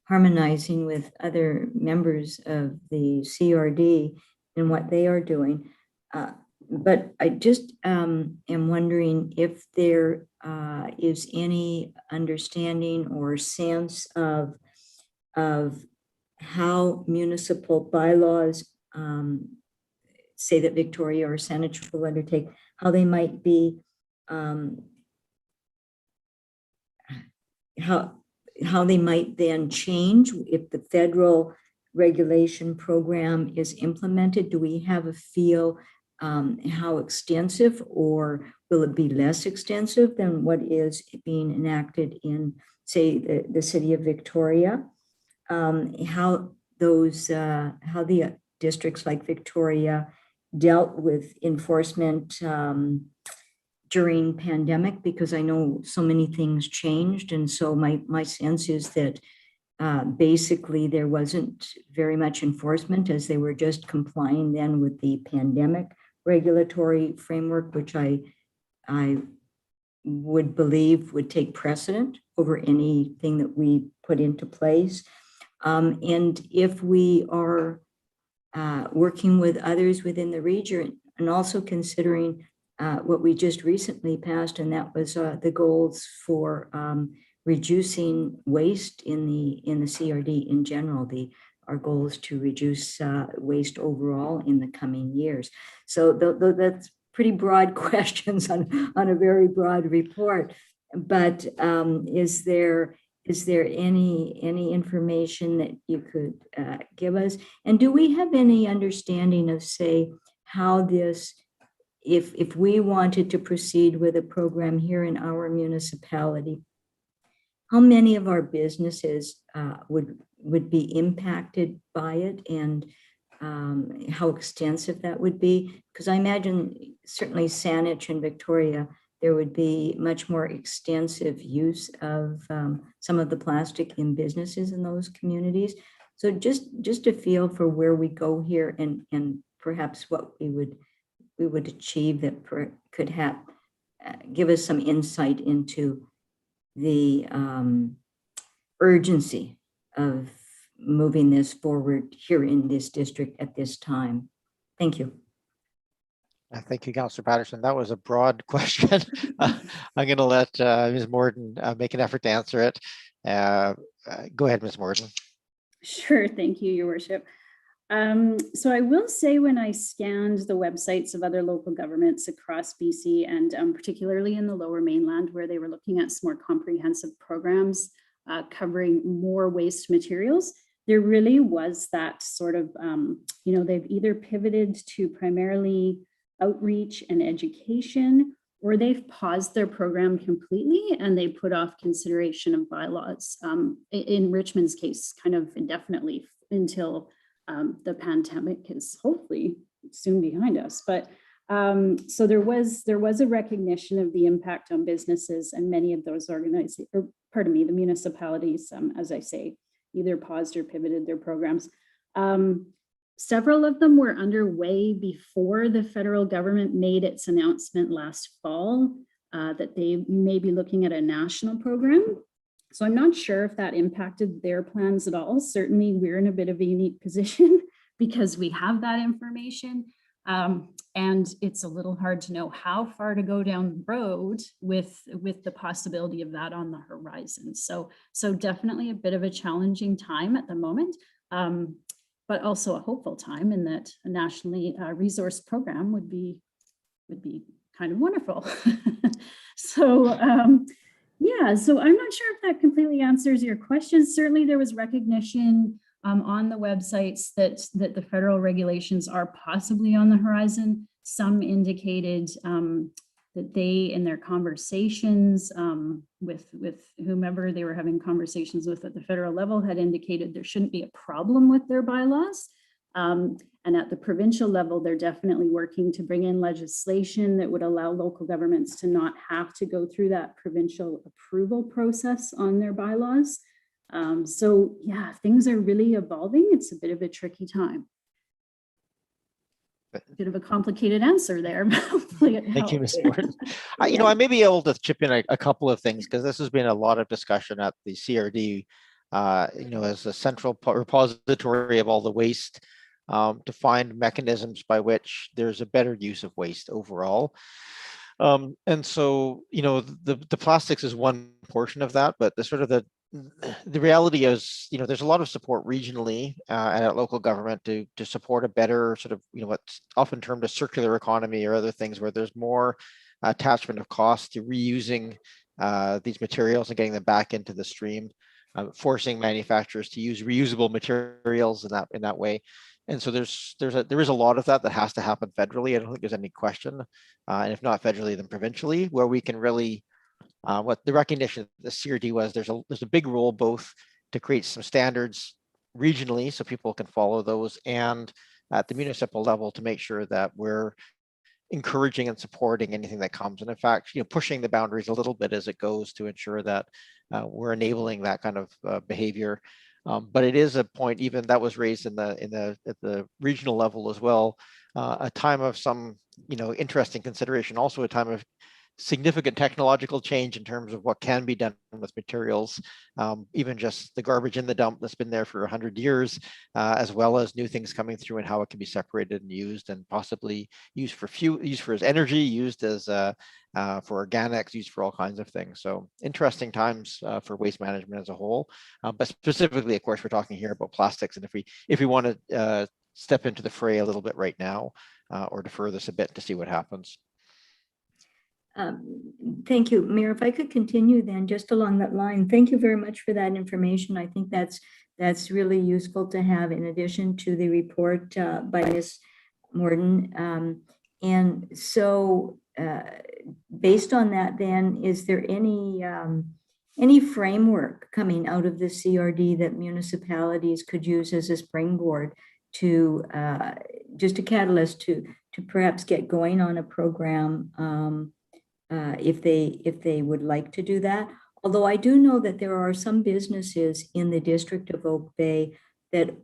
harmonizing with other members of the CRD and what they are doing. But I just am wondering if there is any understanding or sense of how municipal bylaws say that Victoria or Saanich will undertake, how they might be, how they might then change if the federal regulation program is implemented. Do we have a feel how extensive, or will it be less extensive than what is being enacted in, say, the city of Victoria? How the districts like Victoria dealt with enforcement during pandemic, because I know so many things changed. And so my sense is that basically there wasn't very much enforcement, as they were just complying then with the pandemic regulatory framework, which I would believe would take precedent over anything that we put into place. And if we are working with others within the region, and also considering what we just recently passed, and that was the goals for reducing waste in the CRD in general. Our goal is to reduce waste overall in the coming years. So that's pretty broad questions on a very broad report. But is there any information that you could give us? And do we have any understanding of, say, how this, if we wanted to proceed with a program here in our municipality, how many of our businesses would be impacted by it, and how extensive that would be? Because I imagine certainly Saanich and Victoria, there would be much more extensive use of some of the plastic in businesses in those communities. So just a feel for where we go here, and perhaps what we would achieve that could have give us some insight into the urgency of moving this forward here in this district at this time. Thank you. Thank you, Councillor Patterson. That was a broad question. I'm going to let Ms. Morden make an effort to answer it. Go ahead, Ms. Morden. Sure, thank you, Your Worship. So I will say, when I scanned the websites of other local governments across BC, and particularly in the Lower Mainland, where they were looking at some more comprehensive programs covering more waste materials, there really was that sort of, they've either pivoted to primarily outreach and education, or they've paused their program completely and they put off consideration of bylaws. In Richmond's case, kind of indefinitely until the pandemic is hopefully soon behind us. But so there was a recognition of the impact on businesses, and many of those the municipalities, as I say, either paused or pivoted their programs. Several of them were underway before the federal government made its announcement last fall that they may be looking at a national program. So I'm not sure if that impacted their plans at all. Certainly we're in a bit of a unique position because we have that information. And it's a little hard to know how far to go down the road with the possibility of that on the horizon. So definitely a bit of a challenging time at the moment, but also a hopeful time in that a nationally resourced program would be kind of wonderful. So yeah, so I'm not sure if that completely answers your question. Certainly there was recognition on the websites that the federal regulations are possibly on the horizon. Some indicated that they, in their conversations with whomever they were having conversations with at the federal level, had indicated there shouldn't be a problem with their bylaws. And at the provincial level, they're definitely working to bring in legislation that would allow local governments to not have to go through that provincial approval process on their bylaws. So yeah, things are really evolving. It's a bit of a tricky time. Bit of a complicated answer there, but hopefully it helps. Thank you, Ms. Gordon. I may be able to chip in a couple of things, because this has been a lot of discussion at the CRD, as a central repository of all the waste, to find mechanisms by which there's a better use of waste overall. And so, the plastics is one portion of that, but the reality is, there's a lot of support regionally and at local government to support a better sort of, what's often termed a circular economy or other things, where there's more attachment of cost to reusing these materials and getting them back into the stream, forcing manufacturers to use reusable materials in that way. And so there is a lot of that has to happen federally. I don't think there's any question, and if not federally, then provincially, where we can really. What the recognition of the CRD was, there's a big role both to create some standards regionally so people can follow those, and at the municipal level to make sure that we're encouraging and supporting anything that comes, and in fact, pushing the boundaries a little bit as it goes to ensure that we're enabling that kind of behavior. But it is a point even that was raised at the regional level as well, a time of some interesting consideration, also a time of significant technological change in terms of what can be done with materials, even just the garbage in the dump that's been there for 100 years, as well as new things coming through and how it can be separated and used, and possibly used for as energy, used as for organics, used for all kinds of things. So interesting times for waste management as a whole, but specifically, of course, we're talking here about plastics, and if we want to step into the fray a little bit right now, or defer this a bit to see what happens. Thank you, Mayor. If I could continue then just along that line, thank you very much for that information. I think that's really useful to have in addition to the report by Ms. Morden. And so based on that then, is there any framework coming out of the CRD that municipalities could use as a springboard to just a catalyst to perhaps get going on a program if they would like to do that? Although I do know that there are some businesses in the District of Oak Bay that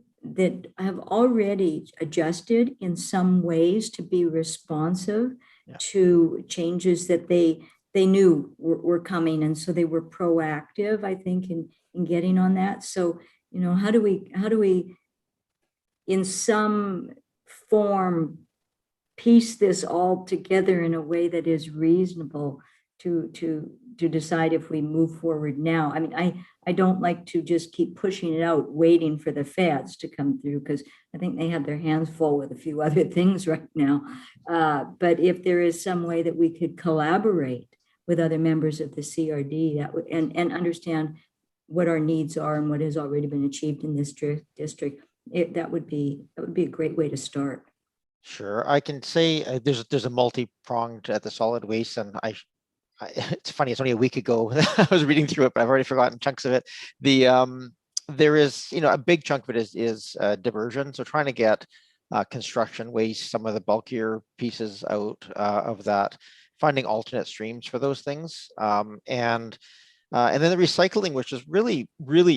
have already adjusted in some ways to be responsive to changes that they knew were coming, and so they were proactive, I think, in getting on that. So how do we in some form piece this all together in a way that is reasonable to decide if we move forward now? I mean, I don't like to just keep pushing it out, waiting for the feds to come through, because I think they have their hands full with a few other things right now. But if there is some way that we could collaborate with other members of the CRD and understand what our needs are and what has already been achieved in this district, that would be a great way to start. Sure, I can say there's a multi-pronged at the solid waste, and it's funny, it's only a week ago I was reading through it, but I've already forgotten chunks of it. There is, a big chunk of it is diversion. So trying to get construction waste, some of the bulkier pieces out of that, finding alternate streams for those things. And then the recycling, which is really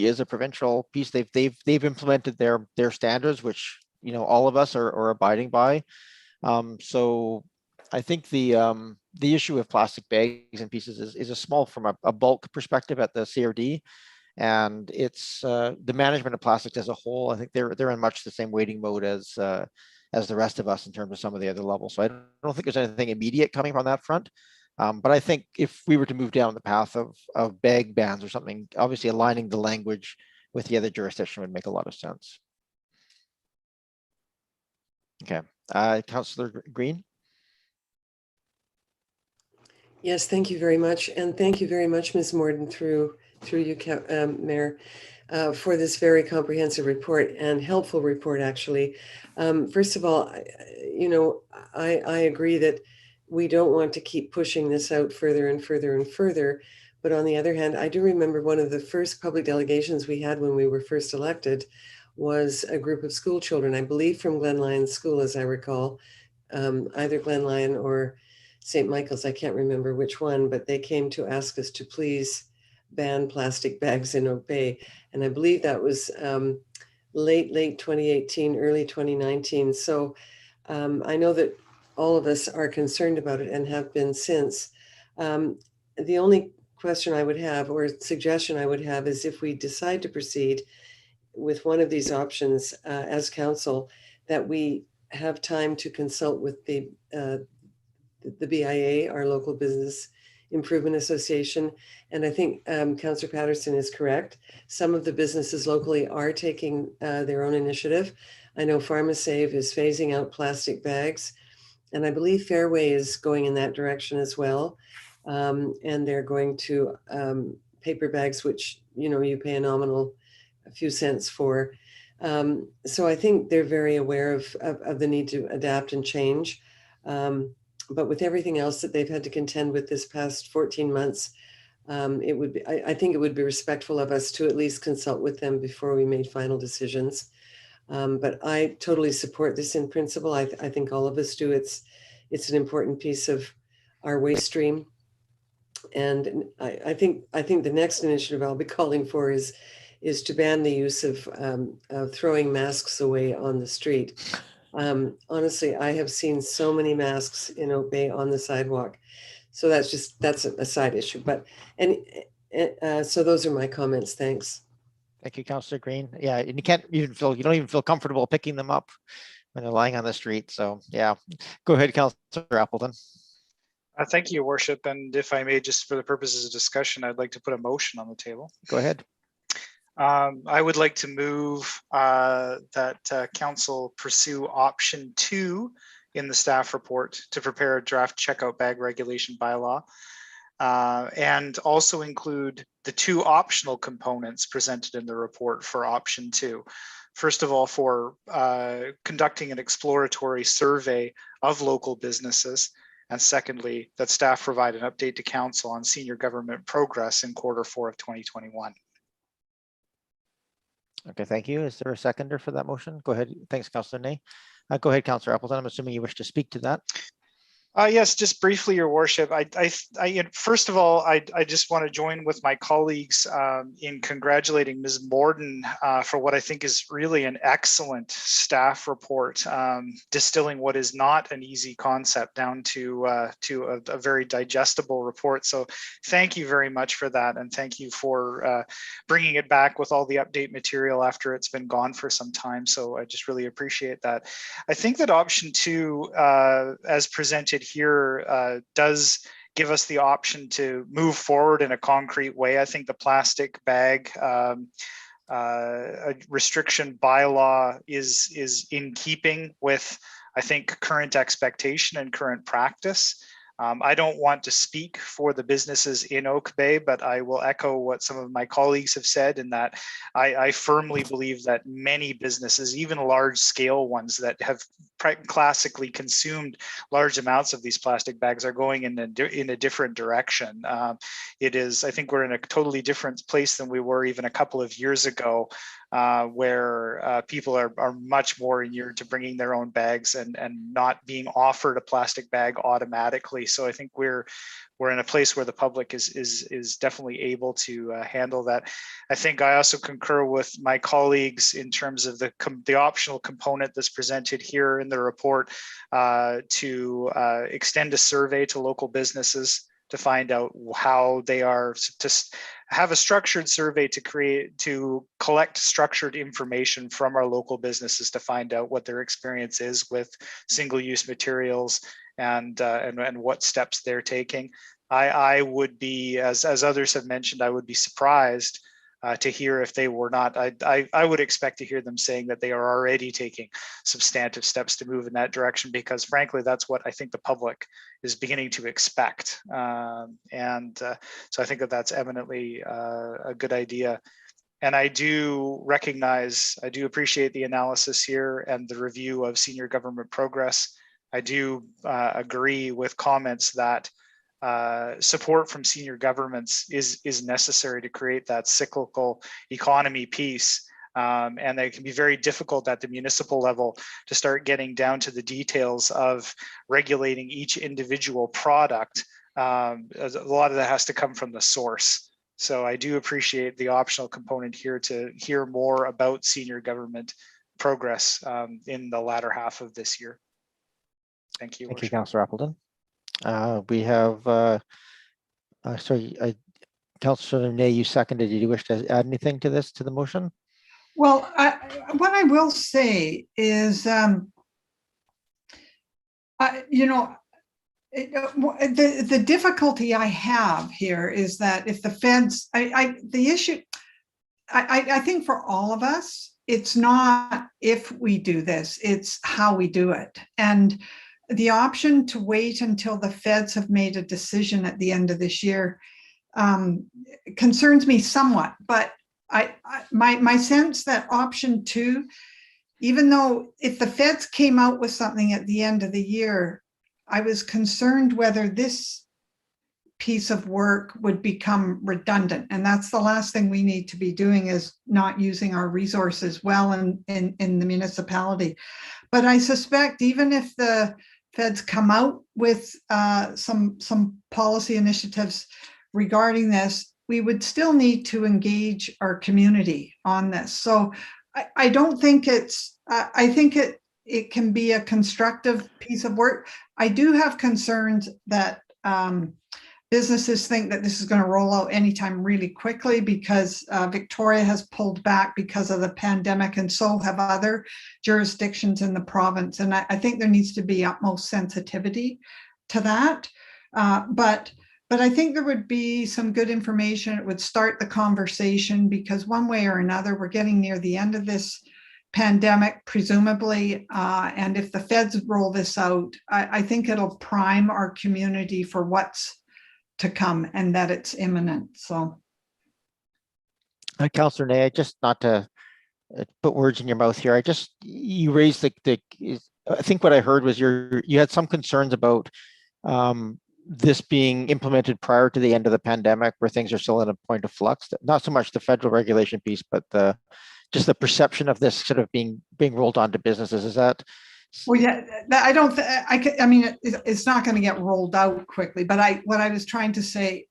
is a provincial piece. They've implemented their standards, which all of us are abiding by. So I think the issue of plastic bags and pieces is a small from a bulk perspective at the CRD, and it's the management of plastics as a whole. I think they're in much the same waiting mode as the rest of us in terms of some of the other levels. So I don't think there's anything immediate coming from that front. But I think if we were to move down the path of bag bans or something, obviously aligning the language with the other jurisdiction would make a lot of sense. Okay, Councillor Green. Yes, thank you very much. And thank you very much, Ms. Morden, through you, Mayor, for this very comprehensive report and helpful report, actually. First of all, I agree that we don't want to keep pushing this out further and further and further. But on the other hand, I do remember one of the first public delegations we had when we were first elected was a group of school children, I believe from Glen Lyon School, as I recall, either Glen Lyon or St. Michael's, I can't remember which one, but they came to ask us to please ban plastic bags in Oak Bay. And I believe that was late 2018, early 2019. So I know that all of us are concerned about it and have been since. The only question I would have or suggestion I would have is if we decide to proceed with one of these options as council, that we have time to consult with the BIA, our local business improvement association. And I think Councillor Patterson is correct. Some of the businesses locally are taking their own initiative. I know PharmaSave is phasing out plastic bags, and I believe Fairway is going in that direction as well. And they're going to paper bags, which you pay a few cents for. So I think they're very aware of the need to adapt and change. But with everything else that they've had to contend with this past 14 months, I think it would be respectful of us to at least consult with them before we made final decisions. But I totally support this in principle. I think all of us do. It's an important piece of our waste stream. And I think the next initiative I'll be calling for is to ban the use of throwing masks away on the street. Honestly, I have seen so many masks in Oak Bay on the sidewalk. So that's a side issue. But so those are my comments. Thanks. Thank you, Councillor Green. Yeah, and you don't even feel comfortable picking them up when they're lying on the street. So yeah, go ahead, Councillor Appleton. Thank you, Your Worship. And if I may, just for the purposes of discussion, I'd like to put a motion on the table. Go ahead. I would like to move that Council pursue option 2 in the staff report to prepare a draft checkout bag regulation bylaw, and also include the 2 optional components presented in the report for option 2. First of all, for conducting an exploratory survey of local businesses, and secondly, that staff provide an update to Council on senior government progress in Q4 of 2021. Okay, thank you. Is there a seconder for that motion? Go ahead. Thanks, Councillor Ney. Go ahead, Councillor Appleton. I'm assuming you wish to speak to that. Yes, just briefly, Your Worship. First of all, I just want to join with my colleagues in congratulating Ms. Morden for what I think is really an excellent staff report, distilling what is not an easy concept down to a very digestible report. So thank you very much for that, and thank you for bringing it back with all the update material after it's been gone for some time. So I just really appreciate that. I think that option 2, as presented here, does give us the option to move forward in a concrete way. I think the plastic bag restriction bylaw is in keeping with, I think, current expectation and current practice. I don't want to speak for the businesses in Oak Bay, but I will echo what some of my colleagues have said, in that I firmly believe that many businesses, even large scale ones that have classically consumed large amounts of these plastic bags, are going in a different direction. I think we're in a totally different place than we were even a couple of years ago, where people are much more inured to bringing their own bags and not being offered a plastic bag automatically. So I think we're in a place where the public is definitely able to handle that. I think I also concur with my colleagues in terms of the optional component that's presented here in the report, to extend a survey to local businesses to find out how they are, to have a structured survey to collect structured information from our local businesses to find out what their experience is with single-use materials and what steps they're taking. I would be, as others have mentioned, I would be surprised to hear if they were not. I would expect to hear them saying that they are already taking substantive steps to move in that direction, because frankly, that's what I think the public is beginning to expect. So I think that that's eminently a good idea. And I do appreciate the analysis here and the review of senior government progress. I do agree with comments that support from senior governments is necessary to create that cyclical economy piece. And it can be very difficult at the municipal level to start getting down to the details of regulating each individual product. A lot of that has to come from the source. So I do appreciate the optional component here to hear more about senior government progress in the latter half of this year. Thank you. Thank you, Councillor Appleton. We have, Councillor Ney, you seconded. Did you wish to add anything to this, to the motion? Well, what I will say is, the difficulty I have here is that if the feds, I think for all of us, it's not if we do this, it's how we do it. And the option to wait until the feds have made a decision at the end of this year concerns me somewhat. But my sense that option 2, even though if the feds came out with something at the end of the year, I was concerned whether this piece of work would become redundant. And that's the last thing we need to be doing, is not using our resources well in the municipality. But I suspect even if the feds come out with some policy initiatives regarding this, we would still need to engage our community on this. So I don't think I think it can be a constructive piece of work. I do have concerns that businesses think that this is going to roll out anytime really quickly, because Victoria has pulled back because of the pandemic, and so have other jurisdictions in the province. And I think there needs to be utmost sensitivity to that. But I think there would be some good information. It would start the conversation, because one way or another, we're getting near the end of this pandemic, presumably. And if the feds roll this out, I think it'll prime our community for what's to come, and that it's imminent. So, Councillor Ney, just not to put words in your mouth here, you raised I think what I heard was you had some concerns about this being implemented prior to the end of the pandemic, where things are still at a point of flux. Not so much the federal regulation piece, but just the perception of this sort of being rolled onto businesses. Is that? Well, yeah, I don't. I mean, it's not going to get rolled out quickly. But what I was trying to say,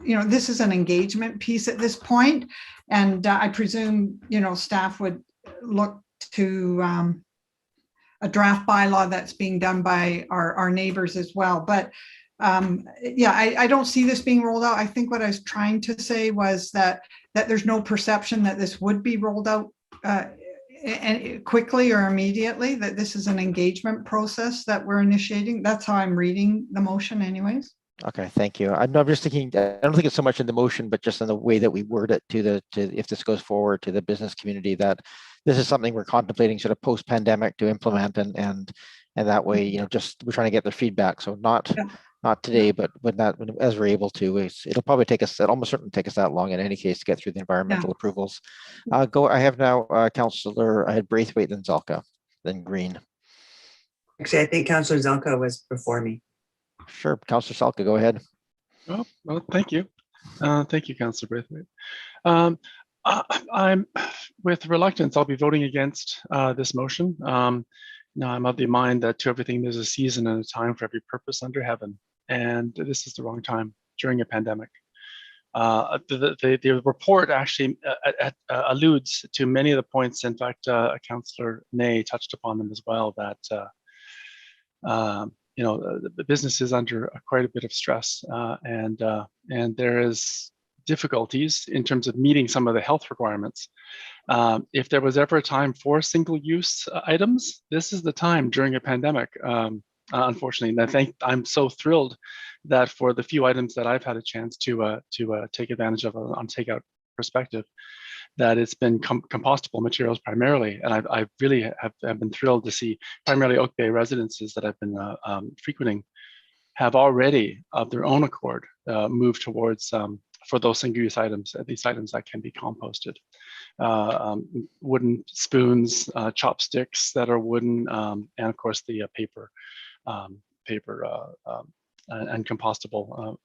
this is an engagement piece at this point, and I presume staff would look to a draft bylaw that's being done by our neighbors as well. But yeah, I don't see this being rolled out. I think what I was trying to say was that there's no perception that this would be rolled out and quickly or immediately, that this is an engagement process that we're initiating. That's how I'm reading the motion anyways. Okay, thank you. I'm just thinking, I don't think it's so much in the motion, but just in the way that we word it to if this goes forward to the business community, that this is something we're contemplating sort of post-pandemic to implement, and that way, just we're trying to get their feedback. So not not today, but as we're able to, it'll probably take us, it'll almost certainly take us that long in any case to get through the environmental approvals. I have now I had Braithwaite, then Zelka, then Green. Actually, I think Councillor Zelka was before me. Sure, Councillor Zelka, go ahead. Oh, well, thank you. Thank you, Councillor Braithwaite. I'm with reluctance, I'll be voting against this motion. Now, I'm of the mind that to everything there's a season and a time for every purpose under heaven, and this is the wrong time during a pandemic. The report actually alludes to many of the points. In fact, Councillor Ney touched upon them as well, that the business is under quite a bit of stress, and there is difficulties in terms of meeting some of the health requirements. If there was ever a time for single-use items, this is the time during a pandemic, unfortunately. And I'm so thrilled that for the few items that I've had a chance to take advantage of on takeout perspective, that it's been compostable materials primarily. And I really have been thrilled to see primarily Oak Bay residences that I've been frequenting have already, of their own accord, moved towards for those single-use items, these items that can be composted. Wooden spoons, chopsticks that are wooden, and of course the paper and compostable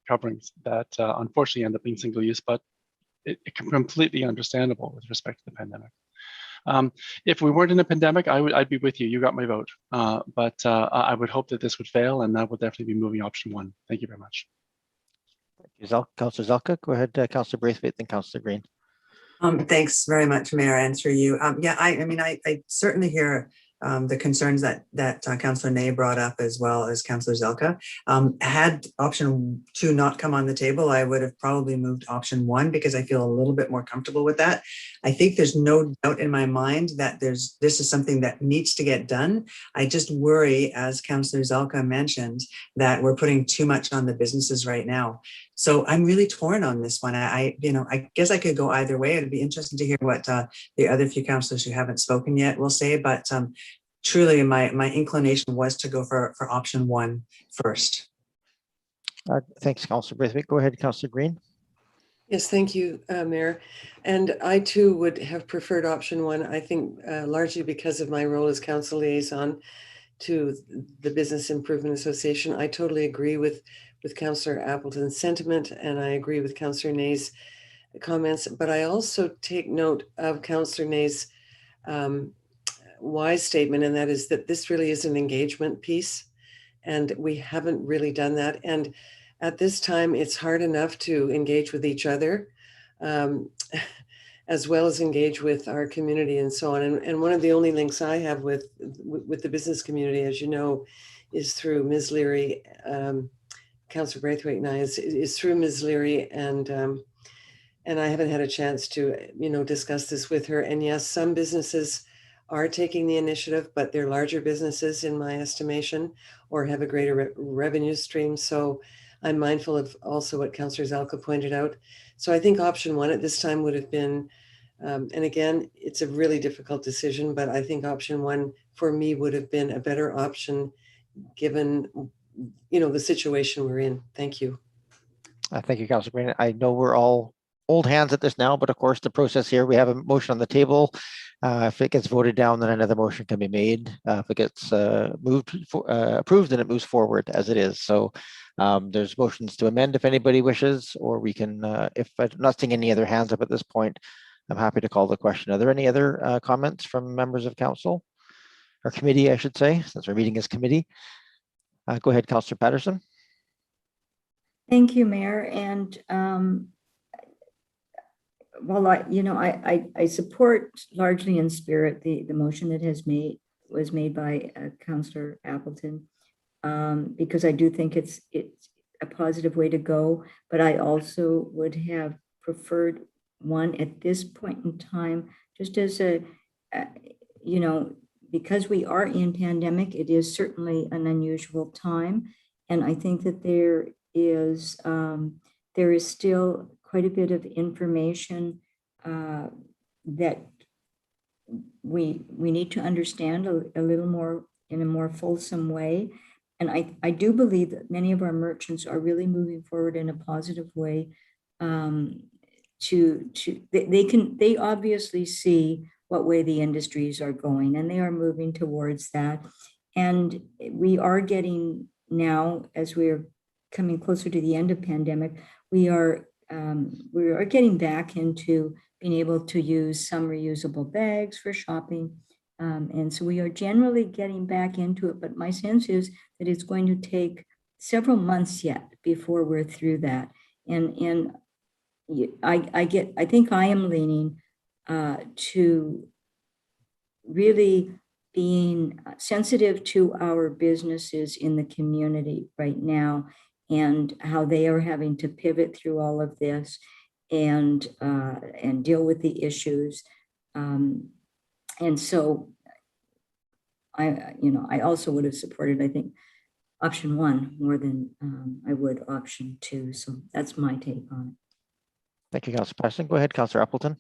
coverings that unfortunately end up being single-use, but it completely understandable with respect to the pandemic. If we weren't in a pandemic, I'd be with you. You got my vote. But I would hope that this would fail, and that would definitely be moving option one. Thank you very much. Councillor Zelka, go ahead, Councillor Braithwaite, then Councillor Green. Thanks very much, Mayor, and through you. Yeah, I mean, I certainly hear the concerns that Councillor Ney brought up, as well as Councillor Zelka. Had option 2 not come on the table, I would have probably moved option 1 because I feel a little bit more comfortable with that. I think there's no doubt in my mind that this is something that needs to get done. I just worry, as Councillor Zelka mentioned, that we're putting too much on the businesses right now. So I'm really torn on this one. I guess I could go either way. It'd be interesting to hear what the other few councillors who haven't spoken yet will say, but truly my inclination was to go for option 1 first. Thanks, Councillor Braithwaite. Go ahead, Councillor Green. Yes, thank you, Mayor. And I too would have preferred option 1, I think largely because of my role as council liaison to the Business Improvement Association. I totally agree with Councillor Appleton's sentiment, and I agree with Councillor Ney's comments, but I also take note of Councillor Ney's wise statement, and that is that this really is an engagement piece, and we haven't really done that. And at this time, it's hard enough to engage with each other, as well as engage with our community and so on. And one of the only links I have with the business community, as you know, is through Ms. Leary. Councillor Braithwaite and I is through Ms. Leary, and I haven't had a chance to discuss this with her. And yes, some businesses are taking the initiative, but they're larger businesses in my estimation, or have a greater revenue stream. So I'm mindful of also what Councillor Zelka pointed out. So I think option 1 at this time would have been, and again, it's a really difficult decision, but I think option 1 for me would have been a better option given the situation we're in. Thank you. Thank you, Councillor Green. I know we're all old hands at this now, but of course the process here, we have a motion on the table. If it gets voted down, then another motion can be made. If it gets approved, then it moves forward as it is. So there's motions to amend if anybody wishes, or we can, if I'm not seeing any other hands up at this point, I'm happy to call the question. Are there any other comments from members of council or committee, I should say, since we're meeting as committee? Go ahead, Councillor Patterson. Thank you, Mayor. And well, I support largely in spirit the motion that was made by Councillor Appleton, because I do think it's a positive way to go. But I also would have preferred 1 at this point in time, just as because we are in pandemic, it is certainly an unusual time. And I think that there is still quite a bit of information that we need to understand a little more in a more fulsome way. I do believe that many of our merchants are really moving forward in a positive way. They obviously see what way the industries are going, and they are moving towards that. And we are getting now, as we're coming closer to the end of pandemic, we are getting back into being able to use some reusable bags for shopping. And so we are generally getting back into it, but my sense is that it's going to take several months yet before we're through that. And I think I am leaning to really being sensitive to our businesses in the community right now and how they are having to pivot through all of this and deal with the issues. And so I also would have supported, I think, option 1 more than I would option 2. So that's my take on it. Thank you, Councillor Patterson. Go ahead, Councillor Appleton.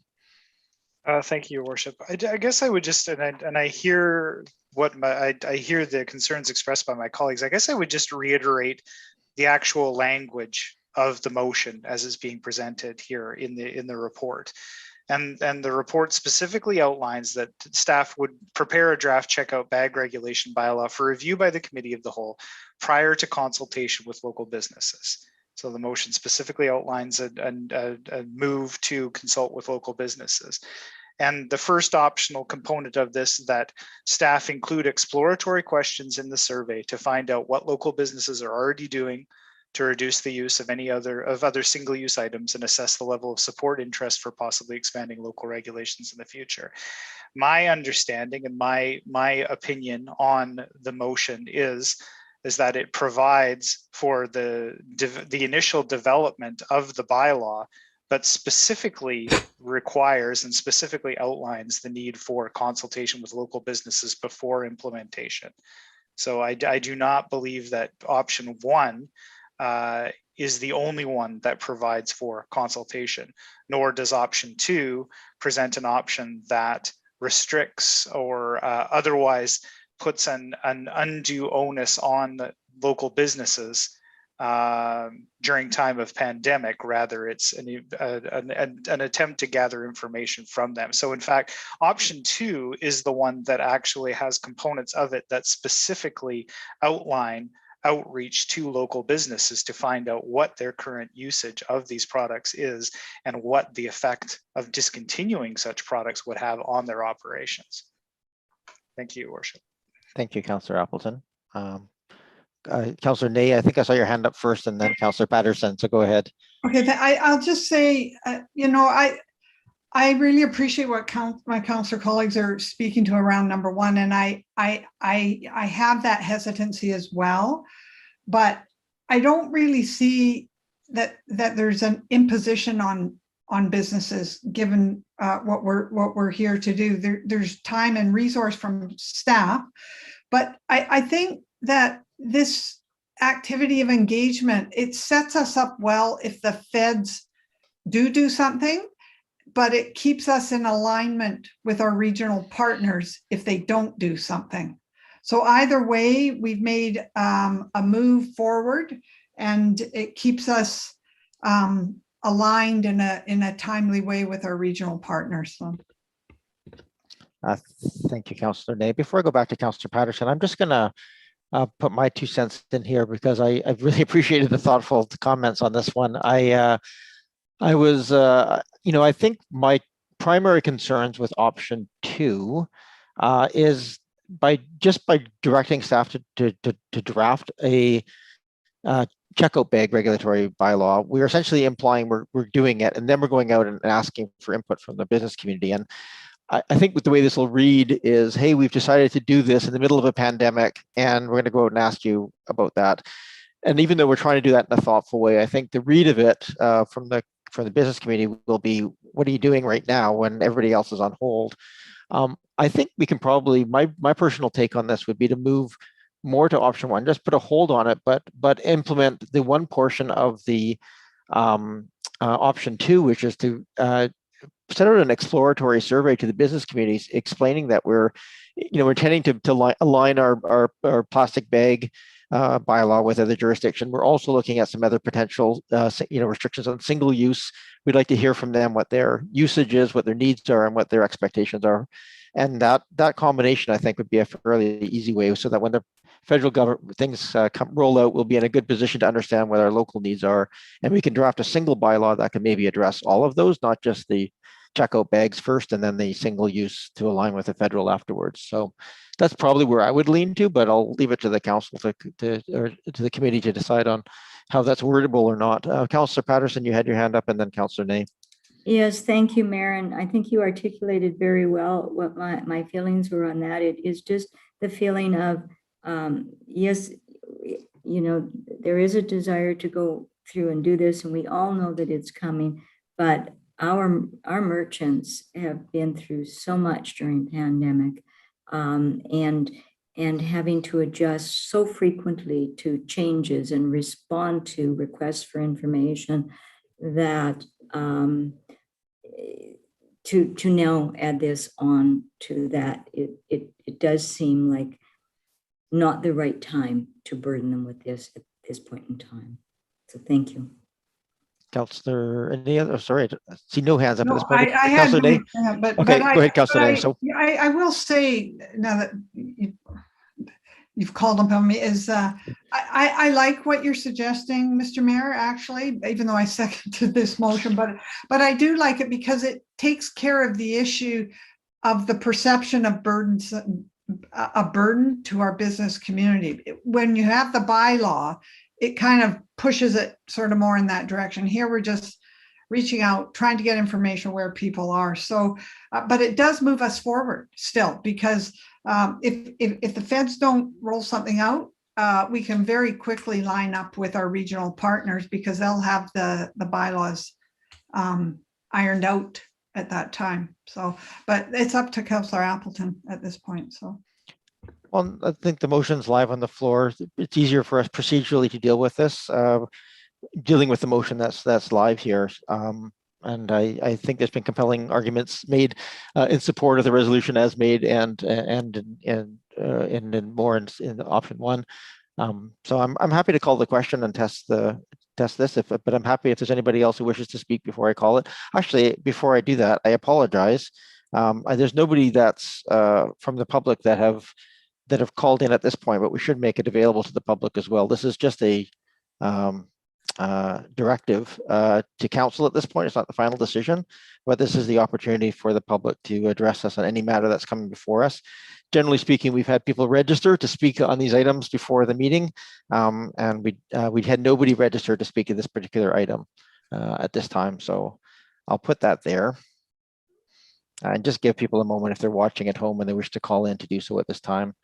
Thank you, Your Worship. I guess I would just, and I hear I hear the concerns expressed by my colleagues. I guess I would just reiterate the actual language of the motion as is being presented here in the report. And the report specifically outlines that staff would prepare a draft checkout bag regulation bylaw for review by the Committee of the Whole prior to consultation with local businesses. So the motion specifically outlines a move to consult with local businesses. And the first optional component of this is that staff include exploratory questions in the survey to find out what local businesses are already doing to reduce the use of other single-use items and assess the level of support interest for possibly expanding local regulations in the future. My understanding and my opinion on the motion is that it provides for the initial development of the bylaw, but specifically requires and specifically outlines the need for consultation with local businesses before implementation. So I do not believe that option 1 is the only one that provides for consultation, nor does option 2 present an option that restricts or otherwise puts an undue onus on the local businesses during time of pandemic. Rather, it's an attempt to gather information from them. So in fact, option 2 is the one that actually has components of it that specifically outline outreach to local businesses to find out what their current usage of these products is and what the effect of discontinuing such products would have on their operations. Thank you, Your Worship. Thank you, Councillor Appleton. Councillor Ney, I think I saw your hand up first, and then Councillor Patterson, so go ahead. Okay, I'll just say, I really appreciate what my councillor colleagues are speaking to around number 1, and I have that hesitancy as well, but I don't really see that there's an imposition on businesses given what we're here to do. There's time and resource from staff, but I think that this activity of engagement, it sets us up well if the feds do something, but it keeps us in alignment with our regional partners if they don't do something. So either way, we've made a move forward, and it keeps us aligned in a timely way with our regional partners. So. Thank you, Councillor Ney. Before I go back to Councillor Patterson, I'm just going to put my 2 cents in here because I've really appreciated the thoughtful comments on this one. I was, I think my primary concerns with option 2 is by directing staff to draft a checkout bag regulatory bylaw, we're essentially implying we're doing it, and then we're going out and asking for input from the business community. And I think with the way this will read is, hey, we've decided to do this in the middle of a pandemic, and we're going to go out and ask you about that. And even though we're trying to do that in a thoughtful way, I think the read of it from the business community will be, what are you doing right now when everybody else is on hold? I think we can probably, my personal take on this would be to move more to option 1, just put a hold on it, but implement the one portion of the option 2, which is to send out an exploratory survey to the business communities explaining that we're intending to align our plastic bag bylaw with other jurisdiction. We're also looking at some other potential, restrictions on single use. We'd like to hear from them what their usage is, what their needs are, and what their expectations are. And that combination, I think, would be a fairly easy way, so that when the federal government things roll out, we'll be in a good position to understand what our local needs are, and we can draft a single bylaw that can maybe address all of those, not just the checkout bags first and then the single use to align with the federal afterwards. So that's probably where I would lean to, but I'll leave it to the council or to the committee to decide on how that's wordable or not. Councillor Patterson, you had your hand up, and then Councillor Ney. Yes, thank you, Mayor. And I think you articulated very well what my feelings were on that. It is just the feeling of, yes, there is a desire to go through and do this, and we all know that it's coming, but our merchants have been through so much during pandemic, and having to adjust so frequently to changes and respond to requests for information that to now add this on to that, it does seem like not the right time to burden them with this at this point in time. So thank you. Councillor, any other? Sorry, I see no hands up at this No, point. I Councillor Ney. but Okay, go ahead, Councillor Ney. So I will say, now that you've called upon me, is I like what you're suggesting, Mr. Mayor, actually, even though I seconded this motion, but I do like it because it takes care of the issue of the perception of burdens, a burden to our business community. When you have the bylaw, it kind of pushes it sort of more in that direction. Here we're just reaching out, trying to get information where people are. So, but it does move us forward still, because if the feds don't roll something out, we can very quickly line up with our regional partners, because they'll have the bylaws ironed out at that time. So, but it's up to Councillor Appleton at this point. So. Well, I think the motion's live on the floor. It's easier for us procedurally to deal with this, dealing with the motion that's live here. And I think there's been compelling arguments made in support of the resolution as made, and more in option one. So I'm happy to call the question and test this, but I'm happy if there's anybody else who wishes to speak before I call it. Actually, before I do that, I apologize. There's nobody that's from the public that have called in at this point, but we should make it available to the public as well. This is just a directive to council at this point. It's not the final decision, but this is the opportunity for the public to address us on any matter that's coming before us. Generally speaking, we've had people register to speak on these items before the meeting, and we had nobody registered to speak to this particular item at this time. So I'll put that there. And just give people a moment if they're watching at home and they wish to call in to do so at this time.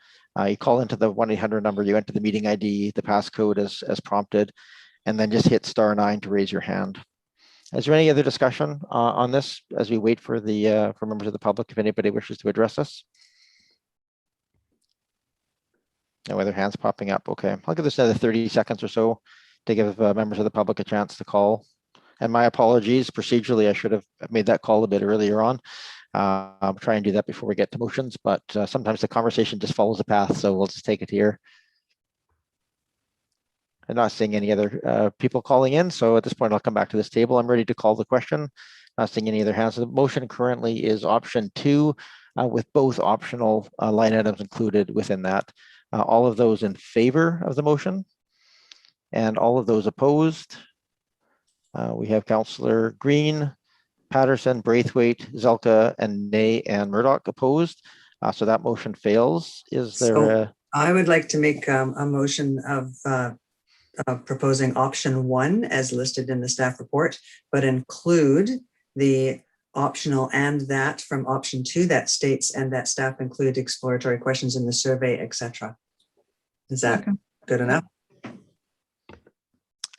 You call into the 1-800 number, you enter the meeting ID, the passcode as prompted, and then just hit *9 to raise your hand. Is there any other discussion on this as we wait for for members of the public, if anybody wishes to address us? No other hands popping up. Okay, I'll give this another 30 seconds or so to give members of the public a chance to call. And my apologies, procedurally, I should have made that call a bit earlier on. I'll try and do that before we get to motions, but sometimes the conversation just follows a path, so we'll just take it here. I'm not seeing any other people calling in, so at this point, I'll come back to this table. I'm ready to call the question. Not seeing any other hands. So the motion currently is option 2, with both optional line items included within that. All of those in favor of the motion, and all of those opposed. We have Councillor Green, Patterson, Braithwaite, Zelka, and Ney and Murdoch opposed. So that motion fails. Is there I would like to make a motion of proposing option 1 as listed in the staff report, but include the optional and that from option 2 that states and that staff include exploratory questions in the survey, etc. Is that good enough?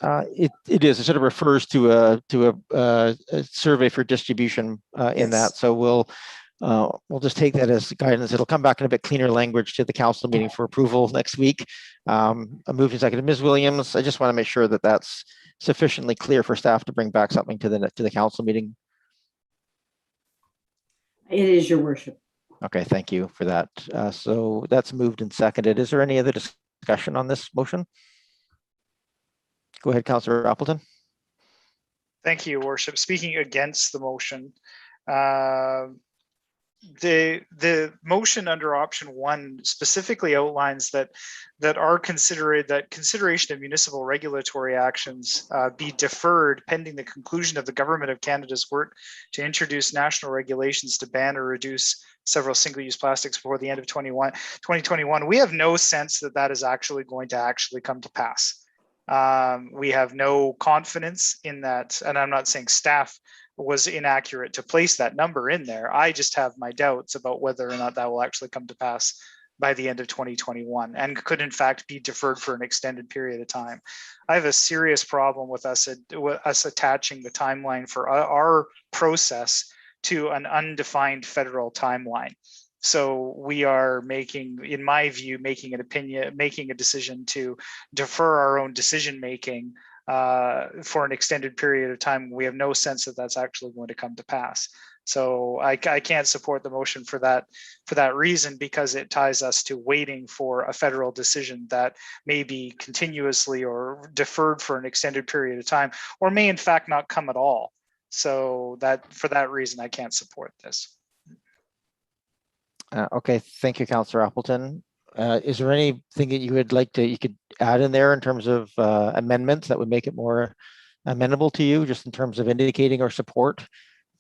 It is. It sort of refers to a survey for distribution in that. So we'll just take that as guidance. It'll come back in a bit cleaner language to the council meeting for approval next week. A move and second. Ms. Williams, I just want to make sure that that's sufficiently clear for staff to bring back something to the council meeting. It is, Your Worship. Okay, thank you for that. So that's moved and seconded. Is there any other discussion discussion on this motion? Go ahead, Councillor Appleton. Thank you, Your Worship. Speaking against the motion, the motion under option 1 specifically outlines that consideration of municipal regulatory actions be deferred pending the conclusion of the Government of Canada's work to introduce national regulations to ban or reduce several single-use plastics before the end of 2021. We have no sense that that is actually going to come to pass. We have no confidence in that, and I'm not saying staff was inaccurate to place that number in there. I just have my doubts about whether or not that will actually come to pass by the end of 2021 and could in fact be deferred for an extended period of time. I have a serious problem with us attaching the timeline for our process to an undefined federal timeline. So we are in my view, making a decision to defer our own decision-making for an extended period of time. We have no sense that that's actually going to come to pass. So I can't support the motion for that reason, because it ties us to waiting for a federal decision that may be continuously or deferred for an extended period of time, or may in fact not come at all. So for that reason, I can't support this. Okay, thank you, Councillor Appleton. Is there anything that you would like you could add in there in terms of amendments that would make it more amenable to you, just in terms of indicating our support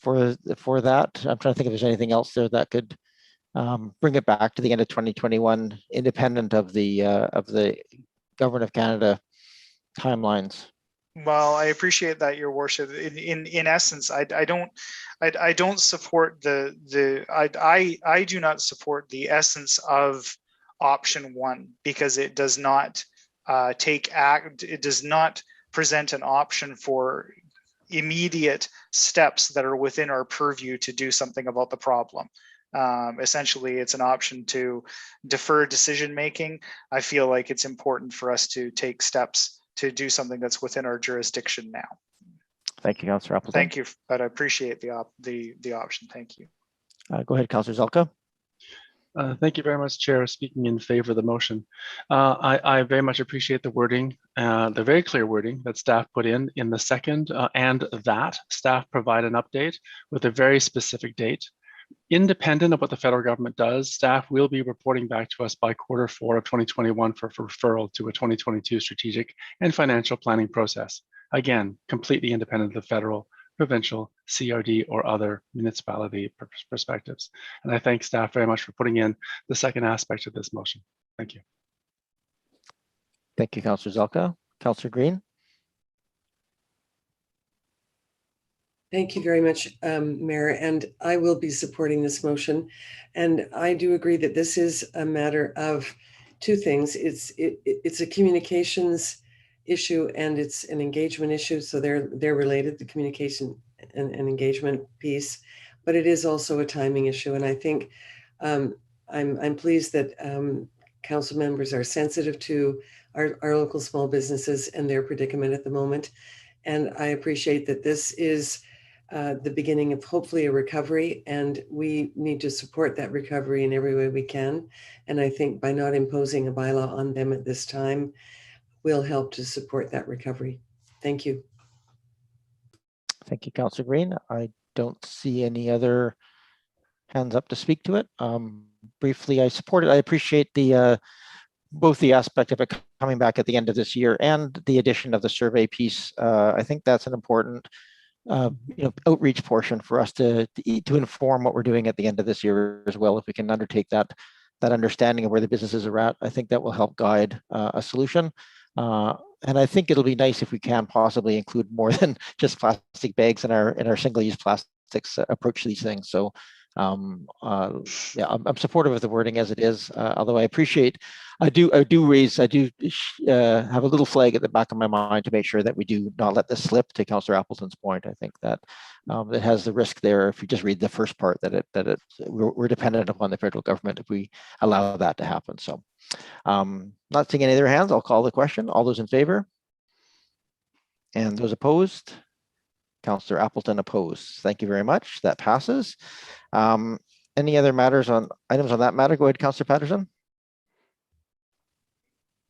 for that? I'm trying to think if there's anything else there that could bring it back to the end of 2021, independent of the Government of Canada timelines. Well, I appreciate that, Your Worship. In essence, I don't support I do not support the essence of option 1, because it does not it does not present an option for immediate steps that are within our purview to do something about the problem. Essentially, it's an option to defer decision making. I feel like it's important for us to take steps to do something that's within our jurisdiction now. Thank you, Councillor Appleton. Thank you, but I appreciate the option. Thank you. Go ahead, Councillor Zelka. Thank you very much, Chair. Speaking in favor of the motion, I very much appreciate the wording, the very clear wording that staff put in the second, and that staff provide an update with a very specific date. Independent of what the federal government does, staff will be reporting back to us by Q4 of 2021 for referral to a 2022 strategic and financial planning process. Again, completely independent of the federal, provincial, CRD, or other municipality perspectives. And I thank staff very much for putting in the second aspect of this motion. Thank you. Thank you, Councillor Zelka. Councillor Green. Thank you very much, Mayor, and I will be supporting this motion. And I do agree that this is a matter of two things. It's a communications issue and it's an engagement issue, so they're related, the communication and engagement piece. But it is also a timing issue, and I think I'm pleased that council members are sensitive to our local small businesses and their predicament at the moment. And I appreciate that this is the beginning of hopefully a recovery, and we need to support that recovery in every way we can. And I think by not imposing a bylaw on them at this time will help to support that recovery. Thank you. Thank you, Councillor Green. I don't see any other hands up to speak to it. Briefly, I support it. I appreciate both the aspect of it coming back at the end of this year and the addition of the survey piece. I think that's an important outreach portion for us to inform what we're doing at the end of this year as well. If we can undertake that understanding of where the businesses are at, I think that will help guide a solution. And I think it'll be nice if we can possibly include more than just plastic bags in our single-use plastics approach to these things. So yeah, I'm supportive of the wording as it is, although I appreciate, I do have a little flag at the back of my mind to make sure that we do not let this slip. To Councillor Appleton's point, I think that it has the risk there, if you just read the first part, that we're dependent upon the federal government if we allow that to happen. So not seeing any other hands, I'll call the question. All those in favor? And those opposed? Councillor Appleton opposed. Thank you very much. That passes. Any other items on that matter? Go ahead, Councillor Patterson.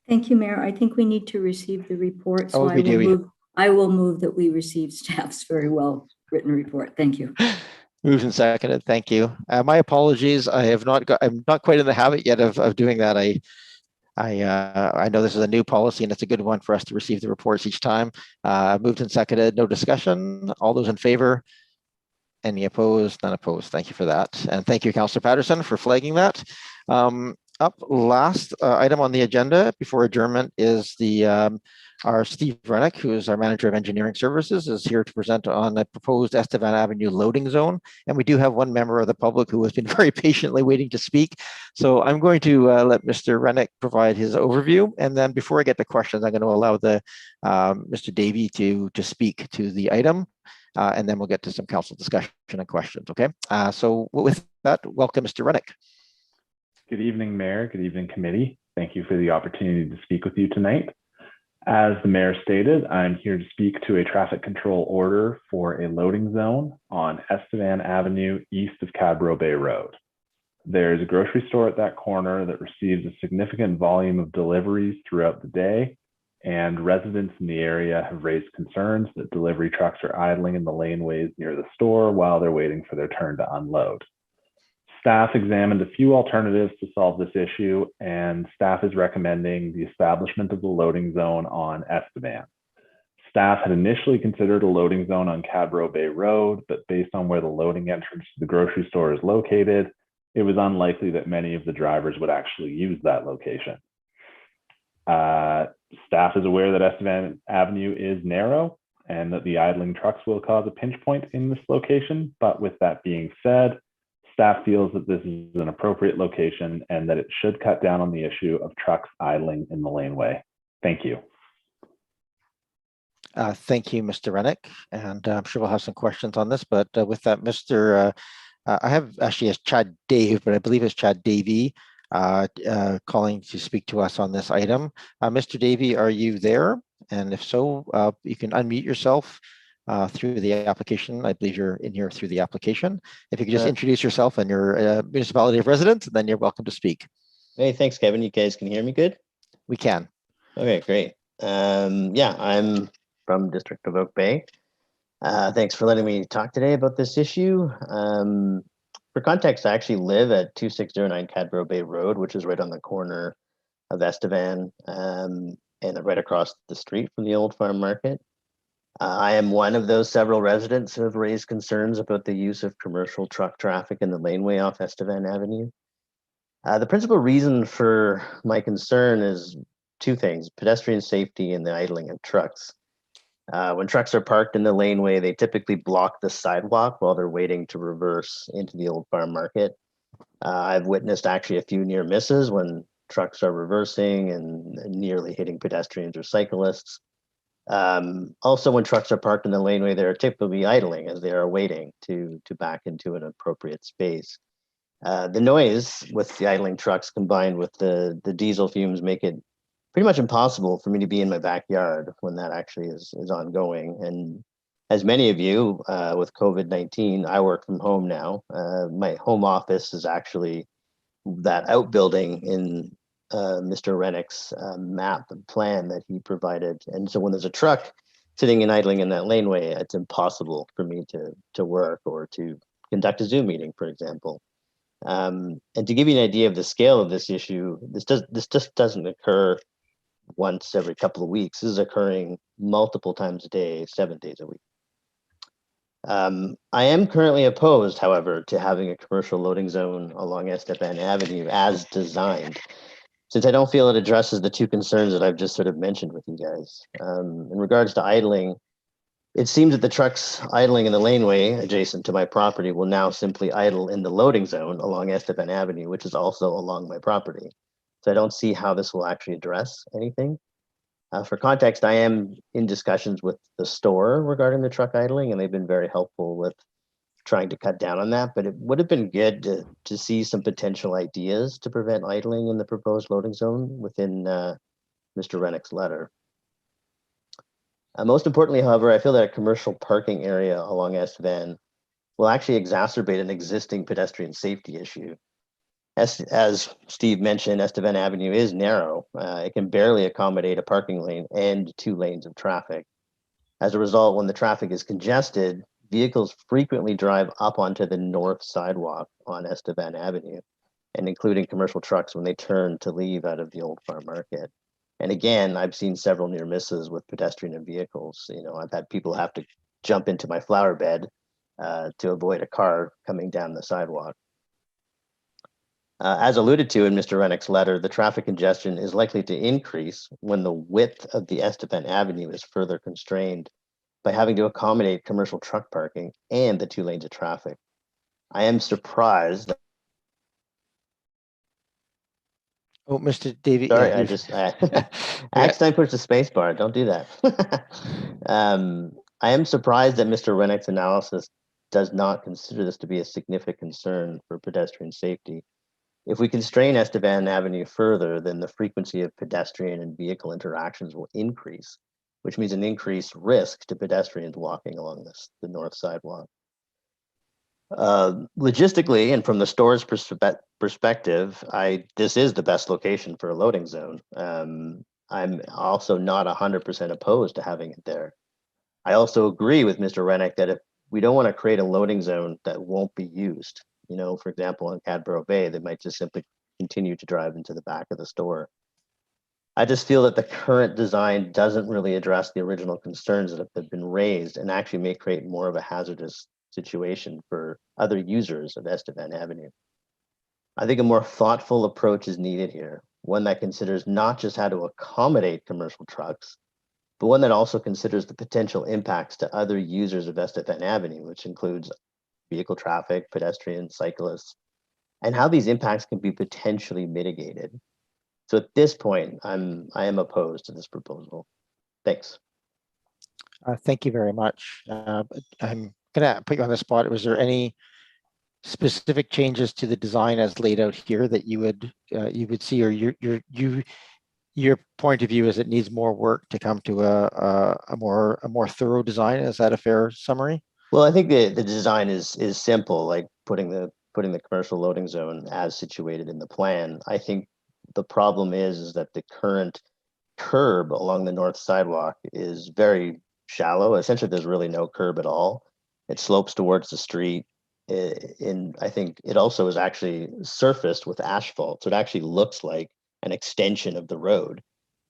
Thank you, Mayor. I think we need to receive the report. So Oh, we do. I will move that we receive staff's very well written report. Thank you. Moved and seconded. Thank you. My apologies. I'm not quite in the habit yet of doing that. I know this is a new policy and it's a good one for us to receive the reports each time. Moved and seconded. No discussion. All those in favor? Any opposed? None opposed. Thank you for that. And thank you, Councillor Patterson, for flagging that. Up last item on the agenda before adjournment is our Steve Rennick, who is our Manager of Engineering Services, is here to present on a proposed Estevan Avenue loading zone. And we do have one member of the public who has been very patiently waiting to speak. So I'm going to let Mr. Rennick provide his overview. And then before I get to questions, I'm going to allow Mr. Davey to speak to the item. And then we'll get to some council discussion and questions, okay? So with that, welcome, Mr. Rennick. Good evening, Mayor. Good evening, committee. Thank you for the opportunity to speak with you tonight. As the mayor stated, I'm here to speak to a traffic control order for a loading zone on Estevan Avenue east of Cadbro Bay Road. There's a grocery store at that corner that receives a significant volume of deliveries throughout the day, and residents in the area have raised concerns that delivery trucks are idling in the laneways near the store while they're waiting for their turn to unload. Staff examined a few alternatives to solve this issue, and staff is recommending the establishment of the loading zone on Estevan. Staff had initially considered a loading zone on Cadbro Bay Road, but based on where the loading entrance to the grocery store is located, it was unlikely that many of the drivers would actually use that location. Staff is aware that Estevan Avenue is narrow and that the idling trucks will cause a pinch point in this location, but with that being said, staff feels that this is an appropriate location and that it should cut down on the issue of trucks idling in the laneway. Thank you. Thank you, Mr. Rennick. And I'm sure we'll have some questions on this, but with that, I have actually as Chad Dave, but I believe it's Chad Davey calling to speak to us on this item. Mr. Davey, are you there? And if so, you can unmute yourself through the application. I believe you're in here through the application. If you could just introduce yourself and your municipality of residence, then you're welcome to speak. Hey, thanks, Kevin. You guys can hear me good? We can. Okay, great. Yeah, I'm from District of Oak Bay. Thanks for letting me talk today about this issue. For context, I actually live at 2609 Cadbro Bay Road, which is right on the corner of Estevan and right across the street from the old farm market. I am one of those several residents who have raised concerns about the use of commercial truck traffic in the laneway off Estevan Avenue. The principal reason for my concern is two things: pedestrian safety and the idling of trucks. When trucks are parked in the laneway, they typically block the sidewalk while they're waiting to reverse into the old farm market. I've witnessed actually a few near misses when trucks are reversing and nearly hitting pedestrians or cyclists. Also, when trucks are parked in the laneway, they're typically idling as they are waiting to back into an appropriate space. The noise with the idling trucks combined with the diesel fumes make it pretty much impossible for me to be in my backyard when that actually is ongoing. And as many of you with COVID-19, I work from home now. My home office is actually that outbuilding in Mr. Rennick's map and plan that he provided. And so when there's a truck sitting and idling in that laneway, it's impossible for me to work or to conduct a Zoom meeting, for example. And to give you an idea of the scale of this issue, this just doesn't occur once every couple of weeks. This is occurring multiple times a day, 7 days a week. I am currently opposed, however, to having a commercial loading zone along Estevan Avenue as designed, since I don't feel it addresses the two concerns that I've just sort of mentioned with you guys. In regards to idling, it seems that the trucks idling in the laneway adjacent to my property will now simply idle in the loading zone along Estevan Avenue, which is also along my property. So I don't see how this will actually address anything. For context, I am in discussions with the store regarding the truck idling, and they've been very helpful with trying to cut down on that. But it would have been good to see some potential ideas to prevent idling in the proposed loading zone within Mr. Rennick's letter. Most importantly, however, I feel that a commercial parking area along Estevan will actually exacerbate an existing pedestrian safety issue. As Steve mentioned, Estevan Avenue is narrow. It can barely accommodate a parking lane and 2 lanes of traffic. As a result, when the traffic is congested, vehicles frequently drive up onto the north sidewalk on Estevan Avenue, and including commercial trucks when they turn to leave out of the Old Farm Market. And again, I've seen several near misses with pedestrian and vehicles. I've had people have to jump into my flower bed to avoid a car coming down the sidewalk. As alluded to in Mr. Rennick's letter, the traffic congestion is likely to increase when the width of the Estevan Avenue is further constrained by having to accommodate commercial truck parking and the 2 lanes of traffic. I am surprised. Oh, Mr. Davey. Sorry, Yeah, I accidentally pushed the space bar. Don't do that. I am surprised that Mr. Rennick's analysis does not consider this to be a significant concern for pedestrian safety. If we constrain Estevan Avenue further, then the frequency of pedestrian and vehicle interactions will increase, which means an increased risk to pedestrians walking along the north sidewalk. Logistically, and from the store's perspective, this is the best location for a loading zone. I'm also not 100% opposed to having it there. I also agree with Mr. Rennick that if we don't want to create a loading zone that won't be used, for example, on Cadborough Bay, they might just simply continue to drive into the back of the store. I just feel that the current design doesn't really address the original concerns that have been raised and actually may create more of a hazardous situation for other users of Estevan Avenue. I think a more thoughtful approach is needed here, one that considers not just how to accommodate commercial trucks, but one that also considers the potential impacts to other users of Estevan Avenue, which includes vehicle traffic, pedestrians, cyclists, and how these impacts can be potentially mitigated. So at this point, I am opposed to this proposal. Thanks. Thank you very much. I'm gonna put you on the spot. Was there any specific changes to the design as laid out here that you would see, or your point of view is it needs more work to come to a more thorough design? Is that a fair summary? Well, I think the design is simple, like putting the commercial loading zone as situated in the plan. I think the problem is that the current curb along the north sidewalk is very shallow. Essentially, there's really no curb at all. It slopes towards the street. And I think it also is actually surfaced with asphalt. So it actually looks like an extension of the road.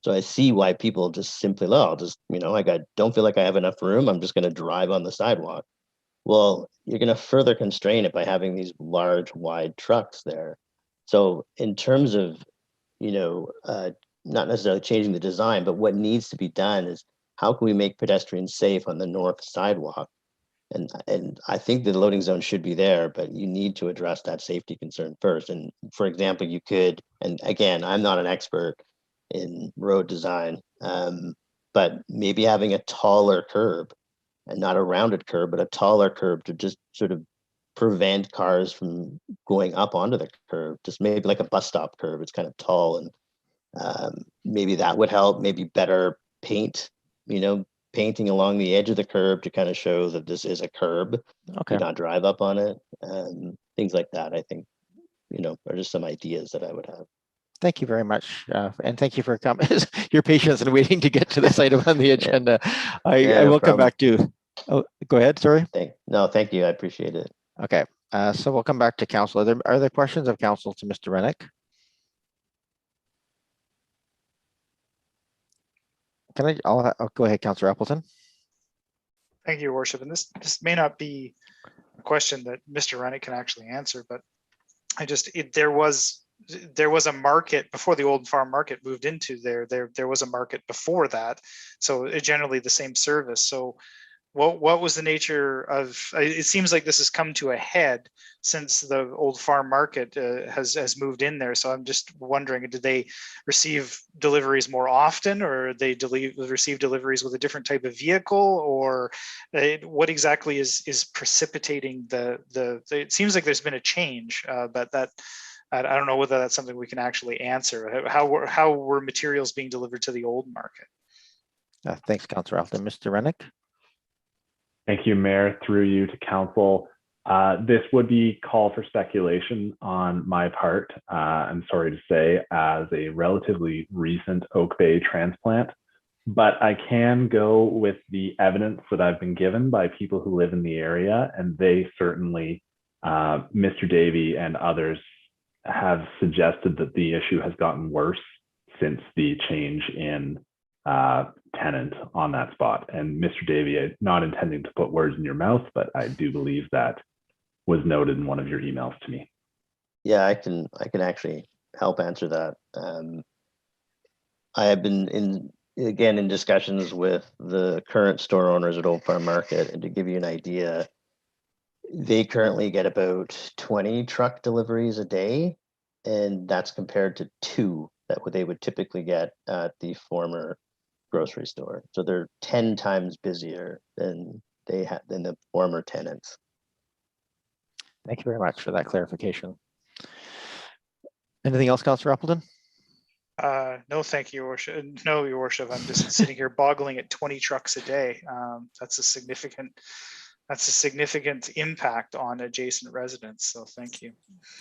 So I see why people just simply, don't feel like I have enough room. I'm just going to drive on the sidewalk. Well, you're going to further constrain it by having these large, wide trucks there. So in terms of, not necessarily changing the design, but what needs to be done is how can we make pedestrians safe on the north sidewalk? And I think the loading zone should be there, but you need to address that safety concern first. And for example, you could, and again, I'm not an expert in road design, but maybe having a taller curb, and not a rounded curb, but a taller curb to just sort of prevent cars from going up onto the curb, just maybe like a bus stop curb. It's kind of tall, and maybe that would help. Maybe better paint, painting along the edge of the curb to kind of show that this is a curb. Okay. Do not drive up on it. Things like that, I think, are just some ideas that I would have. Thank you very much, and thank you for your patience in waiting to get to this item on the agenda. I will come back to. Oh, go ahead. Sorry. Thank you. I appreciate it. Okay, so we'll come back to council. Are there questions of council to Mr. Rennick? I'll go ahead, Councillor Appleton. Thank you, Your Worship. And this may not be a question that Mr. Rennick can actually answer, but there was a market before the Old Farm Market moved into there. There was a market before that, so generally the same service. So what was the nature of? It seems like this has come to a head since the Old Farm Market has moved in there. So I'm just wondering, did they receive deliveries more often, or they receive deliveries with a different type of vehicle, or what exactly is precipitating the? It seems like there's been a change, but that. I don't know whether that's something we can actually answer. How were materials being delivered to the old market? Thanks, Councillor Appleton. Mr. Rennick. Thank you, Mayor. Through you to council. This would be call for speculation on my part, I'm sorry to say, as a relatively recent Oak Bay transplant, but I can go with the evidence that I've been given by people who live in the area, and they certainly, Mr. Davey and others, have suggested that the issue has gotten worse since the change in tenant on that spot. And Mr. Davey, not intending to put words in your mouth, but I do believe that was noted in one of your emails to me. Yeah, I can actually help answer that. I have been in discussions with the current store owners at Old Farm Market, and to give you an idea, they currently get about 20 truck deliveries a day, and that's compared to 2 that they would typically get at the former grocery store. So they're 10 times busier than the former tenants. Thank you very much for that clarification. Anything else, Councillor Appleton? No, thank you, Your Worship. No, Your Worship. I'm just sitting here boggling at 20 trucks a day. That's a significant impact on adjacent residents. So thank you.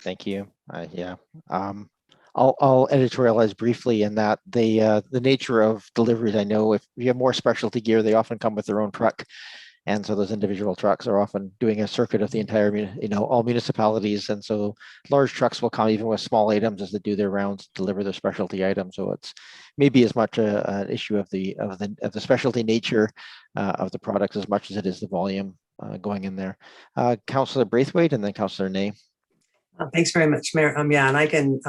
Thank you. Yeah. I'll editorialize briefly in that the nature of deliveries. I know if you have more specialty gear, they often come with their own truck. And so those individual trucks are often doing a circuit of the entire, all municipalities. And so large trucks will come even with small items as they do their rounds, deliver their specialty items. So it's maybe as much an issue of the specialty nature of the products as much as it is the volume going in there. Councillor Braithwaite and then Councillor Ney. Thanks very much, Mayor. Yeah, and I can.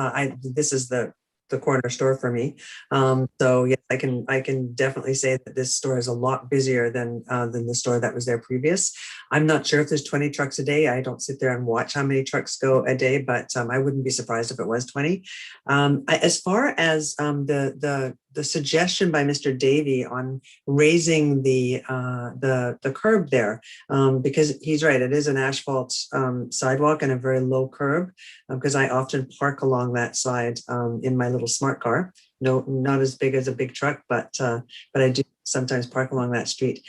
This is the corner store for me. So yes, I can definitely say that this store is a lot busier than the store that was there previous. I'm not sure if there's 20 trucks a day. I don't sit there and watch how many trucks go a day, but I wouldn't be surprised if it was 20. As far as the suggestion by Mr. Davey on raising the curb there, because he's right, it is an asphalt sidewalk and a very low curb, because I often park along that side in my little smart car. No, not as big as a big truck, but I do sometimes park along that street.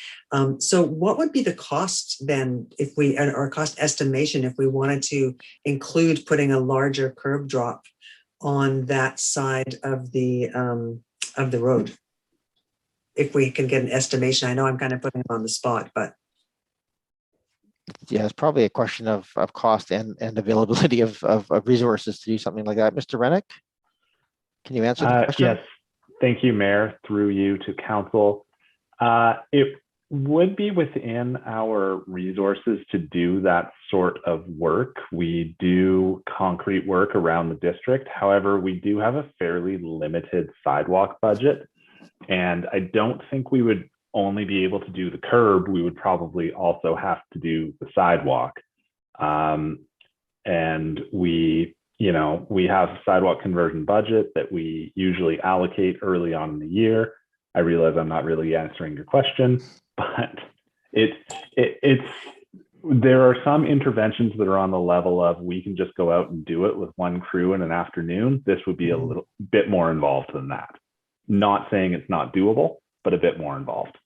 So what would be the cost then if we, or cost estimation if we wanted to include putting a larger curb drop on that side of the road? If we can get an estimation. I know I'm kind of putting it on the spot, but. Yeah, it's probably a question of cost and availability of resources to do something like that. Mr. Rennick, can you answer the question? Yes, thank you, Mayor, through you to Council. It would be within our resources to do that sort of work. We do concrete work around the district. However, we do have a fairly limited sidewalk budget. And I don't think we would only be able to do the curb. We would probably also have to do the sidewalk. And we have a sidewalk conversion budget that we usually allocate early on in the year. I realize I'm not really answering your question, but there are some interventions that are on the level of we can just go out and do it with one crew in an afternoon. This would be a little bit more involved than that. Not saying it's not doable, but a bit more involved.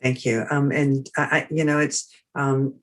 Thank you. And it's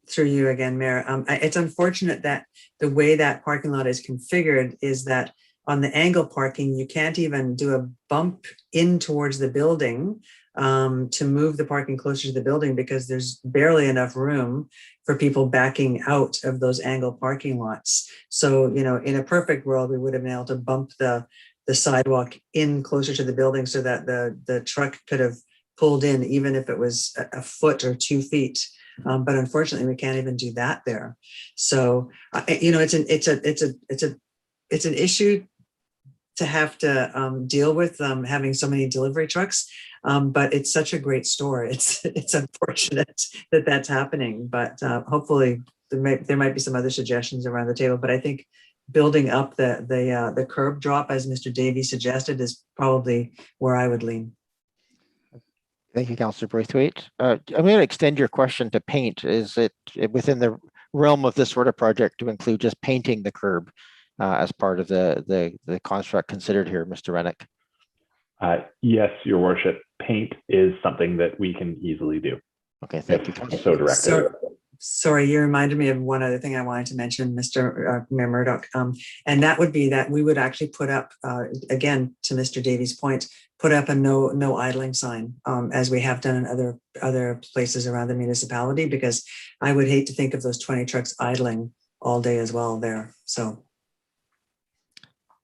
through you again, Mayor. It's unfortunate that the way that parking lot is configured is that on the angle parking, you can't even do a bump in towards the building to move the parking closer to the building because there's barely enough room for people backing out of those angle parking lots. So, in a perfect world, we would have been able to bump the sidewalk in closer to the building so that the truck could have pulled in, even if it was a foot or 2 feet. But unfortunately, we can't even do that there. So, it's an issue to have to deal with having so many delivery trucks. But it's such a great store. It's unfortunate that that's happening. But hopefully, there might be some other suggestions around the table. But I think building up the curb drop, as Mr. Davies suggested, is probably where I would lean. Thank you, Councillor Braithwaite. I'm going to extend your question to paint. Is it within the realm of this sort of project to include just painting the curb as part of the construct considered here, Mr. Rennick? Yes, Your Worship. Paint is something that we can easily do. Okay, thank you. So directed. sorry, you reminded me of one other thing I wanted to mention, Mr. Mayor Murdoch. And that would be that we would actually put up, again, to Mr. Davies' point, put up a no idling sign, as we have done in other places around the municipality, because I would hate to think of those 20 trucks idling all day as well there. So.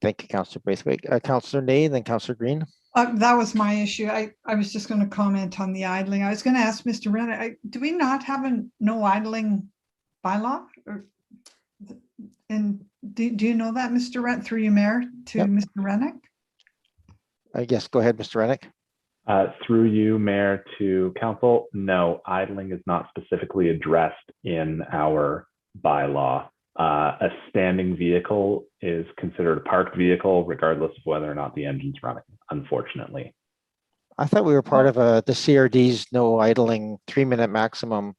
Thank you, Councillor Braithwaite. Councillor Nay, then Councillor Green. That was my issue. I was just going to comment on the idling. I was going to ask Mr. Rennick, do we not have a no idling bylaw? And do you know that, Mr. Rennick, through you, Mayor, to Mr. Rennick? Yes, go ahead, Mr. Rennick. Through you, Mayor, to Council, no, idling is not specifically addressed in our bylaw. A standing vehicle is considered a parked vehicle, regardless of whether or not the engine's running, unfortunately. I thought we were part of the CRD's no idling 3-minute maximum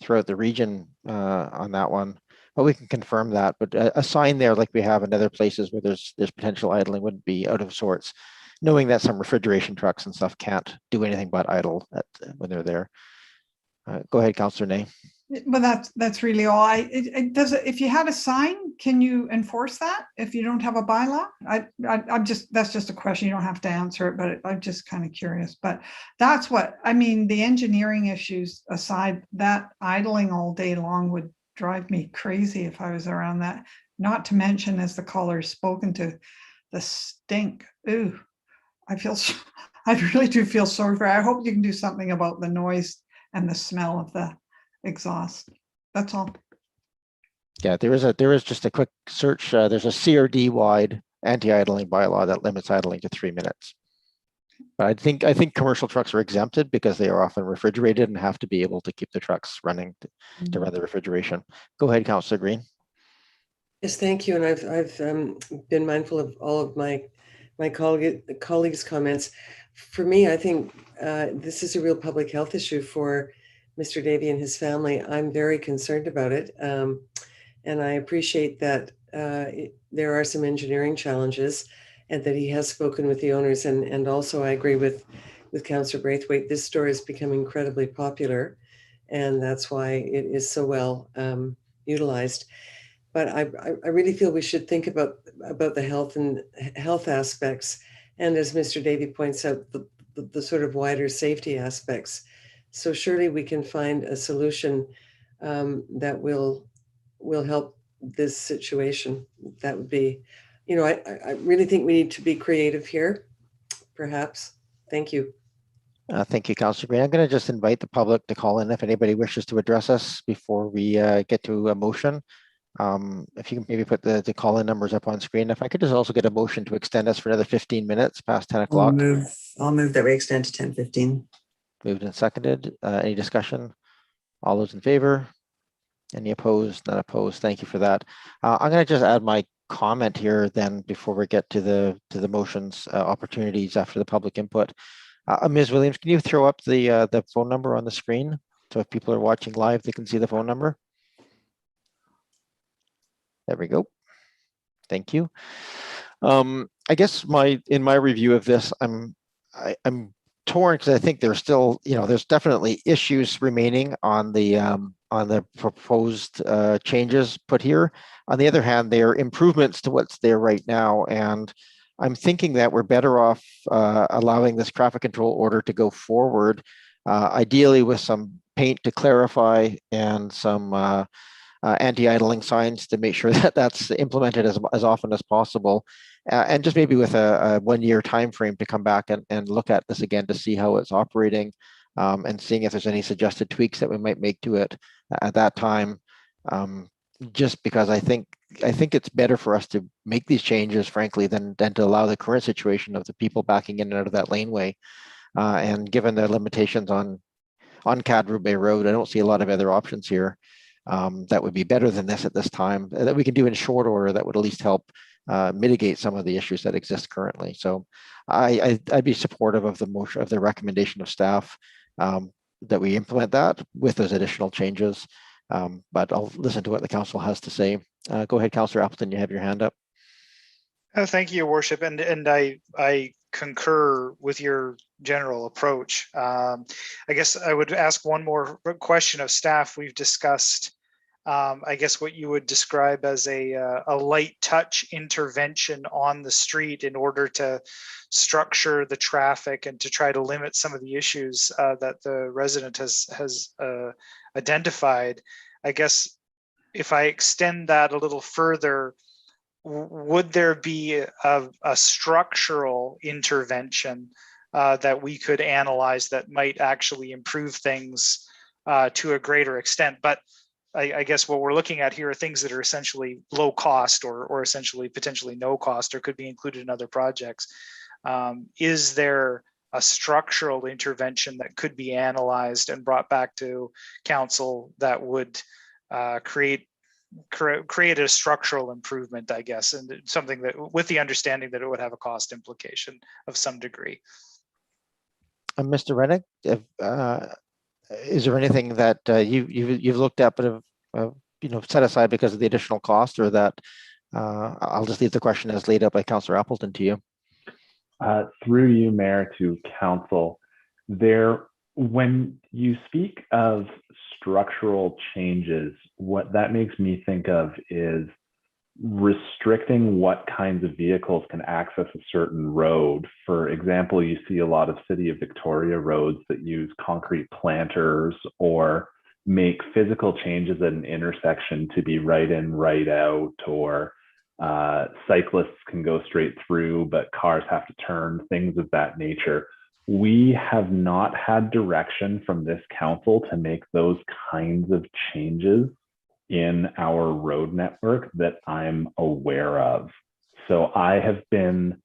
throughout the region on that one, but we can confirm that. But a sign there, like we have in other places where there's potential idling, would be out of sorts, knowing that some refrigeration trucks and stuff can't do anything but idle when they're there. Go ahead, Councillor Nay. But that's really all. If you had a sign, can you enforce that if you don't have a bylaw? That's just a question. You don't have to answer it, but I'm just kind of curious. But that's what I mean. The engineering issues aside, that idling all day long would drive me crazy if I was around that. Not to mention, as the caller's spoken to, the stink. Ooh, I really do feel sorry for her. I hope you can do something about the noise and the smell of the exhaust. That's all. Yeah, there is just a quick search. There's a CRD wide anti-idling bylaw that limits idling to 3 minutes. But I think commercial trucks are exempted because they are often refrigerated and have to be able to keep the trucks running to run the refrigeration. Go ahead, Councillor Green. Yes, thank you. And I've been mindful of all of my colleagues' comments. For me, I think this is a real public health issue for Mr. Davey and his family. I'm very concerned about it. And I appreciate that there are some engineering challenges and that he has spoken with the owners. And also I agree with Councillor Braithwaite, this store has become incredibly popular, and that's why it is so well utilized. But I really feel we should think about the health aspects. And as Mr. Davey points out, the sort of wider safety aspects. So surely we can find a solution that will help this situation. That would be, I really think we need to be creative here, perhaps. Thank you. Thank you, Councillor Green. I'm going to just invite the public to call in if anybody wishes to address us before we get to a motion. If you can maybe put the call-in numbers up on screen. If I could just also get a motion to extend us for another 15 minutes past 10 o'clock. I'll move that we extend to 10:15. Moved and seconded. Any discussion? All those in favor? Any opposed? Not opposed. Thank you for that. I'm going to just add my comment here then before we get to the motions opportunities after the public input. Ms. Williams, can you throw up the phone number on the screen so if people are watching live, they can see the phone number? There we go. Thank you. I guess in my review of this, I'm torn because I think there's still, there's definitely issues remaining on the proposed changes put here. On the other hand, they are improvements to what's there right now, and I'm thinking that we're better off allowing this traffic control order to go forward, ideally with some paint to clarify and some anti-idling signs to make sure that that's implemented as often as possible. And just maybe with a 1-year time frame to come back and look at this again to see how it's operating, and seeing if there's any suggested tweaks that we might make to it at that time. Just because I think it's better for us to make these changes, frankly, than to allow the current situation of the people backing in and out of that laneway. And given the limitations on Cadbury Bay Road, I don't see a lot of other options here that would be better than this at this time, that we can do in short order that would at least help mitigate some of the issues that exist currently. So I'd be supportive of the motion, of the recommendation of staff, that we implement that with those additional changes. But I'll listen to what the council has to say. Go ahead, Councillor Appleton, you have your hand up. Thank you, Your Worship. And I concur with your general approach. I guess I would ask one more question of staff. We've discussed, I guess, what you would describe as a light touch intervention on the street in order to structure the traffic and to try to limit some of the issues that the resident has identified. I guess if I extend that a little further, would there be a structural intervention that we could analyze that might actually improve things to a greater extent? But I guess what we're looking at here are things that are essentially low cost or essentially potentially no cost or could be included in other projects. Is there a structural intervention that could be analyzed and brought back to council that would create a structural improvement, I guess, and something that, with the understanding that it would have a cost implication of some degree? Mr. Rennick, is there anything that you've looked at but have set aside because of the additional cost, or that I'll just leave the question as laid out by Councillor Appleton to you. Through you, Mayor, to council, when you speak of structural changes, what that makes me think of is restricting what kinds of vehicles can access a certain road. For example, you see a lot of City of Victoria roads that use concrete planters or make physical changes at an intersection to be right in, right out, or cyclists can go straight through, but cars have to turn, things of that nature. We have not had direction from this council to make those kinds of changes in our road network that I'm aware of. So I have been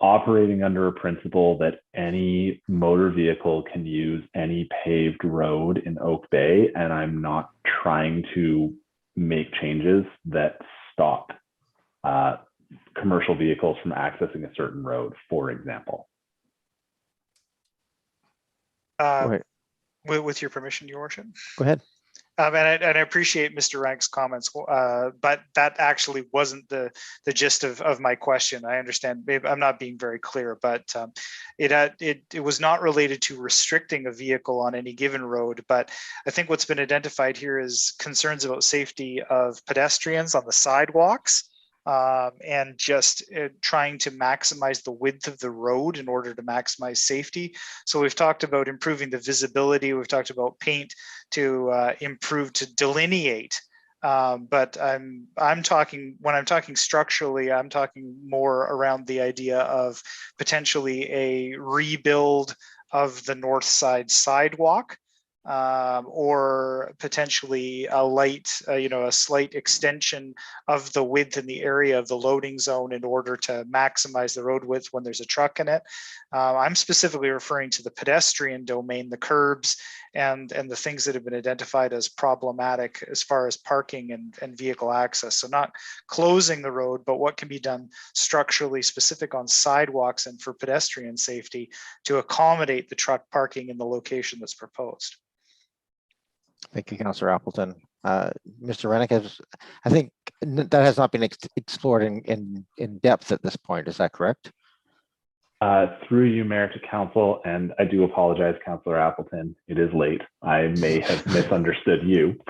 operating under a principle that any motor vehicle can use any paved road in Oak Bay, and I'm not trying to make changes that stop commercial vehicles from accessing a certain road, for example. With your permission, Your Worship. Go ahead. And I appreciate Mr. Rank's comments, but that actually wasn't the gist of my question. I understand, maybe I'm not being very clear, but it was not related to restricting a vehicle on any given road. But I think what's been identified here is concerns about safety of pedestrians on the sidewalks. And just trying to maximize the width of the road in order to maximize safety. So we've talked about improving the visibility. We've talked about paint to improve, to delineate. But I'm talking, when I'm talking structurally, I'm talking more around the idea of potentially a rebuild of the north side sidewalk. Or potentially a light, a slight extension of the width in the area of the loading zone in order to maximize the road width when there's a truck in it. I'm specifically referring to the pedestrian domain, the curbs, and the things that have been identified as problematic as far as parking and vehicle access. So not closing the road, but what can be done structurally specific on sidewalks and for pedestrian safety to accommodate the truck parking in the location that's proposed. Thank you, Councillor Appleton. Mr. Rennick, I think that has not been explored in depth at this point. Is that correct? Through you, Mayor, to council, and I do apologize, Councillor Appleton. It is late. I may have misunderstood you.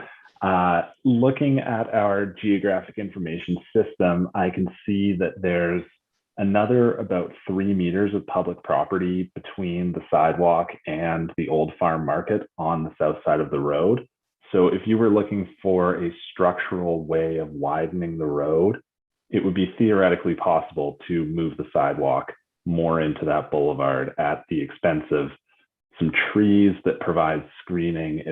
Looking at our geographic information system, I can see that there's another about 3 meters of public property between the sidewalk and the old farm market on the south side of the road. So if you were looking for a structural way of widening the road, it would be theoretically possible to move the sidewalk more into that boulevard at the expense of some trees that provide screening.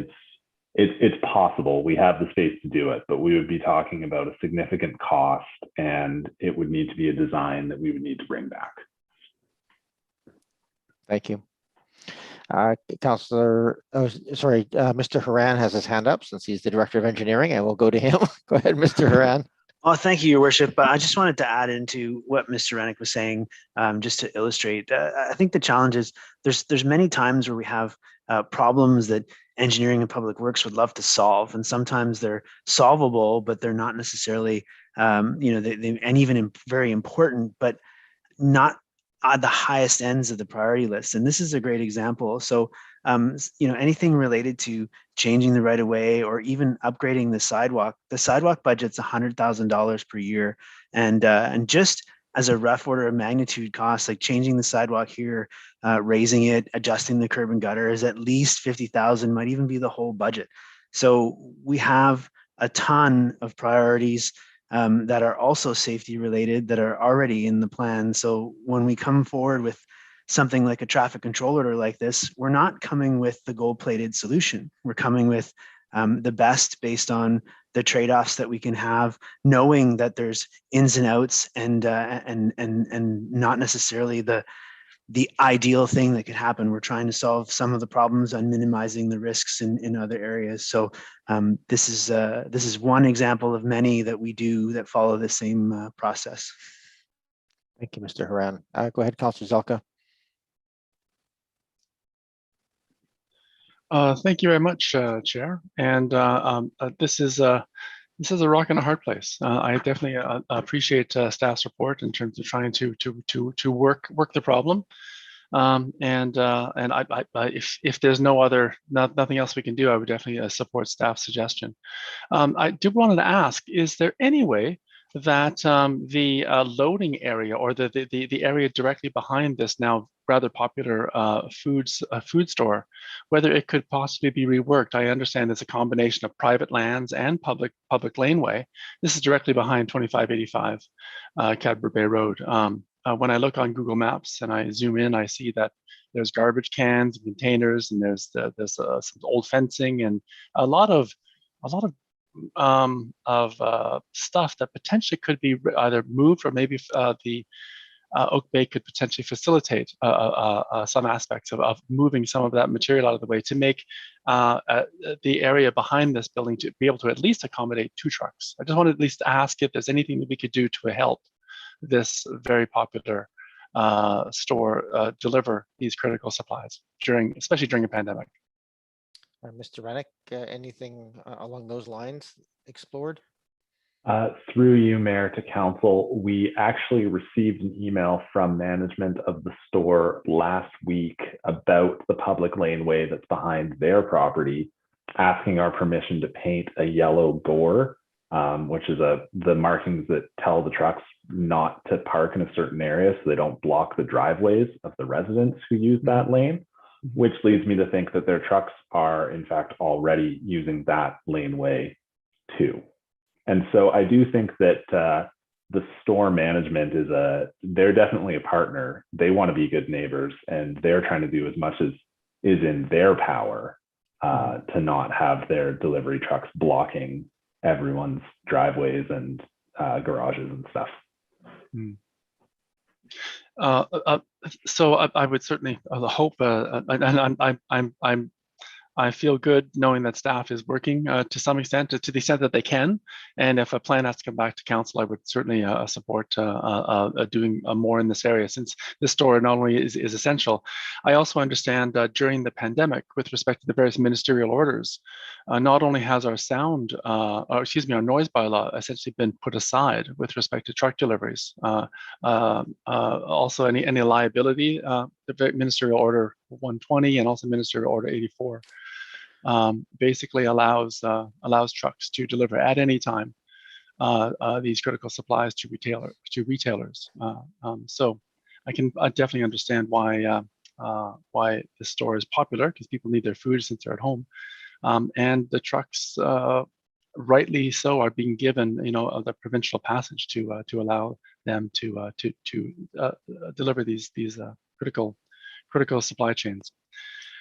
It's possible. We have the space to do it, but we would be talking about a significant cost, and it would need to be a design that we would need to bring back. Thank you. Mr. Haran has his hand up since he's the Director of Engineering, and we'll go to him. Go ahead, Mr. Haran. Oh, thank you, Your Worship. I just wanted to add into what Mr. Rennick was saying, just to illustrate. I think the challenge is there's many times where we have problems that engineering and public works would love to solve, and sometimes they're solvable, but they're not necessarily, and even very important, but not the highest ends of the priority list. And this is a great example. So, anything related to changing the right of way or even upgrading the sidewalk budget's $100,000 per year. And just as a rough order of magnitude cost, like changing the sidewalk here, raising it, adjusting the curb and gutter is at least 50,000, might even be the whole budget. So we have a ton of priorities that are also safety related that are already in the plan. So when we come forward with something like a traffic control order like this, we're not coming with the gold-plated solution. We're coming with the best based on the trade-offs that we can have, knowing that there's ins and outs and not necessarily the ideal thing that could happen. We're trying to solve some of the problems and minimizing the risks in other areas. So this is one example of many that we do that follow the same process. Thank you, Mr. Haran. Go ahead, Councilor Zelka. Thank you very much, Chair. And this is a rock and a hard place. I definitely appreciate staff's report in terms of trying to work the problem. If there's nothing else we can do, I would definitely support staff's suggestion. I did want to ask: is there any way that the loading area or the area directly behind this now rather popular food store, whether it could possibly be reworked? I understand it's a combination of private lands and public laneway. This is directly behind 2585 Cadbury Bay Road. When I look on Google Maps and I zoom in, I see that there's garbage cans and containers, and there's some old fencing and a lot of stuff that potentially could be either moved, or maybe the Oak Bay could potentially facilitate some aspects of moving some of that material out of the way to make the area behind this building to be able to at least accommodate 2 trucks. I just wanted to at least ask if there's anything that we could do to help this very popular store deliver these critical supplies especially during a pandemic. Mr. Rennick, anything along those lines explored? Through you, Mayor, to Council, we actually received an email from management of the store last week about the public laneway that's behind their property, asking our permission to paint a yellow door, which is the markings that tell the trucks not to park in a certain area so they don't block the driveways of the residents who use that lane, which leads me to think that their trucks are in fact already using that laneway too. And so I do think that the store management they're definitely a partner. They want to be good neighbors, and they're trying to do as much as is in their power to not have their delivery trucks blocking everyone's driveways and garages and stuff. So I would certainly hope, and I feel good knowing that staff is working to some extent, to the extent that they can. And if a plan has to come back to council, I would certainly support doing more in this area, since this store not only is essential. I also understand during the pandemic, with respect to the various ministerial orders, not only has our our noise bylaw essentially been put aside with respect to truck deliveries. Also, any liability, the ministerial order 120 and also ministerial order 84. Basically allows trucks to deliver at any time these critical supplies to retailers. So I definitely understand why this store is popular, because people need their food since they're at home, and the trucks, rightly so, are being given the provincial passage to allow them to deliver these critical supply chains.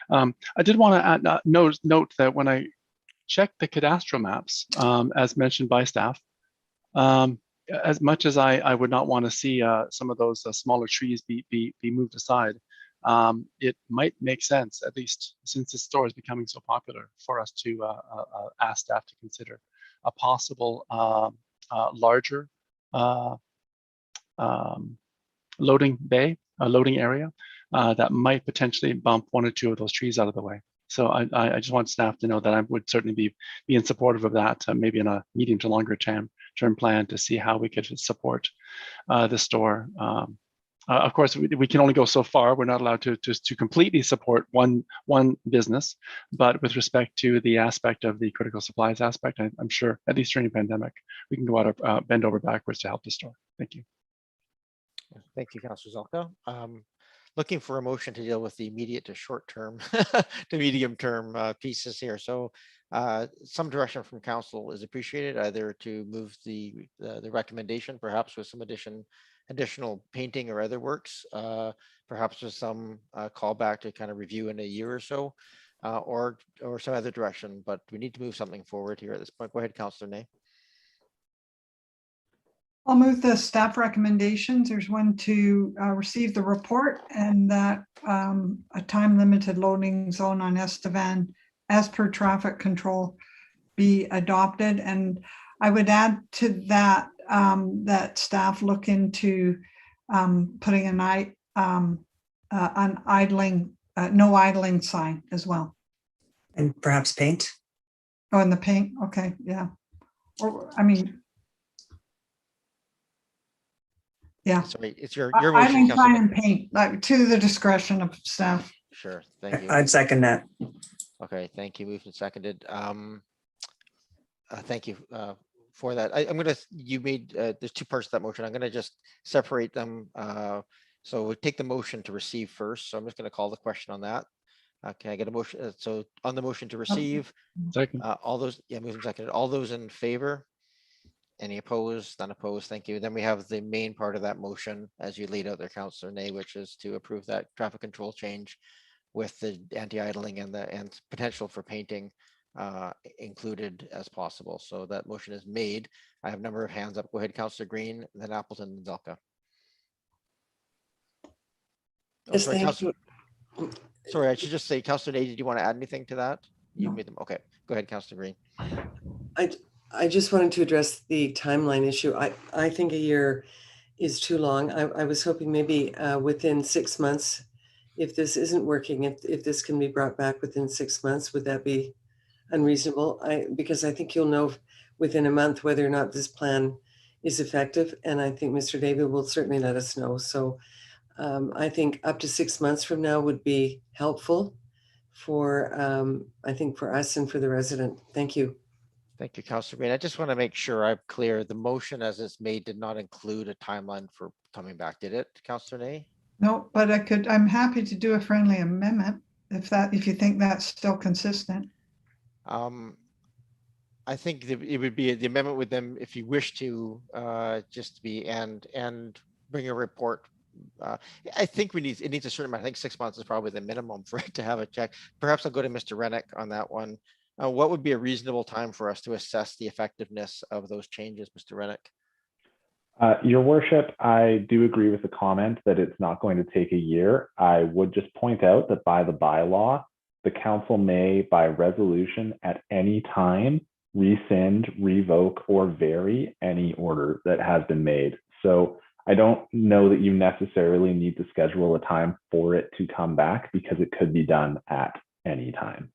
I did want to note that when I checked the cadastral maps, as mentioned by staff, as much as I would not want to see some of those smaller trees be moved aside, it might make sense, at least since this store is becoming so popular, for us to ask staff to consider a possible larger loading bay, a loading area that might potentially bump 1 or 2 of those trees out of the way. So I just want staff to know that I would certainly be in supportive of that, maybe in a medium to longer term plan, to see how we could support the store Of course, we can only go so far. We're not allowed to completely support one business, but with respect to the aspect of the critical supplies aspect, I'm sure, at least during the pandemic, we can go out bend over backwards to help the store. Thank you. Thank you, Councillor Zelka. Looking for a motion to deal with the immediate to short term to medium term pieces here. So some direction from council is appreciated, either to move the recommendation, perhaps with some additional painting or other works, perhaps with some callback to kind of review in a year or so, or some other direction. But we need to move something forward here at this point. Go ahead, Councillor Ney. I'll move the staff recommendations. There's one to receive the report, and that a time limited loading zone on Estevan as per traffic control be adopted. And I would add to that that staff look into putting an idling, no idling sign as well. And perhaps paint. Oh, and the paint. Okay, yeah. Or I mean, yeah. Sorry, it's your Idling motion, sign and paint, like to the discretion of staff. Sure, thank you. I'd second that. Okay, thank you. Moved and seconded. Thank you for that. I'm gonna, you made, there's two parts to that motion. I'm gonna just separate them. So we take the motion to receive first. So I'm just gonna call the question on that. Can I get a motion? So on the motion to receive, second. All those, yeah, moved and seconded. All those in favor? Any opposed? None opposed. Thank you. Then we have the main part of that motion, as you laid out there, Councillor Ney, which is to approve that traffic control change with the anti-idling and potential for painting included as possible. So that motion is made. I have a number of hands up. Go ahead, Councillor Green, then Appleton, and Zelka. Yes, thank you. Sorry, I should just say, Councillor Ney, did you want to add anything to that? You made them. Okay, go ahead, Councillor Green. I just wanted to address the timeline issue. I think a year is too long. I was hoping maybe within 6 months, if this isn't working, if this can be brought back within 6 months, would that be unreasonable? Because I think you'll know within a month whether or not this plan is effective. And I think Mr. David will certainly let us know. So I think up to 6 months from now would be helpful for, I think, for us and for the resident. Thank you. Thank you, Councillor Green. I just want to make sure I'm clear. The motion as it's made did not include a timeline for coming back, did it, Councillor Ney? No, but I'm happy to do a friendly amendment if you think that's still consistent. I think it would be the amendment with them if you wish to just be and bring a report. I think it needs a certain amount. I think 6 months is probably the minimum for it to have a check. Perhaps I'll go to Mr. Rennick on that one. What would be a reasonable time for us to assess the effectiveness of those changes, Mr. Rennick? Your worship, I do agree with the comment that it's not going to take a year. I would just point out that by the bylaw, the council may, by resolution at any time, rescind, revoke, or vary any order that has been made. So I don't know that you necessarily need to schedule a time for it to come back, because it could be done at any time.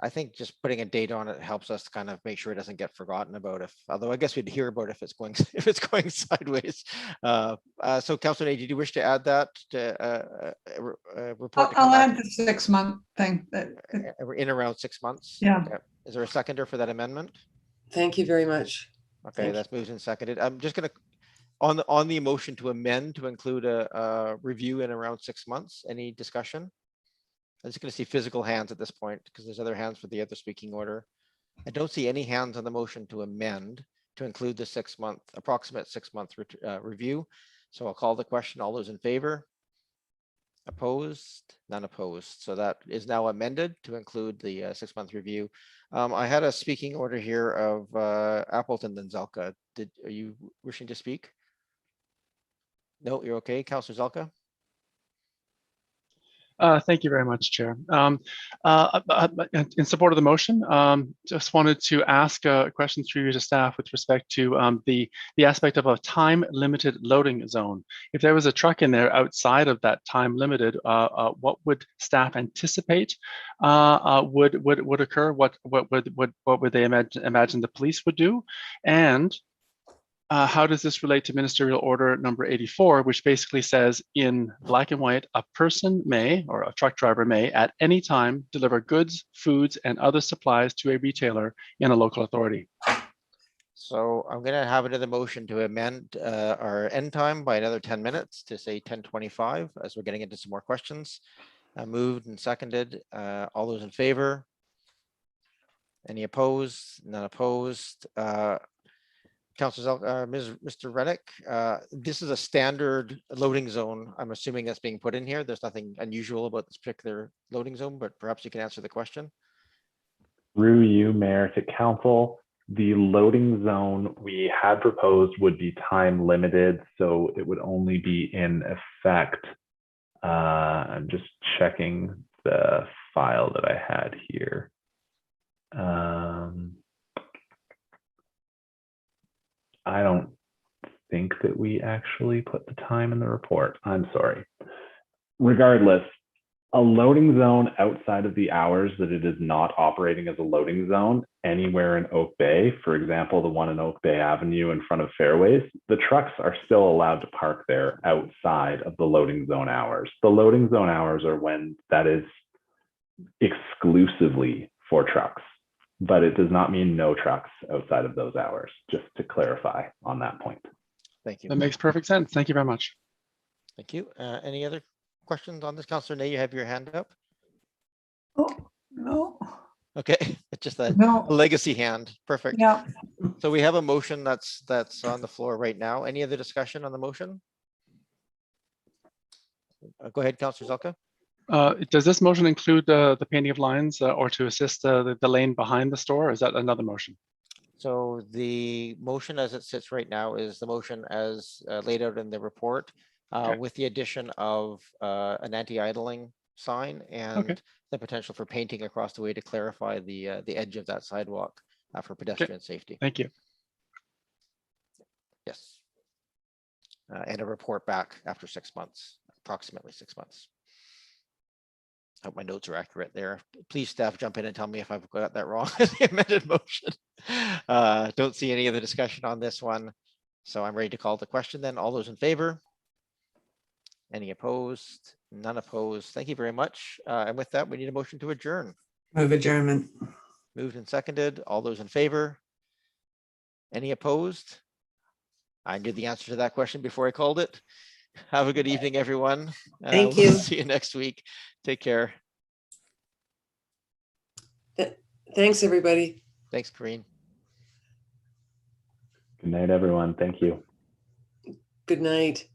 I think just putting a date on it helps us kind of make sure it doesn't get forgotten about. Although I guess we'd hear about if it's going sideways. So, Councillor Ney, did you wish to add that to report? I'll add the 6 month thing. In around 6 months. Yeah. Okay. Is there a seconder for that amendment? Thank you very much. Okay, that's moved and seconded. I'm just going to on the motion to amend to include a review in around 6 months. Any discussion? I'm just going to see physical hands at this point because there's other hands for the other speaking order. I don't see any hands on the motion to amend to include the approximate 6 month review. So I'll call the question. All those in favor? Opposed? None opposed. So that is now amended to include the 6 month review. I had a speaking order here of Appleton and Zelka. Are you wishing to speak? No, you're okay. Councillor Zelka? Thank you very much, Chair. In support of the motion, just wanted to ask a question through you to staff with respect to the aspect of a time-limited loading zone. If there was a truck in there outside of that time-limited, what would staff anticipate would occur? What would they imagine the police would do? And how does this relate to Ministerial Order number 84, which basically says in black and white, a person may, or a truck driver may, at any time deliver goods, foods, and other supplies to a retailer in a local authority? So I'm going to have another motion to amend our end time by another 10 minutes to say 10:25 as we're getting into some more questions. Moved and seconded. All those in favor? Any opposed? None opposed. Councilor, Mr. Rennick, this is a standard loading zone. I'm assuming that's being put in here. There's nothing unusual about this particular loading zone, but perhaps you can answer the question. Through you, Mayor, to Council, the loading zone we had proposed would be time limited, so it would only be in effect. I'm just checking the file that I had here. I don't think that we actually put the time in the report. I'm sorry. Regardless, a loading zone outside of the hours that it is not operating as a loading zone anywhere in Oak Bay, for example, the one in Oak Bay Avenue in front of Fairways, the trucks are still allowed to park there outside of the loading zone hours. The loading zone hours are when that is exclusively for trucks, but it does not mean no trucks outside of those hours, just to clarify on that point. Thank you. That makes perfect sense. Thank you very much. Thank you. Any other questions on this? Councilor Nay, you have your hand up. Oh, no. Okay, it's just a legacy hand. Perfect. Yeah. So we have a motion that's on the floor right now. Any other discussion on the motion? Go ahead, Councilor Zelka. Does this motion include the painting of lines or to assist the lane behind the store? Or is that another motion? So the motion as it sits right now is the motion as laid out in the report with the addition of an anti-idling sign and the potential for painting across the way to clarify the edge of that sidewalk for pedestrian safety. Thank you. Yes. And a report back after 6 months, approximately 6 months. I hope my notes are accurate there. Please, staff, jump in and tell me if I've got that wrong. The amended motion. Don't see any other discussion on this one. So I'm ready to call the question then. All those in favor? Any opposed? None opposed. Thank you very much. And with that, we need a motion to adjourn. Move adjournment. Moved and seconded. All those in favor? Any opposed? I knew the answer to that question before I called it. Have a good evening, everyone. Thank We'll you. see you next week. Take care. Thanks, everybody. Thanks, Karine. Good night, everyone. Thank you. Good night.